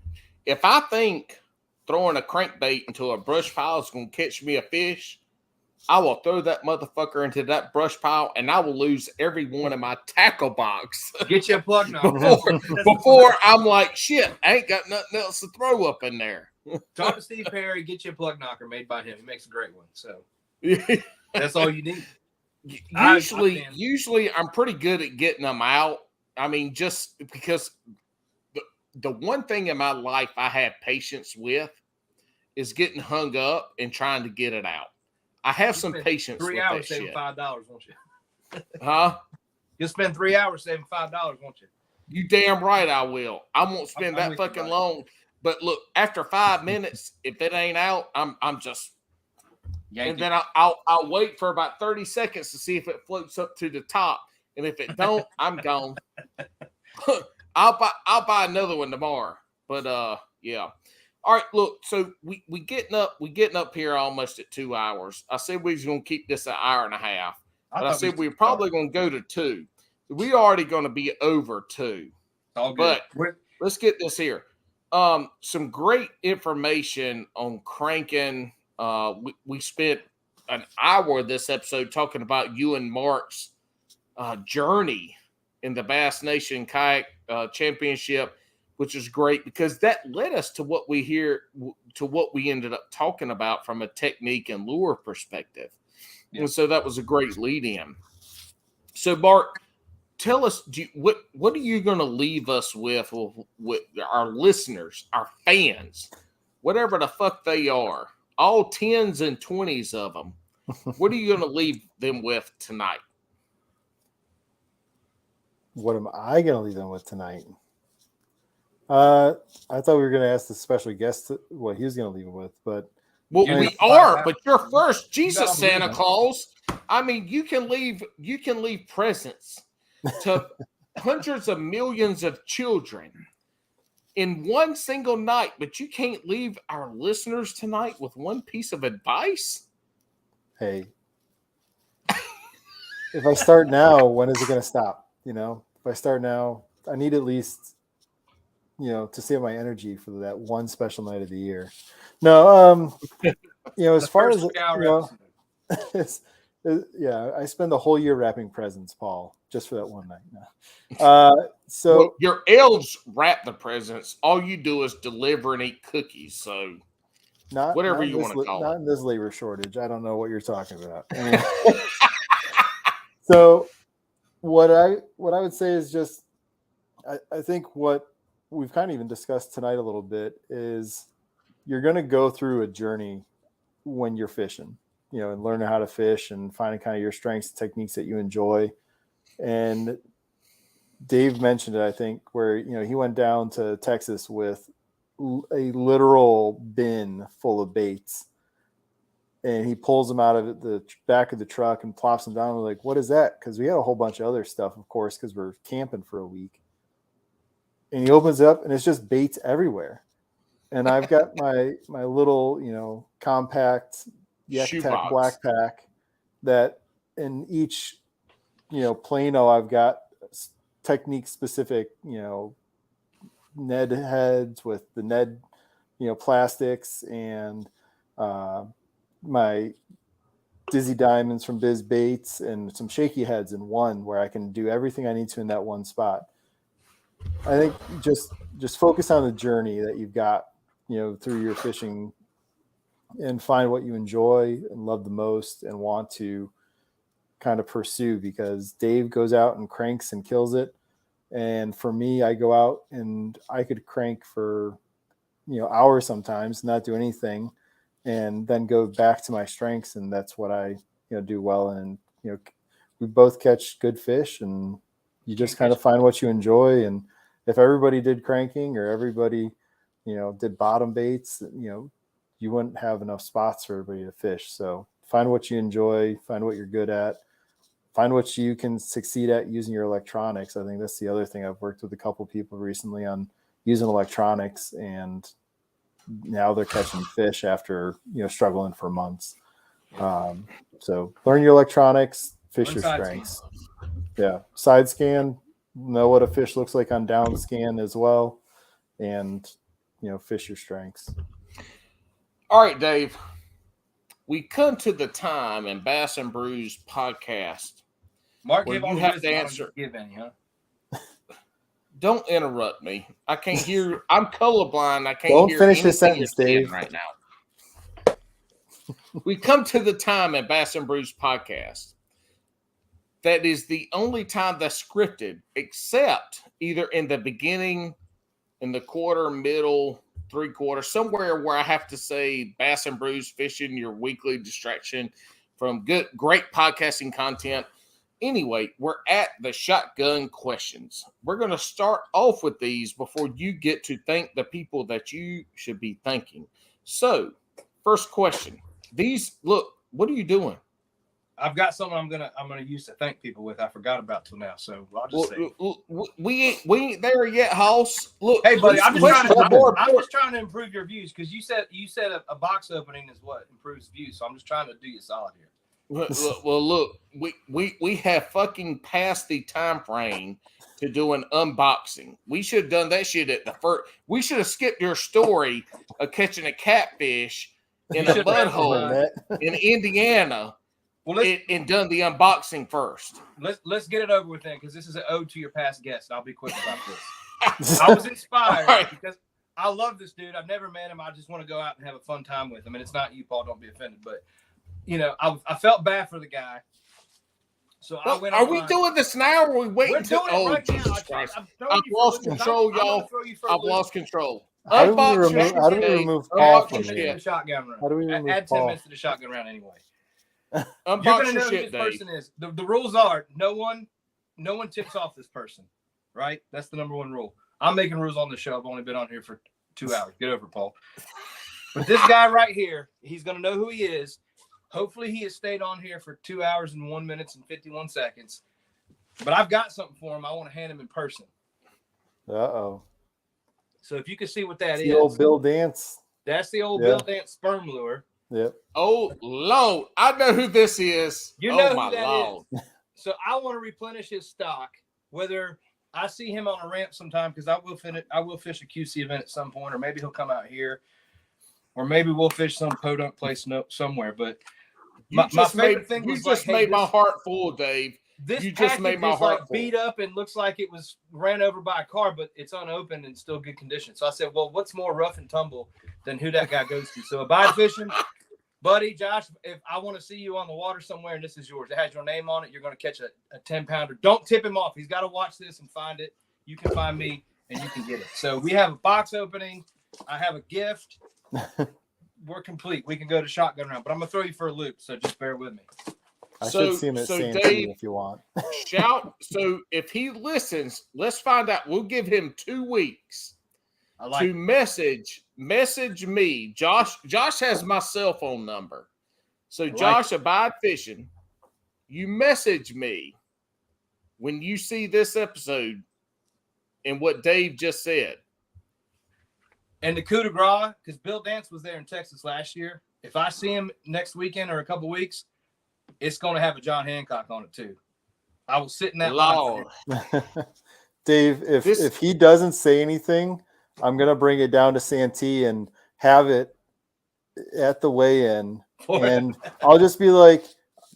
If I think throwing a crankbait into a brush pile is going to catch me a fish, I will throw that motherfucker into that brush pile, and I will lose every one in my tackle box. Get you a plug knocker. before I'm like, shit, I ain't got nothing else to throw up in there. Talk to Steve Perry, get you a plug knocker made by him. He makes a great one. So that's all you need. Usually I'm pretty good at getting them out. I mean, just because the one thing in my life I have patience with is getting hung up and trying to get it out. I have some patience. 3 hours saving $5, won't you? Huh? You'll spend 3 hours saving $5, won't you? You damn right I will. I won't spend that fucking long. But look, after 5 minutes, if it ain't out, I'm just. And then I'll wait for about 30 seconds to see if it floats up to the top, and if it don't, I'm gone. I'll buy another one tomorrow. But yeah. All right, look. So we getting up here almost at 2 hours. I said we was gonna keep this an hour and a half, but I said we were probably gonna go to 2. We already gonna be over 2. All good. But let's get this here. Some great information on cranking. We spent an hour of this episode talking about you and Mark's journey in the BASS Nation Kayak Championship, which is great because that led us to what we ended up talking about from a technique and lure perspective. Yeah. And so that was a great lead in. So Mark, tell us, what are you going to leave us with our listeners, our fans, whatever the fuck they are, all 10s and 20s of them? What are you going to leave them with tonight? What am I going to leave them with tonight? I thought we were going to ask the special guest what he was going to leave them with, but we are. But you're first, Jesus Santa Claus. I mean, you can leave presents to hundreds of millions of children in one single night, but you can't leave our listeners tonight with one piece of advice. Hey, if I start now, when is it going to stop? If I start now, I need at least, to save my energy for that one special night of the year. No, as far as I spend the whole year wrapping presents, Paul, just for that one night. So your elves wrap the presents. All you do is deliver and eat cookies. So whatever you want to call it. Not in this labor shortage. I don't know what you're talking about. So what I would say is just, I think what we've kind of even discussed tonight a little bit is you're going to go through a journey when you're fishing, and learning how to fish and finding kind of your strengths and techniques that you enjoy. And Dave mentioned it, I think, where, he went down to Texas with a literal bin full of baits, and he pulls them out of the back of the truck and plops them down. We're like, what is that? Because we had a whole bunch of other stuff, of course, because we're camping for a week. And he opens it up, and it's just baits everywhere. And I've got my little, compact Yak Tech black pack that in each, plano, I've got technique specific, Ned heads with the Ned, plastics, and my Dizzy Diamonds from Biz Baits, and some shaky heads in one, where I can do everything I need to in that one spot. I think just focus on the journey that you've got, through your fishing, and find what you enjoy and love the most and want to kind of pursue, because Dave goes out and cranks and kills it. And for me, I go out and I could crank for, hours sometimes, not do anything, and then go back to my strengths. And that's what I, do well. And, we both catch good fish, and you just kind of find what you enjoy. And if everybody did cranking, or everybody, did bottom baits, you wouldn't have enough spots for everybody to fish. So find what you enjoy, find what you're good at, find what you can succeed at using your electronics. I think that's the other thing. I've worked with a couple of people recently on using electronics, and now they're catching fish after, struggling for months. So learn your electronics, fish your strengths. Yeah. Side scan, know what a fish looks like on down scan as well. And, fish your strengths. All right, Dave. We come to the time in Bass and Brews podcast. Mark, where give you have to answer. Give any, huh? Don't interrupt me. I can't hear. I'm colorblind. I can't Don't hear. Finish your sentence, Dave. Right now. We come to the time in Bass and Brews podcast that is the only time that's scripted, except either in the beginning, in the quarter, middle, 3/4, somewhere where I have to say Bass and Brews fishing, your weekly distraction from great podcasting content. Anyway, we're at the shotgun questions. We're going to start off with these before you get to thank the people that you should be thanking. So, first question. Look, what are you doing? I've got something I'm gonna use to thank people with. I forgot about till now, so I'll just say we ain't there yet, House. Look, hey buddy, I'm just trying to improve your views because you said a box opening is what improves views. So I'm just trying to do you solid here. Look, we have fucking passed the time frame to do an unboxing. We should have done that shit at the first. We should have skipped your story of catching a catfish in a mud hole in Indiana. Well, and done the unboxing first. Let's get it over with then, because this is an ode to your past guest. I'll be quick about this. I was inspired because I love this dude. I've never met him. I just want to go out and have a fun time with him. And it's not you, Paul. Don't be offended. But I felt bad for the guy. So I went. Are we doing this now? Or are we waiting? We're doing it right Jesus now. Christ! I've lost control, y'all. I've lost control. How do we remove Paul from the shotgun round? How do we remove add Paul? 10 minutes to the shotgun round anyway? You're Unbox gonna know your who shit, this Dave. person is. The rules are no one tips off this person, right? That's the number one rule. I'm making rules on the show. I've only been on here for 2 hours. Get over it, Paul. But this guy right here, he's gonna know who he is. Hopefully he has stayed on here for 2 hours and 1 minute and 51 seconds. But I've got something for him. I want to hand him in person. Uh-oh. So if you can see what that is. The old Bill Dance. That's the old Bill Dance sperm lure. Yep. Oh, Lord. I know who this is. You know my who that Lord. is. So I want to replenish his stock. Whether I see him on a ramp sometime, because I will fish a QC event at some point, or maybe he'll come out here, or maybe we'll fish some podunk place somewhere. But my favorite thing was just made my heart full, Dave. You just made my heart full. Beat up and looks like it was ran over by a car, but it's unopened and still good condition. So I said, well, what's more rough and tumble than who that guy goes to? So Abide Fishing, buddy, Josh, if I want to see you on the water somewhere and this is yours, it has your name on it, you're going to catch a 10-pounder. Don't tip him off. He's got to watch this and find it. You can find me and you can get it. So we have a box opening. I have a gift. We're complete. We can go to shotgun round, but I'm going to throw you for a loop, so just bear with me. I should see him at Santee Dave, if you want. So if he listens, let's find out. We'll give him 2 weeks to message me. Josh has my cell phone number. So Josh, Abide Fishing, you message me when you see this episode and what Dave just said. And the coup de grace, because Bill Dance was there in Texas last year. If I see him next weekend or a couple weeks, it's going to have a John Hancock on it too. I will sit in that line. Dave, if he doesn't say anything, I'm going to bring it down to Santee and have it at the weigh-in. And I'll just be like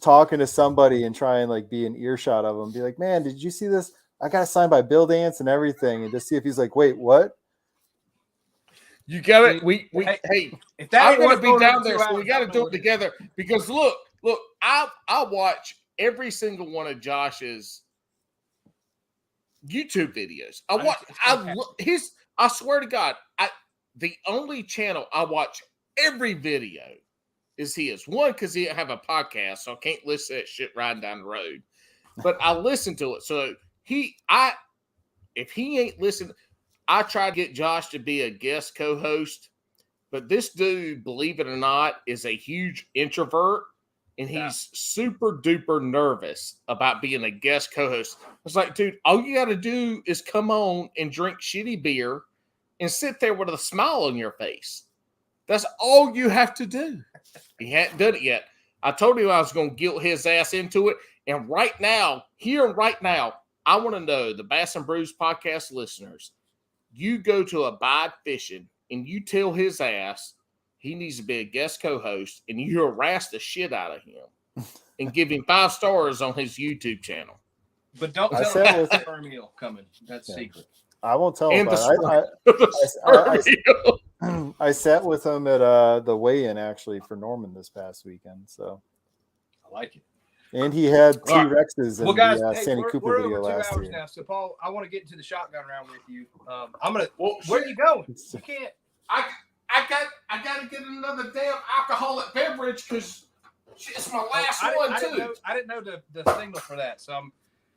talking to somebody and try and like be in earshot of him. Be like, man, did you see this? I got signed by Bill Dance and everything. And just see if he's like, wait, what? You got it. Hey, if I'm going to be down there, so we got to do it together. Because look, I'll watch every single one of Josh's YouTube videos. I swear to God, the only channel I watch every video is his. One, because he don't have a podcast, so I can't listen to that shit riding down the road. But I listen to it. So if he ain't listening, I try to get Josh to be a guest co-host, but this dude, believe it or not, is a huge introvert, and he's super duper nervous about being a guest co-host. It's like, dude, all you got to do is come on and drink shitty beer and sit there with a smile on your face. That's all you have to do. He hadn't done it yet. I told him I was going to guilt his ass into it. And right now, I want to know, the Bass and Brews podcast listeners, you go to Abide Fishing and you tell his ass he needs to be a guest co-host, and you harass the shit out of him and give him 5 stars on his YouTube channel. But don't tell him there's a sperm meal coming. That's secret. I won't tell him. I sat with him at the weigh-in actually for Norman this past weekend. So I like it. And he had T-Rexes in guys, the Sandy Cooper we're video over 2 last hours year. now. So Paul, I want to get into the shotgun round with you. Where are you going? You can't. I got to get another damn alcoholic beverage because it's my last one too. I didn't know the signal for that, so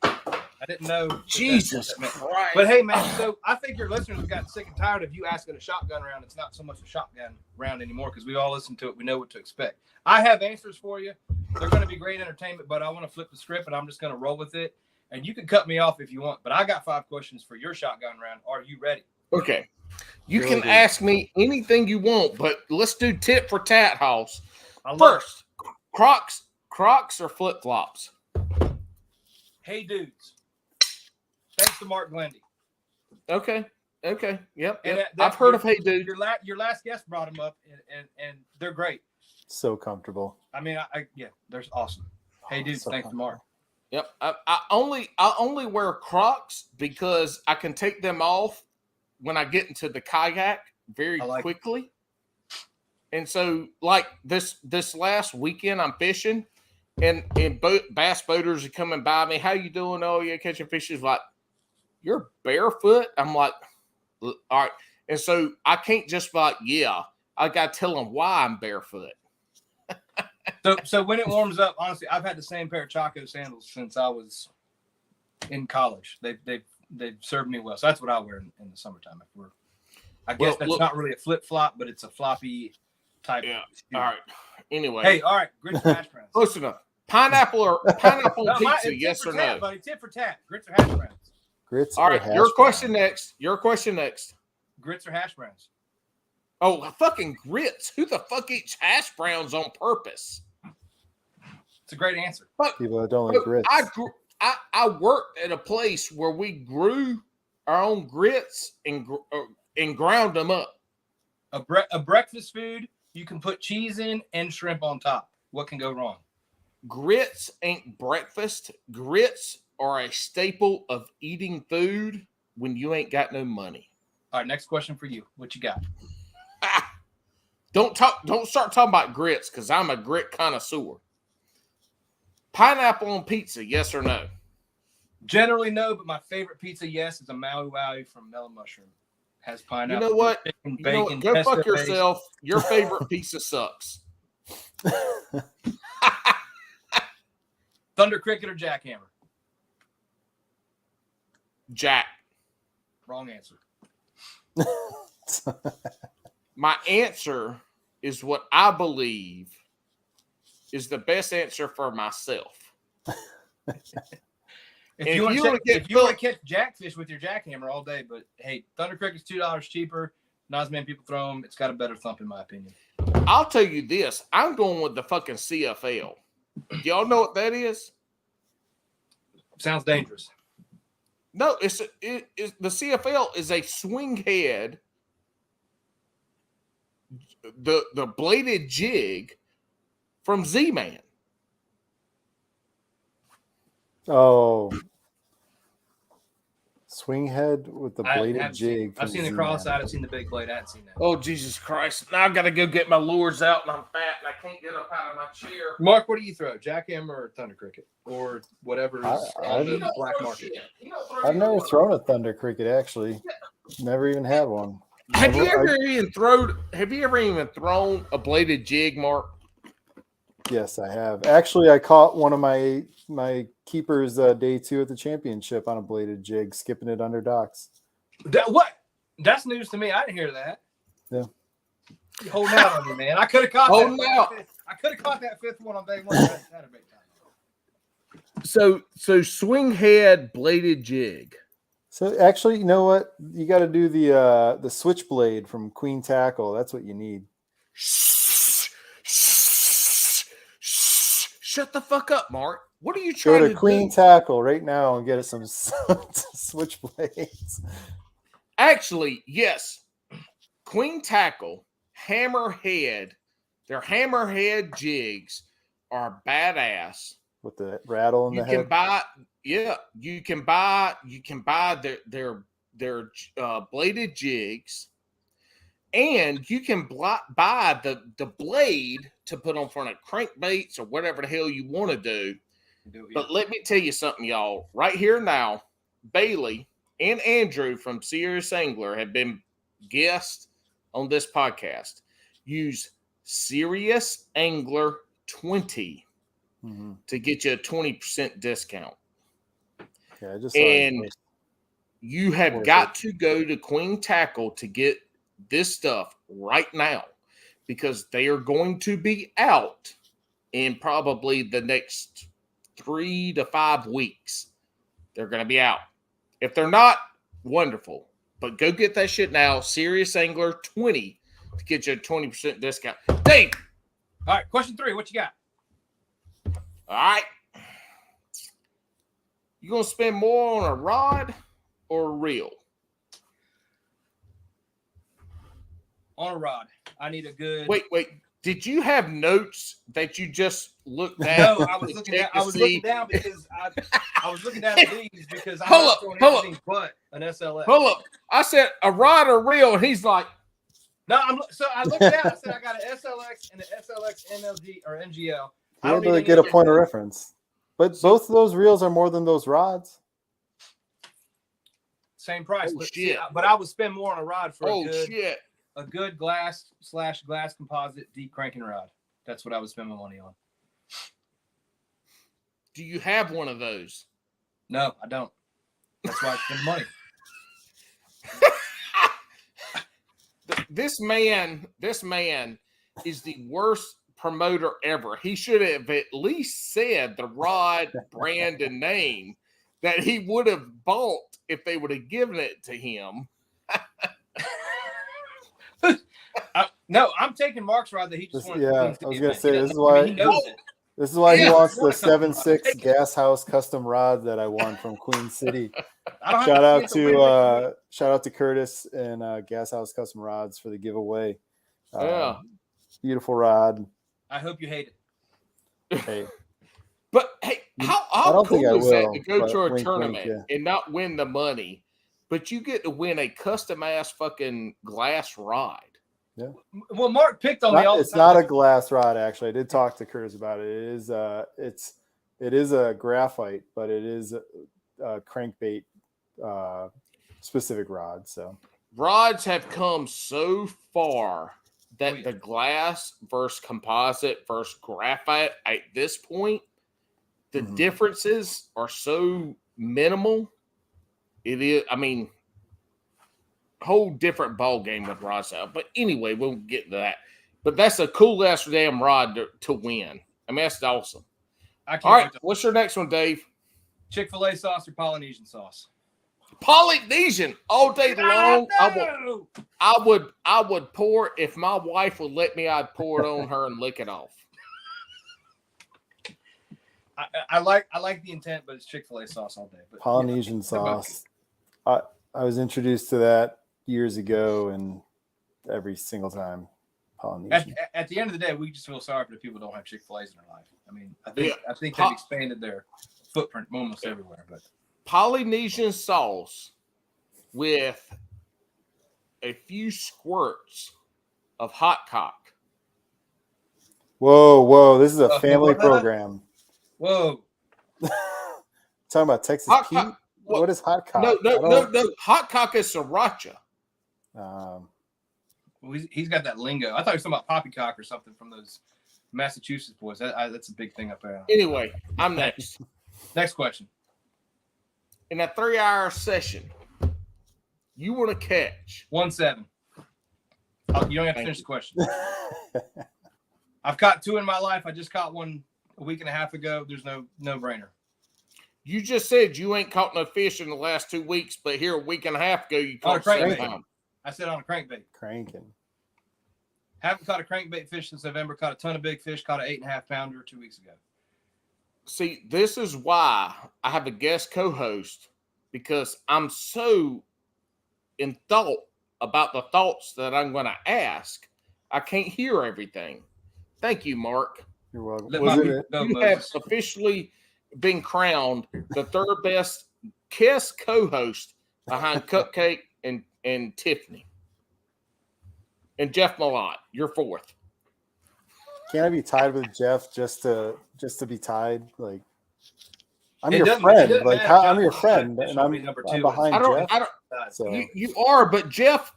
I didn't know. Jesus Christ! But hey, man, so I think your listeners have gotten sick and tired of you asking a shotgun round. It's not so much a shotgun round anymore because we all listen to it. We know what to expect. I have answers for you. They're going to be great entertainment, but I want to flip the script and I'm just going to roll with it. And you can cut me off if you want, but I got 5 questions for your shotgun round. Are you ready? Okay. You can ask me anything you want, but let's do tit for tat, Hoss. First, Crocs or flip flops? Hey, dudes. Thanks to Mark Glenda. Okay. Yep. And I've heard of Hey Dude. Your last guest brought them up, and they're great. So comfortable. I mean, they're awesome. Hey, dude, so thanks to Mark. Yep. I only wear Crocs because I can take them off when I get into the kayak very quickly. And so, like this last weekend, I'm fishing, and bass boaters are coming by me. How you doing? Oh, yeah, catching fish. Is like, you're barefoot? I'm like, all right. And so I can't just be like, yeah. I got to tell them why I'm barefoot. So when it warms up, honestly, I've had the same pair of Chaco sandals since I was in college. They've served me well. So that's what I wear in the summertime. I guess that's not really a flip flop, but it's a floppy type. Yeah. All right. Anyway. Hey, all right. Grits or hash browns? Close enough. Pineapple pizza, yes or no? Buddy, tit for tat. Grits or hash browns? Grits. All right. Your question next. Grits or hash browns? Oh, fucking grits. Who the fuck eats hash browns on purpose? It's a great answer. People that don't like grits. I worked at a place where we grew our own grits and ground them up. A breakfast food you can put cheese in and shrimp on top. What can go wrong? Grits ain't breakfast. Grits are a staple of eating food when you ain't got no money. All right, next question for you. What you got? Don't start talking about grits because I'm a grit connoisseur. Pineapple on pizza, yes or no? Generally no, but my favorite pizza, yes, is a Maui Wowie from Melon Mushroom. Has pineapple. You know what? Chicken, bacon, go fuck yourself. Your favorite pizza sucks. Thunder Cricket or Jackhammer? Jack. Wrong answer. My answer is what I believe is the best answer for myself. If you want to catch jackfish with your jackhammer all day, but hey, Thunder Cricket's $2 cheaper. Not as many people throw them. It's got a better thump, in my opinion. I'll tell you this. I'm going with the fucking CFL. Y'all know what that is? Sounds dangerous. No, the CFL is a swing head, the bladed jig from Z-Man. Oh, swing head with the bladed jig. I've seen the cross-eyed. I've seen the big blade. I haven't seen that. Oh, Jesus Christ. Now I've got to go get my lures out, and I'm fat, and I can't get up out of my chair. Mark, what do you throw? Jackhammer or Thunder Cricket? Or whatever is on the black market? I've never thrown a Thunder Cricket, actually. Never even had one. Have you ever even thrown a bladed jig, Mark? Yes, I have. Actually, I caught one of my keepers day 2 at the championship on a bladed jig, skipping it under docks. What? That's news to me. I didn't hear that. Yeah. You're holding out on me, man. I could have caught I could have caught that 5th one on day 1. That's a big time. So swing head bladed jig. So actually, you know what? You got to do the switchblade from Queen Tackle. That's what you need. Shut the fuck up, Mark. What are you Go trying to to Queen do? Tackle right now and get us some switchblades. Actually, yes. Queen Tackle, Hammerhead, their Hammerhead jigs are badass. With the rattle in You the can head. buy, yeah, you can buy their bladed jigs, and you can buy the blade to put on front of crankbaits or whatever the hell you want to do. But let me tell you something, y'all. Right here now, Bailey and Andrew from Serious Angler have been guests on this podcast. Use Serious Angler 20 to get you a 20% discount. Yeah, I just and you have got to go to Queen Tackle to get this stuff right now, because they are going to be out in probably the next 3 to 5 weeks. They're going to be out. If they're not, wonderful. But go get that shit now. Serious Angler 20 to get you a 20% discount. Dave! All right, question 3. What you got? All right. You going to spend more on a rod or a reel? On a rod. I need a good... Wait. Did you have notes that you just looked at? No, I was looking down because I was looking down at these because I'm not throwing anything but an SLX. Hold up. I said a rod or reel, and he's like, no, so I looked down. I said I got an SLX and an SLX NLG or NGL. I don't really get a point of reference. But both of those reels are more than those rods. Same price. Oh, but, shit. but I would spend more on a rod for shit. A good glass composite deep cranking rod. That's what I would spend my money on. Do you have one of those? No, I don't. That's why I spend money. This man is the worst promoter ever. He should have at least said the rod brand and name that he would have bought if they would have given it to him. No, I'm taking Mark's rod that he just wanted. Yeah, I was gonna say this is why he knows it. This is why he wants the 7.6 Gas House custom rod that I won from Queen City. Shout out to Curtis and Gas House Custom Rods for the giveaway. Yeah, beautiful rod. I hope you hate it. Hey, but hey, how cool is that to go to a tournament and not win the money, but you get to win a custom ass fucking glass rod? Yeah. Well, Mark picked on me all the time. It's not a glass rod, actually. I did talk to Curtis about it. It is a graphite, but it is a crankbait specific rod. So rods have come so far that the glass versus composite versus graphite at this point, the differences are so minimal. It is, I mean, whole different ball game with rods out. But anyway, we'll get to that. But that's a cool ass damn rod to win. I mean, that's awesome. All right, what's your next one, Dave? Chick-fil-A sauce or Polynesian sauce? Polynesian all day long. I would pour, if my wife would let me, I'd pour it on her and lick it off. I like the intent, but it's Chick-fil-A sauce all day. But Polynesian sauce. I was introduced to that years ago, and every single time Polynesian. At the end of the day, we just feel sorry for the people who don't have Chick-fil-A's in their life. I mean, I think they've expanded their footprint almost everywhere. But Polynesian sauce with a few squirts of hot cock. Whoa! This is a family program. Whoa! Talking about Texas Pete. What is hot cock? No. Hot cock is sriracha. Well, he's got that lingo. I thought he was talking about poppycock or something from those Massachusetts boys. That's a big thing up there. Anyway, I'm next. Next question. In a 3-hour session, you want to catch 1.7. You don't have to finish the question. I've caught 2 in my life. I just caught one a week and a half ago. There's no brainer. You just said you ain't caught no fish in the last 2 weeks, but here a week and a half ago you caught 7 pounds. I said on a crankbait. Cranking. Haven't caught a crankbait fish since November. Caught a ton of big fish. Caught an 8.5 pounder 2 weeks ago. See, this is why I have a guest co-host, because I'm so in thought about the thoughts that I'm going to ask. I can't hear everything. Thank you, Mark. You're welcome. You have officially been crowned the third best guest co-host behind Cupcake and Tiffany. And Jeff Malott, you're fourth. Can't I be tied with Jeff just to be tied? Like, I'm your friend. Like, I'm your friend, and I'm behind Jeff. So. You are, but Jeff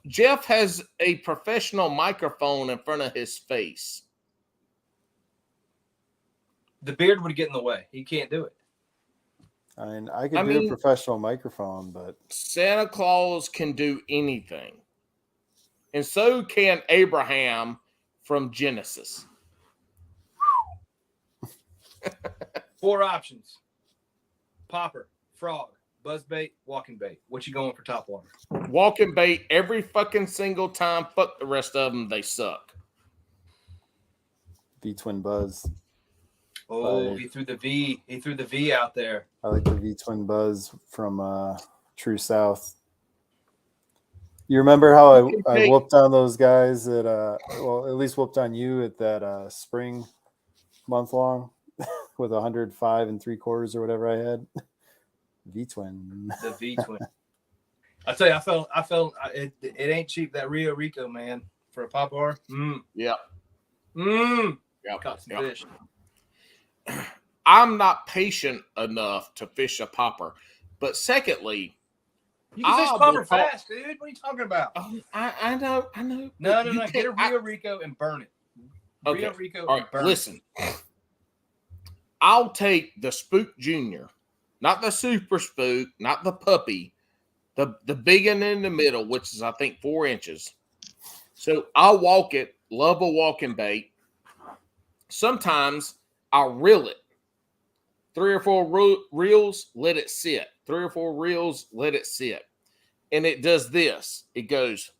has a professional microphone in front of his face. The beard would get in the way. He can't do it. I mean, I could do a professional microphone, but Santa Claus can do anything. And so can Abraham from Genesis. 4 options: popper, frog, buzzbait, walking bait. What you going for top water? Walking bait every fucking single time. Fuck the rest of them. They suck. V-twin buzz. Oh, he threw the V. He threw the V out there. I like the V-twin buzz from True South. You remember how I whooped on those guys at at least whooped on you at that spring month long with 105 3/4 or whatever I had. V-twin. The V-twin. I tell you, I felt it ain't cheap, that Rio Rico, man, for a pop bar. Yeah. Caught some fish. I'm not patient enough to fish a popper. But secondly, you can fish popper fast, dude. What are you talking about? I know. No. Get a Rio Rico and burn it. Okay. Rio Rico All and right, burn listen. I'll take the Spook Junior, not the Super Spook, not the puppy, the big one in the middle, which is I think 4 inches. So I'll walk it. Love a walking bait. Sometimes I'll reel it. 3 or 4 reels, let it sit. 3 or 4 reels, let it sit. And it does this. It goes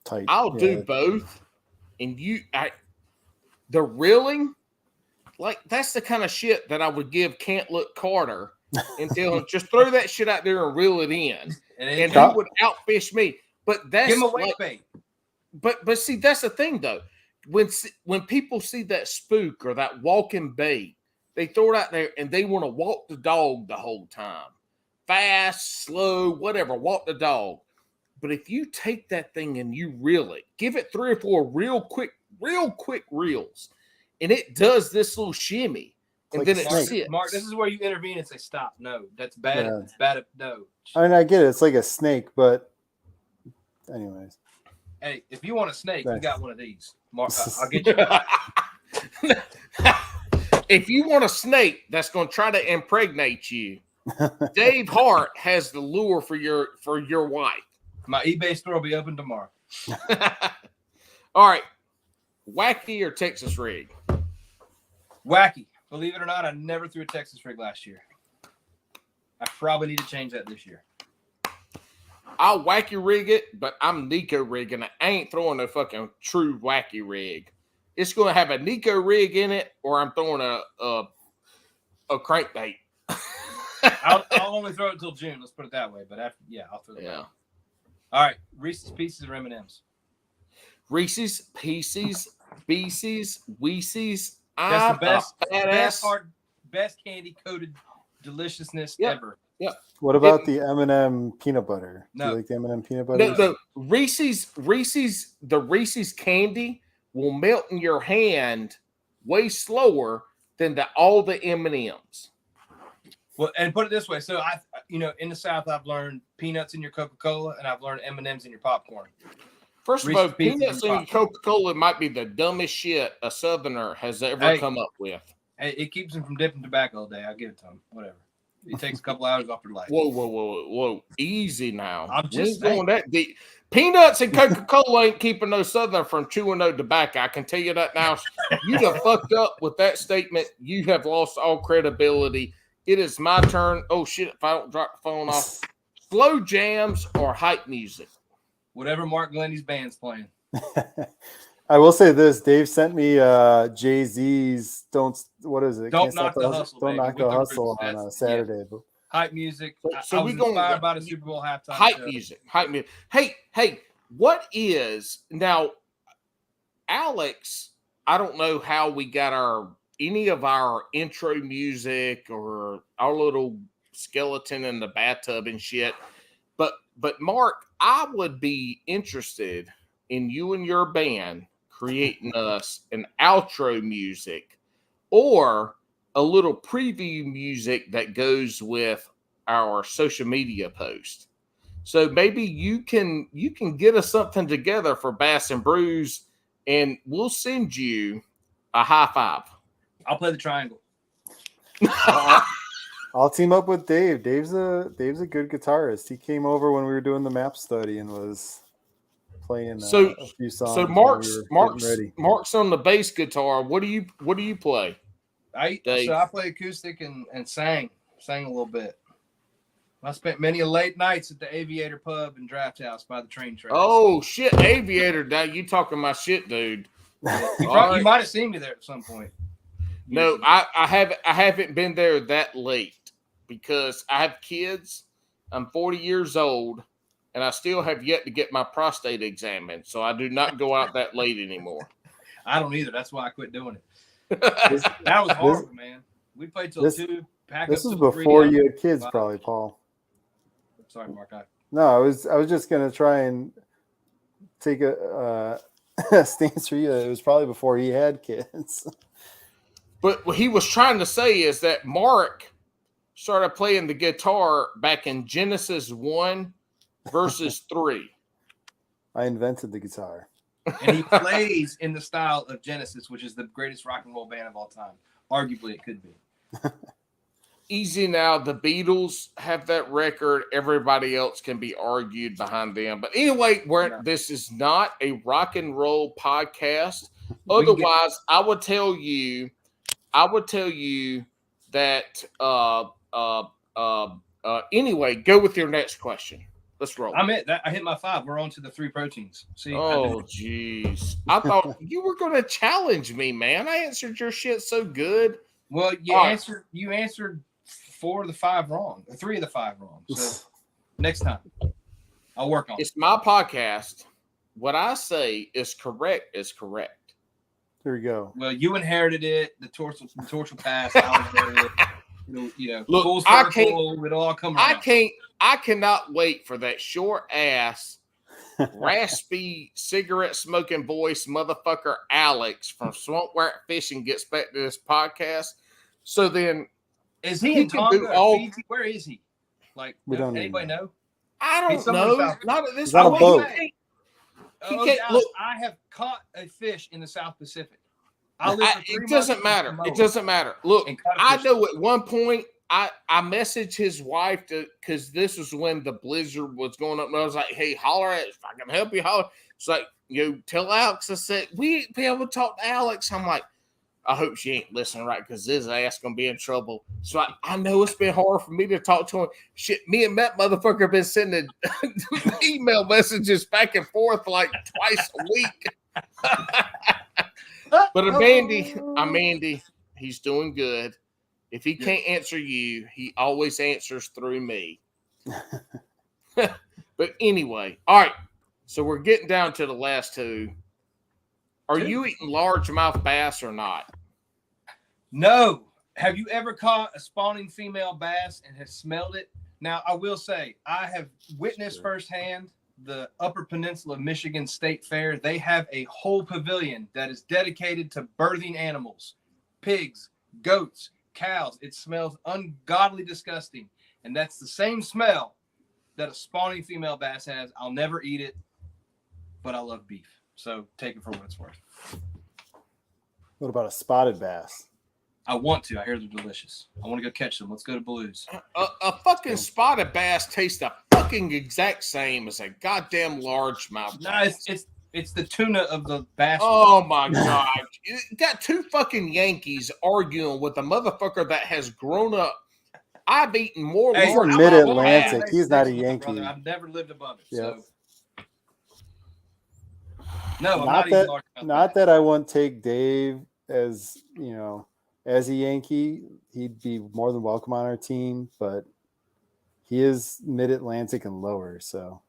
tight. I'll do both. And the reeling, like, that's the kind of shit that I would give Can't Look Carter and tell him, just throw that shit out there and reel it in. And he would outfish me. But that's give him a weight bait. But see, that's the thing though. When people see that spook or that walking bait, they throw it out there and they want to walk the dog the whole time. Fast, slow, whatever, walk the dog. But if you take that thing and you reel it, give it 3 or 4 real quick reels, and it does this little shimmy, and then it sits. Mark, this is where you intervene and say, stop. No, that's bad. Yeah. It's bad. No. I mean, I get it. It's like a snake, but anyways. Hey, if you want a snake, you got one of these. Mark, I'll get you. If you want a snake that's going to try to impregnate you, Dave Hart has the lure for your wife. My eBay store will be open tomorrow. All right. Wacky or Texas rig? Wacky. Believe it or not, I never threw a Texas rig last year. I probably need to change that this year. I'll wacky rig it, but I'm Nico rigging it. I ain't throwing a fucking true wacky rig. It's going to have a Nico rig in it, or I'm throwing a crankbait. I'll only throw it until June. Let's put it that way. But after, I'll throw it. Yeah. All right, Reese's Pieces or M&M's. Reese's Pieces, Beeses, Weese's. That's the best candy coated deliciousness ever. Yeah. What about the M&M peanut butter? No. Do you like the M&M peanut butter? The Reese's candy will melt in your hand way slower than all the M&Ms. Well, and put it this way. So in the South, I've learned peanuts in your Coca-Cola, and I've learned M&Ms in your popcorn. First of all, peanuts in your Coca-Cola might be the dumbest shit a Southerner has ever come up with. Hey, it keeps them from dipping tobacco all day. I'll give it to them. Whatever. It takes a couple hours off their life. Whoa. Easy now. I'm just going that deep. Peanuts and Coca-Cola ain't keeping no Southern from chewing no tobacco. I can tell you that now. You have fucked up with that statement. You have lost all credibility. It is my turn. Oh, shit. If I don't drop the phone off. Slow jams or hype music? Whatever Mark Glenda's band's playing. I will say this: Dave sent me Jay-Z's "Don't Knock the Hustle." Don't Knock the Hustle on Saturday. Yeah. Hype music. So I was inspired by the Super Bowl halftime hype show. music. Hey, what is now, Alex? I don't know how we got any of our intro music or our little skeleton in the bathtub and shit. But Mark, I would be interested in you and your band creating us an outro music or a little preview music that goes with our social media post. So maybe you can get us something together for Bass and Brews, and we'll send you a high five. I'll play the triangle. I'll team up with Dave. Dave's a good guitarist. He came over when we were doing the map study and was playing a few songs. So Mark's on the bass guitar. What do you play? I play acoustic and sang a little bit. I spent many late nights at the Aviator Pub and Draft House by the train tracks. Oh shit, Aviator! Now you talking my shit, dude. You might have seen me there at some point. No, I haven't been there that late because I have kids. I'm 40 years old, and I still have yet to get my prostate examined. So I do not go out that late anymore. I don't either. That's why I quit doing it. That was horrible, man. We played till 2. This was before you had kids, probably, Paul. Sorry, Mark. No, I was just gonna try and take a stance for you. It was probably before he had kids. But what he was trying to say is that Mark started playing the guitar back in Genesis 1 verses 3. I invented the guitar. And he plays in the style of Genesis, which is the greatest rock and roll band of all time. Arguably, it could be. Easy now. The Beatles have that record. Everybody else can be argued behind them. But anyway, this is not a rock and roll podcast. Otherwise, I would tell you that anyway, go with your next question. Let's roll. I hit my 5. We're on to the 3 proteins. See? Oh, jeez. I thought you were going to challenge me, man. I answered your shit so good. Well, you answered 4 of the 5 wrong. 3 of the 5 wrong. So next time, I'll work on it. It's my podcast. What I say is correct is correct. Here we go. Well, you inherited it. The torch will pass. I inherited it. Look, full circle, it'll all come around. I cannot wait for that short ass, raspy, cigarette smoking voice motherfucker Alex from Swamp Rat Fishing gets back to this podcast. So then, is he in Tonga or Fiji? Where is he? Like, anybody know? I don't know. Not at this point. Boat. Look, I have caught a fish in the South Pacific. It doesn't matter. It doesn't matter. Look, I know at one point I messaged his wife because this was when the blizzard was going up, and I was like, "Hey, holler at if I can help you, holler." It's like, tell Alex. I said we ain't be able to talk to Alex. I'm like, I hope she ain't listening right because his ass gonna be in trouble. So I know it's been hard for me to talk to him. Shit, me and that motherfucker have been sending email messages back and forth like twice a week. But Amandy, he's doing good. If he can't answer you, he always answers through me. But anyway, all right. So we're getting down to the last 2. Are you eating largemouth bass or not? No. Have you ever caught a spawning female bass and have smelled it? Now, I will say, I have witnessed firsthand the Upper Peninsula of Michigan State Fair. They have a whole pavilion that is dedicated to birthing animals, pigs, goats, cows. It smells ungodly disgusting. And that's the same smell that a spawning female bass has. I'll never eat it, but I love beef. So take it for what it's worth. What about a spotted bass? I want to. I hear they're delicious. I want to go catch them. Let's go to Blues. A fucking spotted bass tastes the fucking exact same as a goddamn largemouth. No, it's the tuna of the bass. Oh my god! You got 2 fucking Yankees arguing with a motherfucker that has grown up. I've eaten more. He's from Mid-Atlantic. He's not a Yankee. Brother. I've never lived above it. Yep. So No, I'm not even that large enough not bass. that I wouldn't take Dave as as a Yankee. He'd be more than welcome on our team, but he is mid-Atlantic and lower, so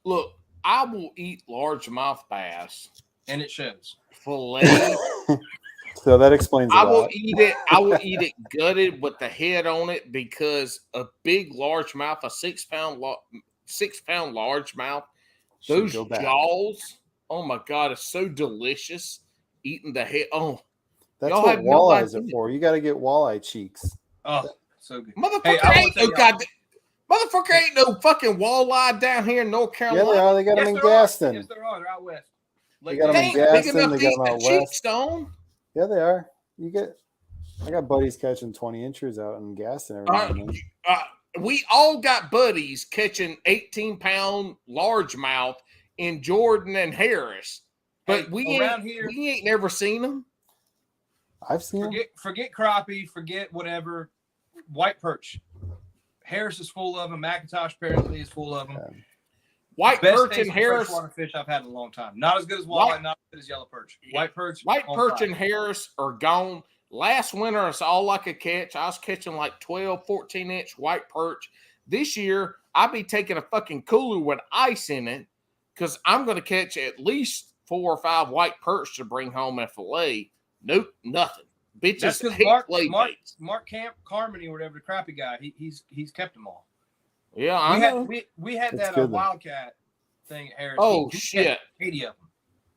Look, I will eat largemouth bass, And it shows. fillet. so that explains a I will lot. eat it. I will eat it gutted with the head on it because a big largemouth, a 6 pound, 6 pound largemouth, Should those go back. jaws. Oh my god, it's so delicious. Eating the head. Oh, That's y'all what have no walleyes idea. are for. You got to get walleye cheeks. Oh, so good. Motherfucker Hey, I ain't wanna no tell y'all- motherfucker ain't no fucking walleye down here in North Yeah, Carolina. they are. They got them in Yes, there are. Gaston. Yes, there are. They're out west. They got 'em They in ain't Gaston, big enough they to got eat 'em the out cheek west. stone. Yeah, they are. I got buddies catching 20 inches out in Gaston every now and then. We all got buddies catching 18-pound largemouth in Jordan and Harris, but Hey, we around ain't here- we ain't never seen them. I've seen them. Forget crappie, forget whatever. White perch. Harris is full of them. McIntosh apparently is full of them. Yeah. White Best perch and tasting Harris, freshwater fish I've had in a long time. Not as good as walleye, not as good as yellow perch. White perch, on fire. and Harris are gone. Last winter, it's all I could catch. I was catching like 12, 14-inch white perch. This year, I'll be taking a fucking cooler with ice in it because I'm going to catch at least 4 or 5 white perch to bring home and fillet. Nope, nothing. That's Bitches because hate play baits. Mark Carmody or whatever, the crappy guy, he's kept them all. Yeah, I know. We had That's that good, though. Wildcat thing at Harris. Oh, He shit. kept 80 of them.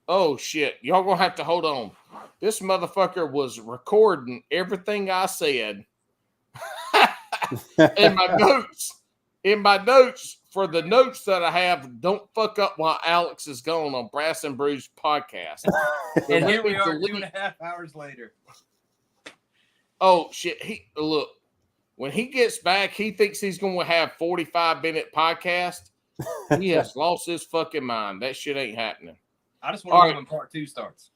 Oh, shit. Y'all going to have to hold on. This motherfucker was recording everything I said in my notes. In my notes, for the notes that I have, don't fuck up while Alex is gone on Brass and Brews podcast. And here we me are delete- 2.5 hours later. Oh, shit. Look, when he gets back, he thinks he's going to have 45-minute podcast. He has lost his fucking mind. That shit ain't happening. I just want to know All when part 2 starts.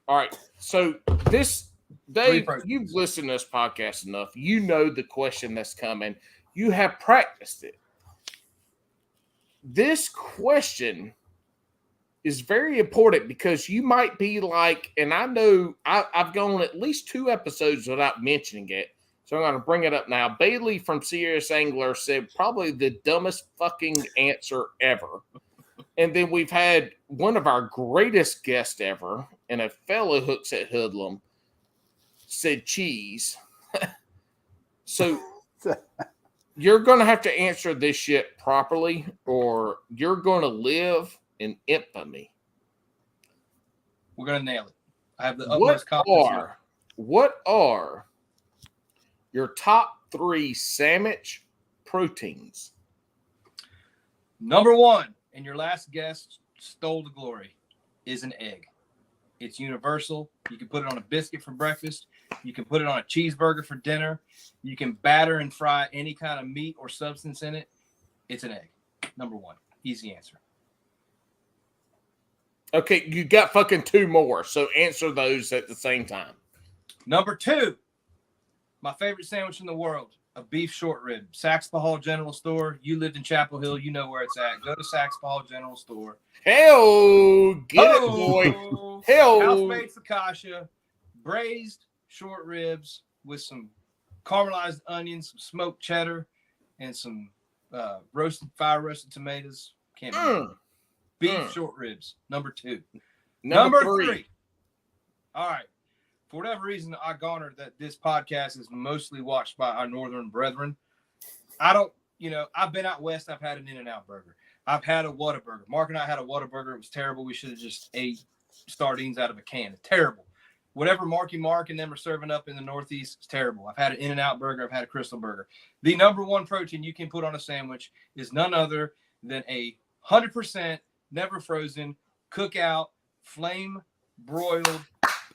All right. So this, Dave, Rephrase. you've listened to this podcast enough. You know the question that's coming. You have practiced it. This question is very important because you might be like, and I know I've gone at least 2 episodes without mentioning it. So I'm going to bring it up now. Bailey from Serious Angler said probably the dumbest fucking answer ever. And then we've had one of our greatest guests ever, and a fellow hooks at Hoodlum, said cheese. So you're going to have to answer this shit properly, or you're going to live in infamy. We're going to nail it. I have the utmost What are your top 3 sandwich proteins? Number 1, and your last guest stole the glory, is an egg. It's universal. You can put it on a biscuit for breakfast. You can put it on a cheeseburger for dinner. You can batter and fry any kind of meat or substance in it. It's an egg. Number 1. Easy answer. Okay, you got fucking 2 more, so answer those at the same time. Number 2, my favorite sandwich in the world, a beef short rib. Saxby Hall General Store. You lived in Chapel Hill. You know where it's at. Go to Saxby Hall General Store. Hell, get it, boy. Hell. House-made focaccia, braised short ribs with some caramelized onions, some smoked cheddar, and some fire roasted tomatoes. Can't beat it. Beef short ribs. Number 2. Number 3. All right. For whatever reason, I garnered that this podcast is mostly watched by our northern brethren. I've been out west. I've had an In-N-Out burger. I've had a Whataburger. Mark and I had a Whataburger. It was terrible. We should have just ate sardines out of a can. It's terrible. Whatever Marky Mark and them are serving up in the Northeast, it's terrible. I've had an In-N-Out burger. I've had a Crystal burger. The number 1 protein you can put on a sandwich is none other than a 100% never frozen cookout flame broiled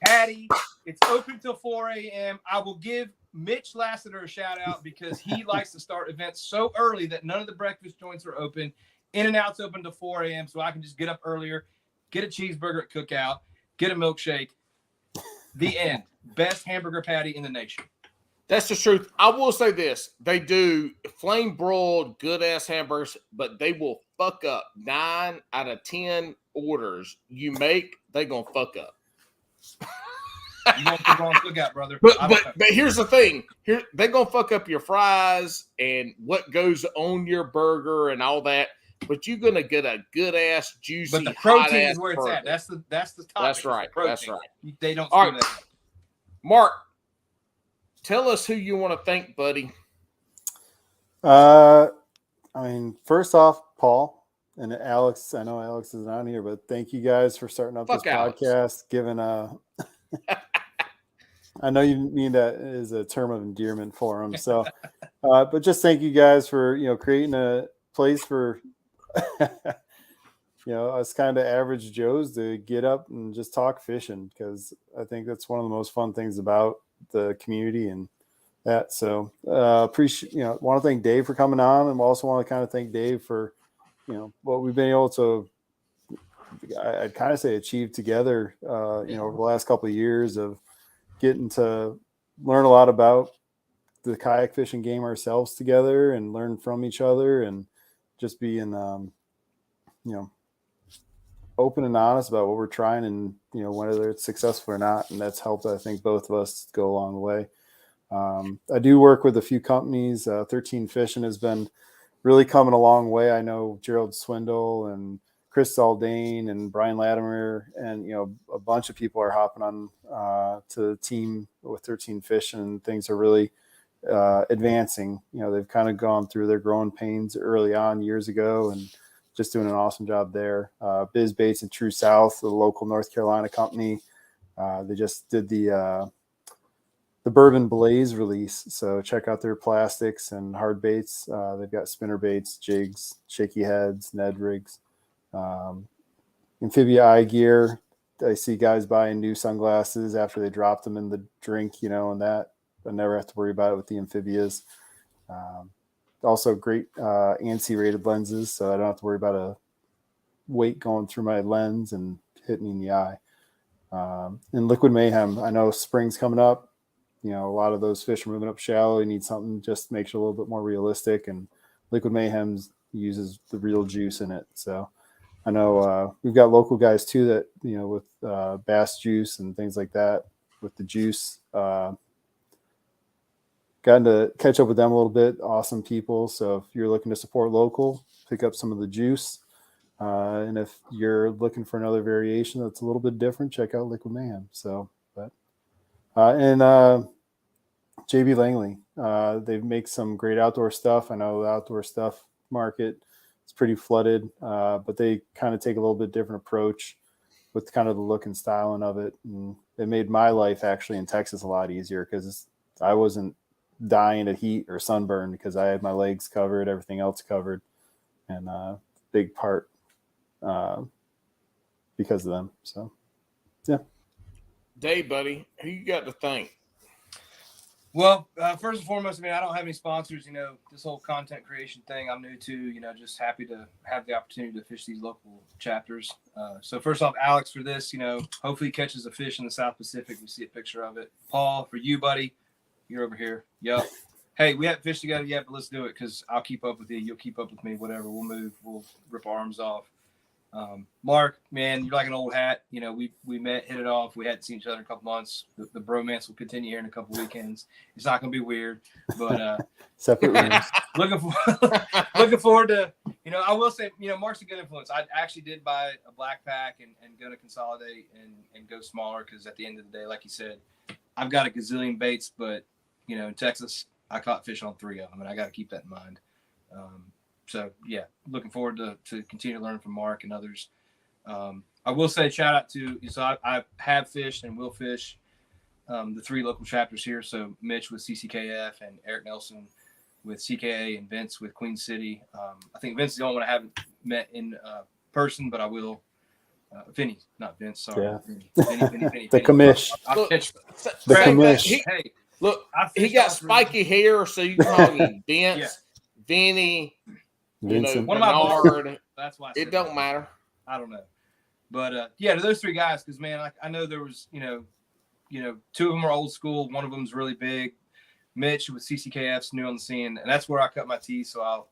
patty. It's open till 4 a.m. I will give Mitch Lassiter a shout out because he likes to start events so early that none of the breakfast joints are open. In-N-Out's open till 4 a.m. so I can just get up earlier, get a cheeseburger at Cookout, get a milkshake. The end. Best hamburger patty in the nation. That's the truth. I will say this. They do flame broiled good ass hamburgers, but they will fuck up. 9 out of 10 orders you make, they gonna fuck up. You want the wrong cookout, brother. But here's the thing. Here they're gonna fuck up your fries and what goes on your burger and all that. But you're gonna get a good ass juicy. But the protein hot-ass is where it's burger. at. That's the topic. That's right. The That's right. They don't All screw right. that. Mark, tell us who you want to thank, buddy. I mean, first off, Paul and Alex. I know Alex isn't on here, but thank you guys for starting up this Alex. podcast. Giving I know you mean that as a term of endearment for him. So, but just thank you guys for creating a place for us kind of average Joes to get up and just talk fishing, because I think that's one of the most fun things about the community and that. So appreciate, want to thank Dave for coming on, and also want to kind of thank Dave for, what we've been able to, I'd kind of say achieve together, over the last couple of years of getting to learn a lot about the kayak fishing game ourselves together and learn from each other, and just being, open and honest about what we're trying, and whether it's successful or not. And that's helped, I think, both of us go a long way. I do work with a few companies. 13 Fishing has been really coming a long way. I know Gerald Swindle and Chris Zaldane and Brian Latimer, and a bunch of people are hopping on to the team with 13 Fishing, and things are really advancing. They've kind of gone through their growing pains early on years ago, and just doing an awesome job there. Biz Baits and True South, the local North Carolina company, they just did the Bourbon Blaze release. So check out their plastics and hard baits. They've got spinner baits, jigs, shaky heads, Ned rigs, amphibia eye gear. I see guys buying new sunglasses after they dropped them in the drink, and that, I never have to worry about it with the amphibias. Also great ANSI rated lenses, so I don't have to worry about a weight going through my lens and hitting me in the eye. And Liquid Mayhem, I know spring's coming up. A lot of those fish are moving up shallow. You need something just makes it a little bit more realistic, and Liquid Mayhem uses the real juice in it. So I know we've got local guys too that, with bass juice and things like that with the juice. Gotten to catch up with them a little bit. Awesome people. So if you're looking to support local, pick up some of the juice. And if you're looking for another variation that's a little bit different, check out Liquid Mayhem. So, and JB Langley, they make some great outdoor stuff. I know the outdoor stuff market is pretty flooded, but they kind of take a little bit different approach with kind of the look and styling of it. And it made my life actually in Texas a lot easier, because I wasn't dying of heat or sunburn because I had my legs covered, everything else covered, and big part because of them. So, yeah. Dave, buddy, who you got to thank? Well, first and foremost, I don't have any sponsors. This whole content creation thing I'm new to. Just happy to have the opportunity to fish these local chapters. So first off, Alex, for this, hopefully he catches a fish in the South Pacific. We see a picture of it. Paul, for you, buddy, you're over here. Yep. Hey, we haven't fished together yet, but let's do it, because I'll keep up with you. You'll keep up with me. Whatever. We'll move. We'll rip our arms off. Mark, man, you're like an old hat. We met, hit it off. We hadn't seen each other in a couple months. The bromance will continue here in a couple weekends. It's not going to be weird, but separate rooms. looking forward to, I will say, Mark's a good influence. I actually did buy a black pack and going to consolidate and go smaller, because at the end of the day, like you said, I've got a gazillion baits, but in Texas, I caught fish on 3 of them, and I got to keep that in mind. So yeah, looking forward to continue to learn from Mark and others. I will say shout out to, so I have fished and will fish the 3 local chapters here. So Mitch with CCKF and Eric Nelson with CKA and Vince with Queen City. I think Vince is the only one I haven't met in person, but I will. Vinny, not Vince. Sorry, Yeah. Vinny. The commish. The commish. Hey, look, he got spiky hair, so you can call him Vince, Yeah. Vinny, Vincent. One of my Bernard. that's why It don't matter. I don't know, but yeah, to those 3 guys, because man, I know there was 2 of them are old school, one of them's really big. Mitch with CCKF's new on the scene, and that's where I cut my teeth. So I'll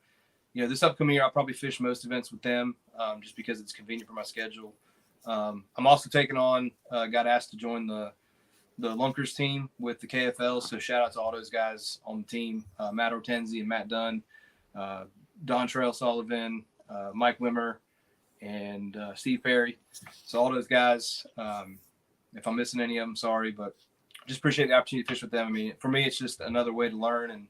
this upcoming year, I'll probably fish most events with them just because it's convenient for my schedule. I'm also taking on, got asked to join the Lunkers team with the KFL. So shout out to all those guys on the team, Matt Hortensi and Matt Dunn, Don Trail Sullivan, Mike Wimmer, and Steve Perry. So all those guys, if I'm missing any of them, sorry, but just appreciate the opportunity to fish with them. I mean, for me, it's just another way to learn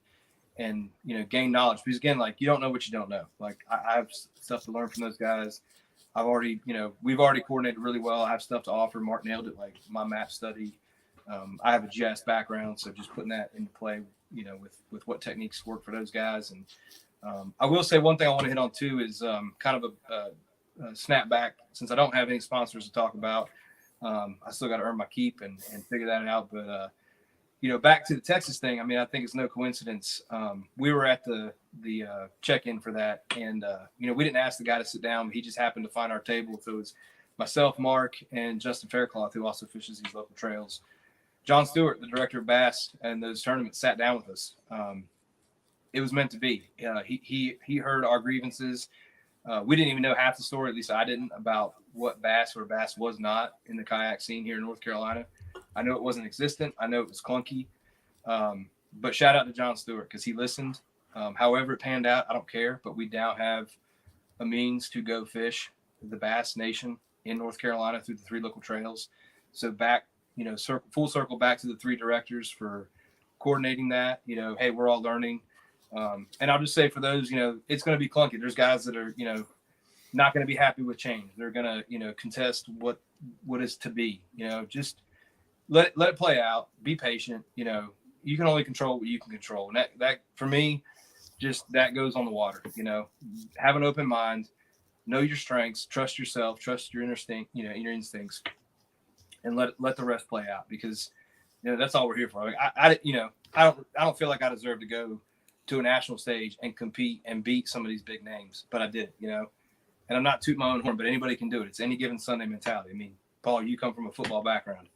and gain knowledge, because again, like, you don't know what you don't know. Like, I have stuff to learn from those guys. I've already, we've already coordinated really well. I have stuff to offer. Mark nailed it, like my map study. I have a GIS background, so just putting that into play, with what techniques work for those guys. And I will say one thing I want to hit on too is kind of a snapback, since I don't have any sponsors to talk about. I still got to earn my keep and figure that out. But back to the Texas thing. I mean, I think it's no coincidence. We were at the check-in for that, and we didn't ask the guy to sit down. But he just happened to find our table. So it was myself, Mark, and Justin Faircloth, who also fishes these local trails. John Stewart, the director of BASS and those tournaments, sat down with us. It was meant to be. He heard our grievances. We didn't even know half the story, at least I didn't, about what bass or bass was not in the kayak scene here in North Carolina. I know it wasn't existent. I know it was clunky. But shout out to John Stewart, because he listened. However it panned out, I don't care. But we now have a means to go fish the BASS Nation in North Carolina through the 3 local trails. So back, full circle back to the 3 directors for coordinating that. Hey, we're all learning. And I'll just say for those, it's going to be clunky. There's guys that are, not going to be happy with change. They're going to, contest what is to be. Just let it play out. Be patient. You can only control what you can control. And that for me, just that goes on the water. Have an open mind, know your strengths, trust yourself, trust your your instincts, and let the rest play out, because that's all we're here for. I don't feel like I deserve to go to a national stage and compete and beat some of these big names, but I did, and I'm not tooting my own horn, but anybody can do it. It's any given Sunday mentality. I mean, Paul, you come from a football background.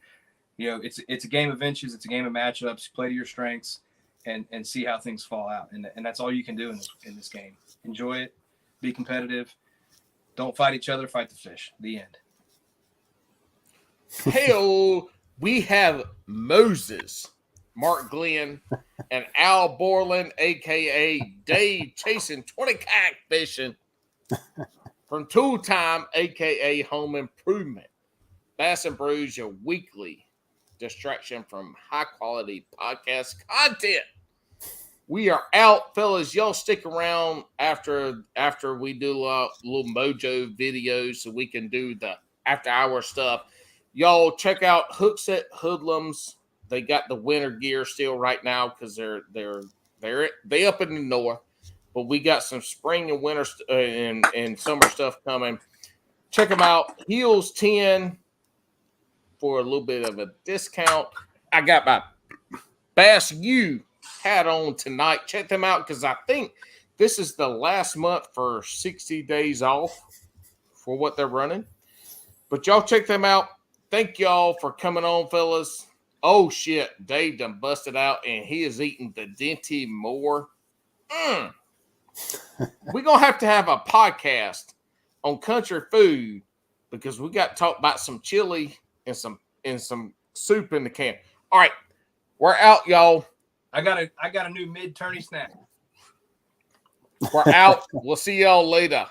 It's a game of inches. It's a game of matchups. Play to your strengths and see how things fall out. And that's all you can do in this game. Enjoy it. Be competitive. Don't fight each other. Fight the fish. The end. Hell, we have Moses, Mark Glenda, and Al Borland, a.k.a. Dave, chasing 20 kayak fishing from Tool Time, a.k.a. Home Improvement. Bass and Brews, your weekly distraction from high-quality podcast content. We are out, fellas. Y'all stick around after we do little mojo videos so we can do the after-hour stuff. Y'all check out Hookset Hoodlums. They got the winter gear still right now because they up in the north, but we got some spring and winter and summer stuff coming. Check them out. Heels 10 for a little bit of a discount. I got my Bass U hat on tonight. Check them out, because I think this is the last month for 60 days off for what they're running. But y'all check them out. Thank y'all for coming on, fellas. Oh, shit. Dave done busted out, and he is eating the Dinty Moore. We're going to have a podcast on country food, because we got to talk about some chili and some soup in the can. All right. We're out, y'all. I got a new mid-tourney snack. We're out. We'll see y'all later.